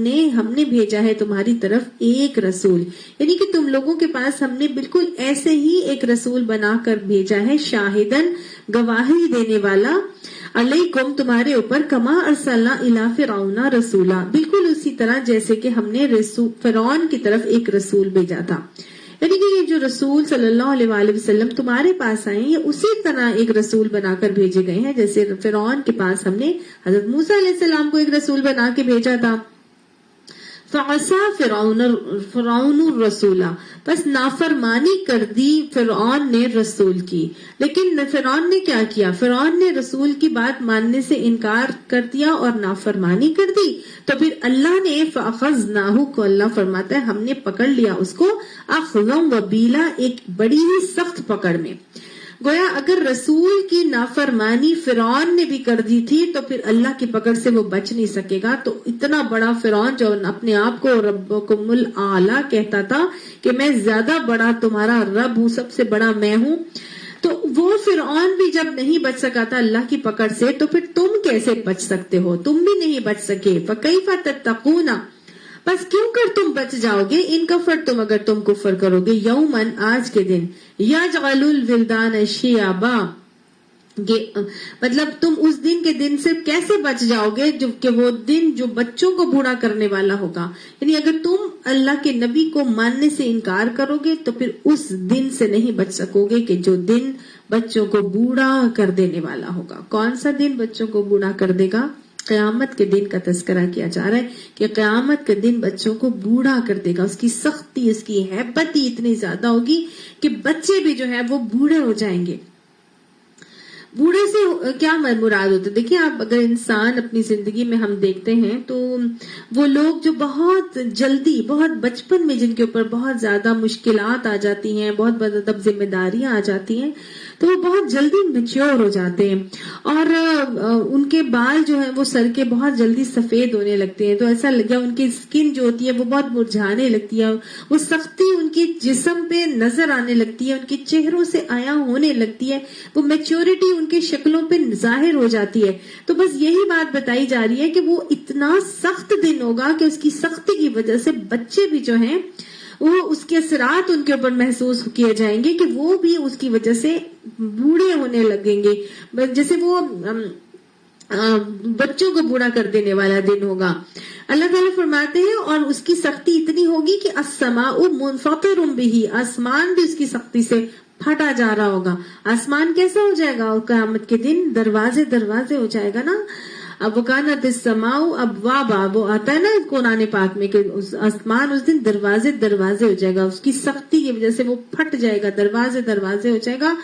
نے بھیجا ہے تمہاری طرف ایک رسول، یعنی کہ تم لوگوں کے پاس ہم نے بالکل ایسے ہی ایک رسول بنا کر بھیجا ہے، شاہدن، گواہی دینے والا، علیکم تمہارے اوپر، کما ارسلنا الی فرعون رسولا، بالکل اسی طرح جیسے کہ ہم نے فرعون کی طرف ایک رسول بھیجا تھا. یعنی کہ یہ جو رسول صلی اللہ علیہ وآلہ وسلم تمہارے پاس آئے، یہ اسی طرح ایک رسول بنا کر بھیجے گئے ہیں جیسے فرعون کے پاس ہم نے حضرت موسیٰ علیہ السلام کو ایک رسول بنا کے بھیجا تھا. فعصى فرعون الرسول، بس نافرمانی کر دی فرعون نے رسول کی. لیکن فرعون نے کیا کیا؟ فرعون نے رسول کی بات ماننے سے انکار کر دیا اور نافرمانی کر دی. تو پھر اللہ نے فاخذناہ کو اللہ فرماتا ہے ہم نے پکڑ لیا اس کو، اخذا وبیلا، ایک بڑی ہی سخت پکڑ میں. گویا اگر رسول کی نافرمانی فرعون نے بھی کر دی تھی تو پھر اللہ کی پکڑ سے وہ بچ نہیں سکے گا. تو اتنا بڑا فرعون جو اپنے آپ کو ربکم الاعلی کہتا تھا کہ میں زیادہ بڑا تمہارا رب ہوں، سب سے بڑا میں ہوں، تو وہ فرعون بھی جب نہیں بچ سکا تھا اللہ کی پکڑ سے، تو پھر تم کیسے بچ سکتے ہو؟ تم بھی نہیں بچ سکے. فکیف تتقون، بس کیوں کر تم بچ جاؤ گے، ان کفر تم اگر تم کفر کرو گے، یومن آج کے دن، یجعل الولدان شیابا، مطلب تم اس دن کے دن سے کیسے بچ جاؤ گے جو کہ وہ دن جو بچوں کو بوڑھا کرنے والا ہوگا. یعنی اگر تم اللہ کے نبی کو ماننے سے انکار کرو گے تو پھر اس دن سے نہیں بچ سکو گے کہ جو دن بچوں کو بوڑھا کر دینے والا ہوگا. کون سا دن بچوں کو بوڑھا کر دے گا؟ قیامت کے دن کا تذکرہ کیا جا رہا ہے کہ قیامت کے دن بچوں کو بوڑھا کر دے گا. اس کی سختی، اس کی ہیبتی اتنی زیادہ ہوگی کہ بچے بھی جو ہے وہ بوڑھے ہو جائیں گے. بوڑھے سے کیا مراد ہوتا ہے؟ دیکھیں آپ، اگر انسان اپنی زندگی میں ہم دیکھتے ہیں تو وہ لوگ جو بہت جلدی، بہت بچپن میں جن کے اوپر بہت زیادہ مشکلات آ جاتی ہیں، بہت زیادہ ذمہ داریاں آ جاتی ہیں، تو وہ بہت جلدی میچور ہو جاتے ہیں، اور ان کے بال جو ہیں وہ سر کے بہت جلدی سفید ہونے لگتے ہیں. تو ایسا لگا ان کی اسکن جو ہوتی ہے وہ بہت مرجھانے لگتی ہے، وہ سختی ان کی جسم پہ نظر آنے لگتی ہے، ان کے چہروں سے عیاں ہونے لگتی ہے، وہ میچورٹی ان کے شکلوں پہ ظاہر ہو جاتی ہے. تو بس یہی بات بتائی جا رہی ہے کہ وہ اتنا سخت دن ہوگا کہ اس کی سختی کی وجہ سے بچے بھی جو ہیں وہ اس کے اثرات ان کے اوپر محسوس کیے جائیں گے کہ وہ بھی اس کی وجہ سے بوڑھے ہونے لگیں گے، جیسے وہ بچوں کو بوڑھا کر دینے والا دن ہوگا. اللہ تعالیٰ فرماتے ہیں اور اس کی سختی اتنی ہوگی کہ السماء منفطر به، آسمان بھی اس کی سختی سے پھٹا جا رہا ہوگا. آسمان کیسا ہو جائے گا قیامت کے دن؟ دروازے دروازے ہو جائے گا نا. اب وکانت السماء ابوابا، وہ آتا ہے نا قرآن پاک میں کہ آسمان اس دن دروازے دروازے ہو جائے گا، اس کی سختی کی وجہ سے وہ پھٹ جائے گا، دروازے دروازے ہو جائے گا.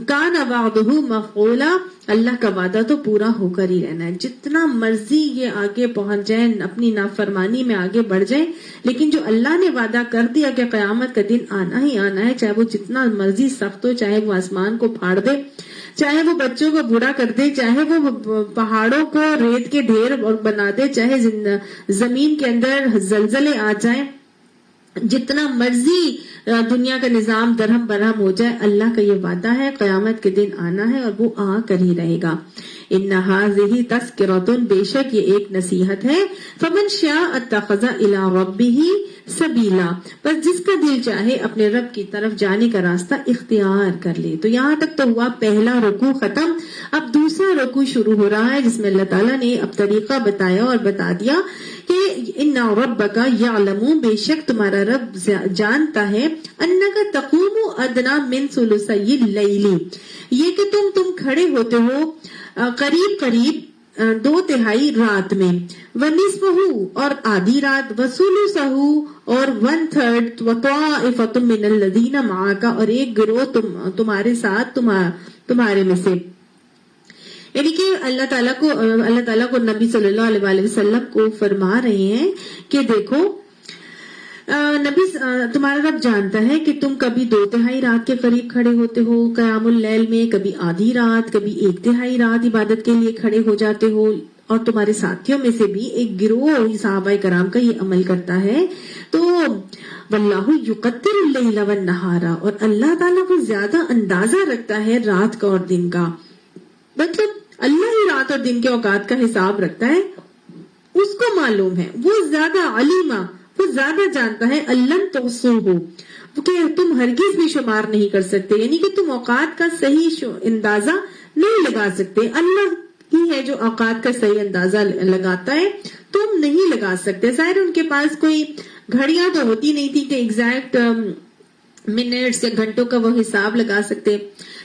کان وعدہ مفعولا، اللہ کا وعدہ تو پورا ہو کر ہی رہنا ہے. جتنا مرضی یہ آگے پہنچ جائیں، اپنی نافرمانی میں آگے بڑھ جائیں، لیکن جو اللہ نے وعدہ کر دیا کہ قیامت کا دن آنا ہی آنا ہے، چاہے وہ جتنا مرضی سخت ہو، چاہے وہ آسمان کو پھاڑ دے، چاہے وہ بچوں کو بوڑھا کر دے، چاہے وہ پہاڑوں کو ریت کے ڈھیر بنا دے، چاہے زمین کے اندر زلزلے آ جائیں، جتنا مرضی دنیا کا نظام درہم برہم ہو جائے، اللہ کا یہ وعدہ ہے قیامت کے دن آنا ہے اور وہ آ کر ہی رہے گا. ان هذه تذکرۃ، بے شک یہ ایک نصیحت ہے. فمن شاء اتخذ الی ربہ سبیلا، بس جس کا دل چاہے اپنے رب کی طرف جانے کا راستہ اختیار کر لے. تو یہاں تک تو ہوا پہلا رکوع ختم. اب دوسرا رکوع شروع ہو رہا ہے جس میں اللہ تعالیٰ نے اب طریقہ بتایا اور بتا دیا کہ ان ربک یعلم، بے شک تمہارا رب جانتا ہے، انک تقوم ادنا من ثلثی اللیل، یہ کہ تم کھڑے ہوتے ہو قریب قریب 2/3 رات میں، وَنِصْفَهُ اور آدھی رات، وَثُلُثَهُ اور 1/3، وَطَائِفَةٌ مِّنَ الَّذِينَ مَعَكَ اور ایک گروہ تمہارے ساتھ تمہارے میں سے. یعنی کہ اللہ تعالیٰ کو نبی صلی اللہ علیہ وسلم کو فرما رہے ہیں کہ دیکھو نبی تمہارا رب جانتا ہے کہ تم کبھی 2/3 رات کے قریب کھڑے ہوتے ہو قیام اللیل میں، کبھی آدھی رات، کبھی 1/3 رات عبادت کے لیے کھڑے ہو جاتے ہو، اور تمہارے ساتھیوں میں سے بھی ایک گروہ صحابہ کرام کا یہ عمل کرتا ہے. تو واللہ یقدر اللیل والنہار، اور اللہ تعالیٰ کو زیادہ اندازہ رکھتا ہے رات کا اور دن کا، مطلب اللہ ہی رات اور دن کے اوقات کا حساب رکھتا ہے، اس کو معلوم ہے، وہ زیادہ علیمہ، وہ زیادہ جانتا ہے. اللہ توصوہ، کہ تم ہرگز بھی شمار نہیں کر سکتے، یعنی کہ تم اوقات کا صحیح اندازہ نہیں لگا سکتے. اللہ ہی ہے جو اوقات کا صحیح اندازہ لگاتا ہے، تم نہیں لگا سکتے. ظاہر ان کے پاس کوئی گھڑیاں تو ہوتی نہیں تھی کہ ایگزیکٹ منٹس یا گھنٹوں کا وہ حساب لگا سکتے.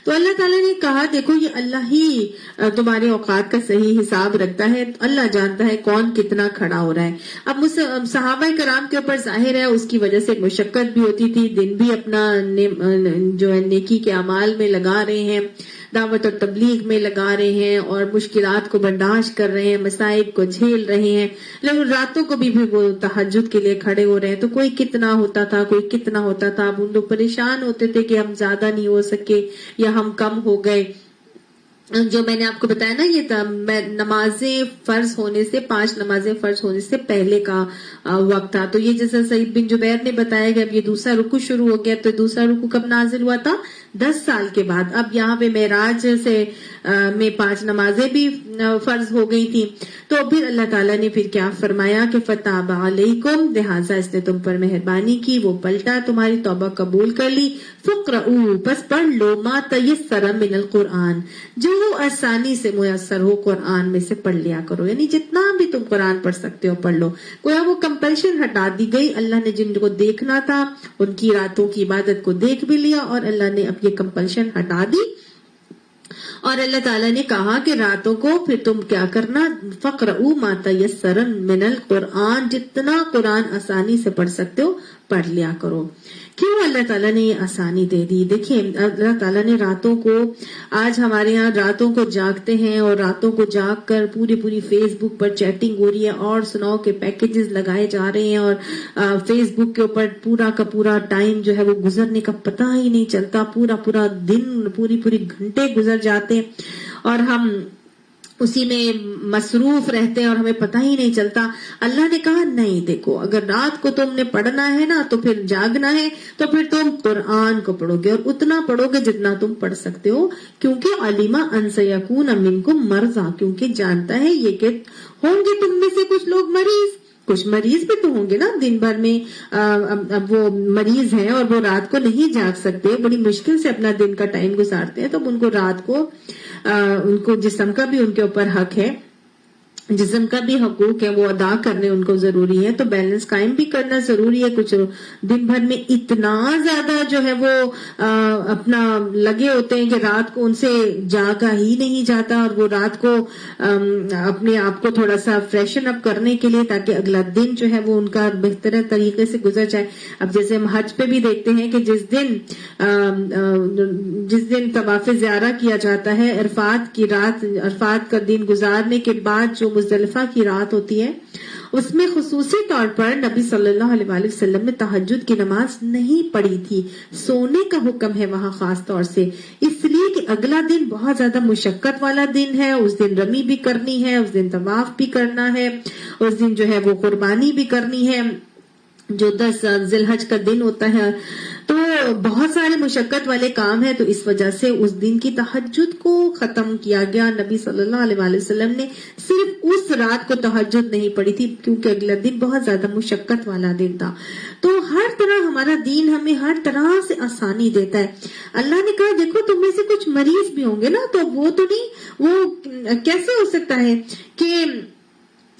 تو اللہ تعالیٰ نے کہا دیکھو یہ اللہ ہی تمہارے اوقات کا صحیح حساب رکھتا ہے، اللہ جانتا ہے کون کتنا کھڑا ہو رہا ہے. اب صحابہ کرام کے اوپر ظاہر ہے اس کی وجہ سے مشقت بھی ہوتی تھی، دن بھی اپنا جو ہے نیکی کے اعمال میں لگا رہے ہیں، دعوت اور تبلیغ میں لگا رہے ہیں، اور مشکلات کو برداشت کر رہے ہیں، مصائب کو جھیل رہے ہیں، لیکن راتوں کو بھی وہ تہجد کے لیے کھڑے ہو رہے ہیں. تو کوئی کتنا ہوتا تھا، کوئی کتنا ہوتا تھا. اب ان لوگ پریشان ہوتے تھے کہ ہم زیادہ نہیں ہو سکے یا ہم کم ہو گئے. جو میں نے آپ کو بتایا نا یہ نمازیں فرض ہونے سے 5 نمازیں فرض ہونے سے پہلے کا وقت تھا. تو یہ جیسا سعید بن جبیر نے بتایا کہ اب یہ دوسرا رکوع شروع ہو گیا. تو دوسرا رکوع کب نازل ہوا تھا؟ 10 سال کے بعد. اب یہاں پہ معراج سے میں 5 نمازیں بھی فرض ہو گئی تھی. تو پھر اللہ تعالیٰ نے پھر کیا فرمایا کہ فتاب علیکم، لہٰذا اس نے تم پر مہربانی کی، وہ پلٹا، تمہاری توبہ قبول کر لی. فقرؤ، بس پڑھ لو، ما تیسر من القرآن، جو آسانی سے میسر ہو قرآن میں سے پڑھ لیا کرو. یعنی جتنا بھی تم قرآن پڑھ سکتے ہو پڑھ لو. کوئی وہ کمپلشن ہٹا دی گئی. اللہ نے جن کو دیکھنا تھا ان کی راتوں کی عبادت کو دیکھ بھی لیا، اور اللہ نے اب یہ کمپلشن ہٹا دی. اور اللہ تعالیٰ نے کہا کہ راتوں کو پھر تم کیا کرنا، فقرؤ ما تیسر من القرآن، جتنا قرآن آسانی سے پڑھ سکتے ہو پڑھ لیا کرو. کیوں اللہ تعالیٰ نے یہ آسانی دے دی؟ دیکھیں اللہ تعالیٰ نے راتوں کو، آج ہمارے یہاں راتوں کو جاگتے ہیں اور راتوں کو جاگ کر پوری فیس بک پر چیٹنگ ہو رہی ہے، اور سناؤ کے پیکیجز لگائے جا رہے ہیں، اور فیس بک کے اوپر پورا کا پورا ٹائم جو ہے وہ گزرنے کا پتہ ہی نہیں چلتا. پورا دن پوری گھنٹے گزر جاتے ہیں اور ہم اسی میں مصروف رہتے ہیں اور ہمیں پتہ ہی نہیں چلتا. اللہ نے کہا نہیں، دیکھو اگر رات کو تم نے پڑھنا ہے نا تو پھر جاگنا ہے تو پھر تم قرآن کو پڑھو گے، اور اتنا پڑھو گے جتنا تم پڑھ سکتے ہو. کیونکہ علیم ان سیکون منکم مرضی، کیونکہ جانتا ہے یہ کہ ہوں گے تم میں سے کچھ لوگ مریض. کچھ مریض بھی تو ہوں گے نا دن بھر میں. اب وہ مریض ہیں اور وہ رات کو نہیں جاگ سکتے، بڑی مشکل سے اپنا دن کا ٹائم گزارتے ہیں. تو ان کو رات کو ان کو جسم کا بھی ان کے اوپر حق ہے، جسم کا بھی حقوق ہے، وہ ادا کرنے ان کو ضروری ہے. تو بیلنس قائم بھی کرنا ضروری ہے. کچھ دن بھر میں اتنا زیادہ جو ہے وہ اپنا لگے ہوتے ہیں کہ رات کو ان سے جاگا ہی نہیں جاتا، اور وہ رات کو اپنے آپ کو تھوڑا سا فریشن اپ کرنے کے لیے تاکہ اگلا دن جو ہے وہ ان کا بہتر طریقے سے گزر جائے. اب جیسے ہم حج پہ بھی دیکھتے ہیں کہ جس دن طواف زیارہ کیا جاتا ہے، عرفات کا دن گزارنے کے بعد جو مزدلفہ کی رات ہوتی ہے، اس میں خصوصی طور پر نبی صلی اللہ علیہ وآلہ وسلم نے تہجد کی نماز نہیں پڑھی تھی. سونے کا حکم ہے وہاں خاص طور سے، اس لیے کہ اگلا دن بہت زیادہ مشقت والا دن ہے. اس دن رمی بھی کرنی ہے، اس دن طواف بھی کرنا ہے، اس دن جو ہے وہ قربانی بھی کرنی ہے جو 10 ذی الحج کا دن ہوتا ہے. تو بہت سارے مشقت والے کام ہیں. تو اس وجہ سے اس دن کی تہجد کو ختم کیا گیا. نبی صلی اللہ علیہ وآلہ وسلم نے صرف اس رات کو تہجد نہیں پڑھی تھی کیونکہ اگلا دن بہت زیادہ مشقت والا دن تھا. تو ہر طرح ہمارا دین ہمیں ہر طرح سے آسانی دیتا ہے. اللہ نے کہا دیکھو تم میں سے کچھ مریض بھی ہوں گے نا، تو وہ تو نہیں، وہ کیسے ہو سکتا ہے کہ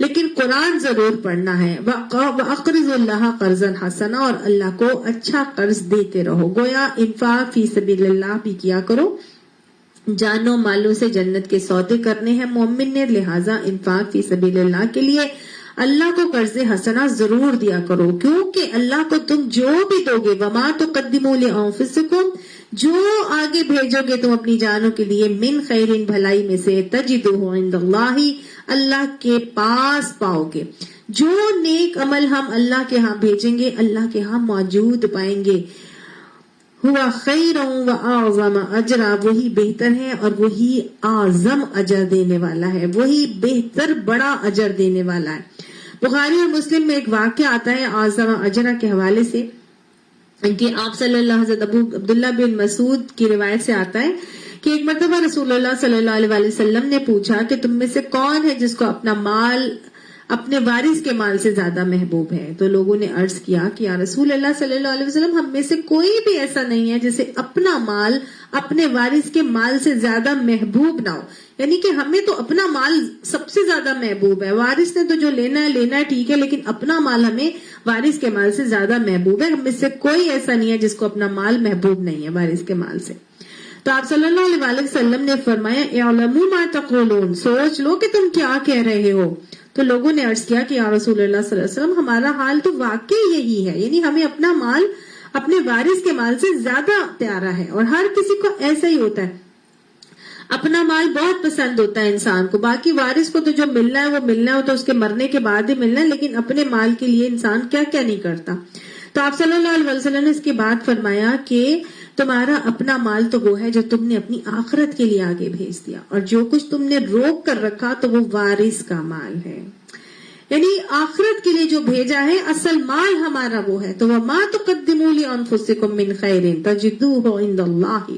لیکن قرآن ضرور پڑھنا ہے. وَأَقْرِضُ اللَّهَ قَرْضًا حَسَنًا، اور اللہ کو اچھا قرض دیتے رہو. گویا انفاق فی سبیل اللہ بھی کیا کرو. جانوں مالوں سے جنت کے سودے کرنے ہیں مومن نے، لہٰذا انفاق فی سبیل اللہ کے لیے اللہ کو قرض حسنہ ضرور دیا کرو، کیونکہ اللہ کو تم جو بھی دو گے، وما تقدموا لانفسکم، جو آگے بھیجو گے تم اپنی جانوں کے لیے، من خیرن بھلائی میں سے، تجدوہ عند اللہ، اللہ کے پاس پاؤ گے. جو نیک عمل ہم اللہ کے ہاں بھیجیں گے اللہ کے ہاں موجود پائیں گے. ہوا خیر و اعظم اجرا، وہی بہتر ہے اور وہی اعظم اجر دینے والا ہے، وہی بہتر بڑا اجر دینے والا ہے. بخاری اور مسلم میں ایک واقعہ آتا ہے اعظم اجرا کے حوالے سے کہ آپ صلی اللہ حضرت عبداللہ بن مسعود کی روایت سے آتا ہے کہ ایک مرتبہ رسول اللہ صلی اللہ علیہ وسلم نے پوچھا کہ تم میں سے کون ہے جس کو اپنا مال اپنے وارث کے مال سے زیادہ محبوب ہے. تو لوگوں نے عرض کیا کہ یا رسول اللہ صلی اللہ علیہ وسلم، ہم میں سے کوئی بھی ایسا نہیں ہے جسے اپنا مال اپنے وارث کے مال سے زیادہ محبوب نہ ہو. یعنی کہ ہمیں تو اپنا مال سب سے زیادہ محبوب ہے، وارث نے تو جو لینا ہے ٹھیک ہے، لیکن اپنا مال ہمیں وارث کے مال سے زیادہ محبوب ہے. ہم میں سے کوئی ایسا نہیں ہے جس کو اپنا مال محبوب نہیں ہے وارث کے مال سے. تو آپ صلی اللہ علیہ وسلم نے فرمایا اعلموا ما تقولون، سوچ لو کہ تم کیا کہہ رہے ہو. تو لوگوں نے عرض کیا کہ یا رسول اللہ صلی اللہ علیہ وسلم، ہمارا حال تو واقعی یہی ہے، یعنی ہمیں اپنا مال اپنے وارث کے مال سے زیادہ پیارا ہے. اور ہر کسی کو ایسا ہی ہوتا ہے، اپنا مال بہت پسند ہوتا ہے انسان کو، باقی وارث کو تو جو ملنا ہے وہ ملنا ہے، تو اس کے مرنے کے بعد ہی ملنا ہے، لیکن اپنے مال کے لیے انسان کیا کیا نہیں کرتا. تو آپ صلی اللہ علیہ وسلم نے اس کے بعد فرمایا کہ تمہارا اپنا مال تو وہ ہے جو تم نے اپنی آخرت کے لیے آگے بھیج دیا، اور جو کچھ تم نے روک کر رکھا تو وہ وارث کا مال ہے، یعنی آخرت کے لیے جو بھیجا ہے اصل مال ہمارا وہ ہے. تو وما تقدموا لانفسکم من خیر تجدوہ عند اللہ،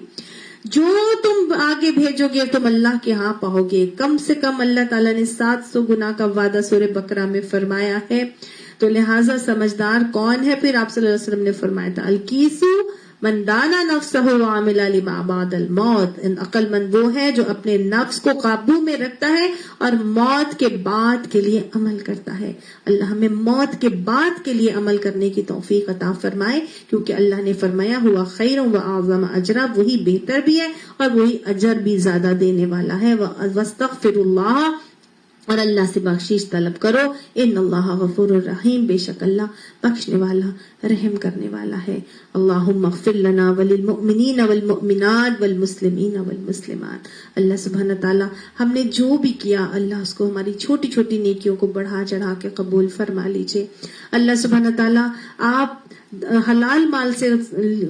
جو تم آگے بھیجو گے تم اللہ کے ہاں پاؤ گے. کم سے کم اللہ تعالیٰ نے 700 گنا کا وعدہ سورہ بقرہ میں فرمایا ہے. تو لہٰذا سمجھدار کون ہے؟ پھر آپ صلی اللہ علیہ وسلم نے فرمایا تھا الکیسو من دانا نفسہ وعمل لما بعد الموت، عقل مند وہ ہے جو اپنے نفس کو قابو میں رکھتا ہے اور موت کے بعد کے لیے عمل کرتا ہے. اللہ ہمیں موت کے بعد کے لیے عمل کرنے کی توفیق عطا فرمائے، کیونکہ اللہ نے فرمایا ہوا خیر و اعظم اجرا، وہی بہتر بھی ہے اور وہی اجر بھی زیادہ دینے والا ہے. واستغفر اللہ، اور اللہ سے بخشش طلب کرو. ان اللہ غفور الرحیم، بے شک اللہ بخشنے والا رحم کرنے والا ہے. اللہم اغفر لنا وللمؤمنین والمؤمنات والمسلمین والمسلمات. اللہ سبحانہ تعالی ہم نے جو بھی کیا اللہ اس کو ہماری چھوٹی چھوٹی نیکیوں کو بڑھا چڑھا کے قبول فرما لیجئے. اللہ سبحانہ تعالی آپ حلال مال سے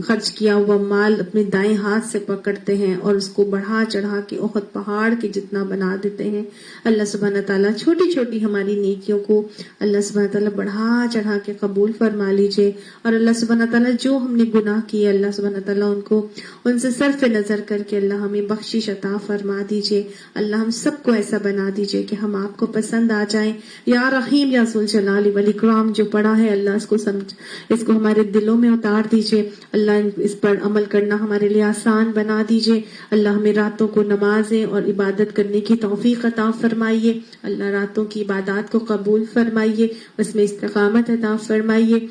خرچ کیا ہوا مال اپنے دائیں ہاتھ سے پکڑتے ہیں اور اس کو بڑھا چڑھا کے احد پہاڑ کے جتنا بنا دیتے ہیں. اللہ سبحانہ تعالیٰ چھوٹی چھوٹی ہماری نیکیوں کو اللہ سبحانہ تعالیٰ بڑھا چڑھا کے قبول فرما لیجئے. اور اللہ سبحانہ تعالیٰ جو ہم نے گناہ کیے اللہ سبحانہ تعالیٰ ان سے صرف نظر کر کے اللہ ہمیں بخشش عطا فرما دیجئے. اللہ ہم سب کو ایسا بنا دیجئے کہ ہم آپ کو پسند آ جائیں. یا رحیم یا ذو الجلال والاکرام، جو پڑھا ہے اللہ اس کو ہمارے دلوں میں اتار دیجئے. اللہ اس پر عمل کرنا ہمارے لیے آسان بنا دیجئے. اللہ ہمیں راتوں کو نمازیں اور عبادت کرنے کی توفیق عطا فرمائیے. اللہ راتوں کی عبادات کو قبول فرمائیے، اس میں استقامت عطا فرمائیے.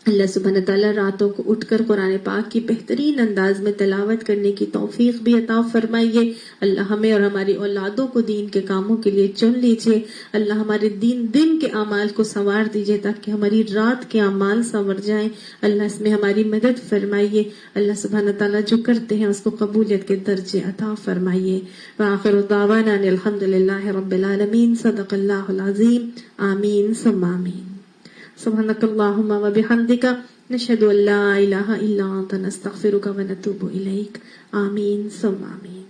اللہ سبحانہ تعالیٰ راتوں کو اٹھ کر قرآن پاک کی بہترین انداز میں تلاوت کرنے کی توفیق بھی عطا فرمائیے. اللہ ہمیں اور ہماری اولادوں کو دین کے کاموں کے لیے چن لیجیے. اللہ ہمارے دن کے اعمال کو سنوار دیجیے تاکہ ہماری رات کے اعمال سنور جائیں. اللہ اس میں ہماری مدد فرمائیے. اللہ سبحانہ تعالیٰ جو کرتے ہیں اس کو قبولیت کے درجے عطا فرمائیے. وآخر دعوانا ان الحمد للہ رب العالمین. صدق اللہ العظیم. آمین ثم آمین. سبحانك اللهم وبحمدك نشهد ان لا اله الا انت نستغفرك ونتوب اليك. آمین ثم آمین.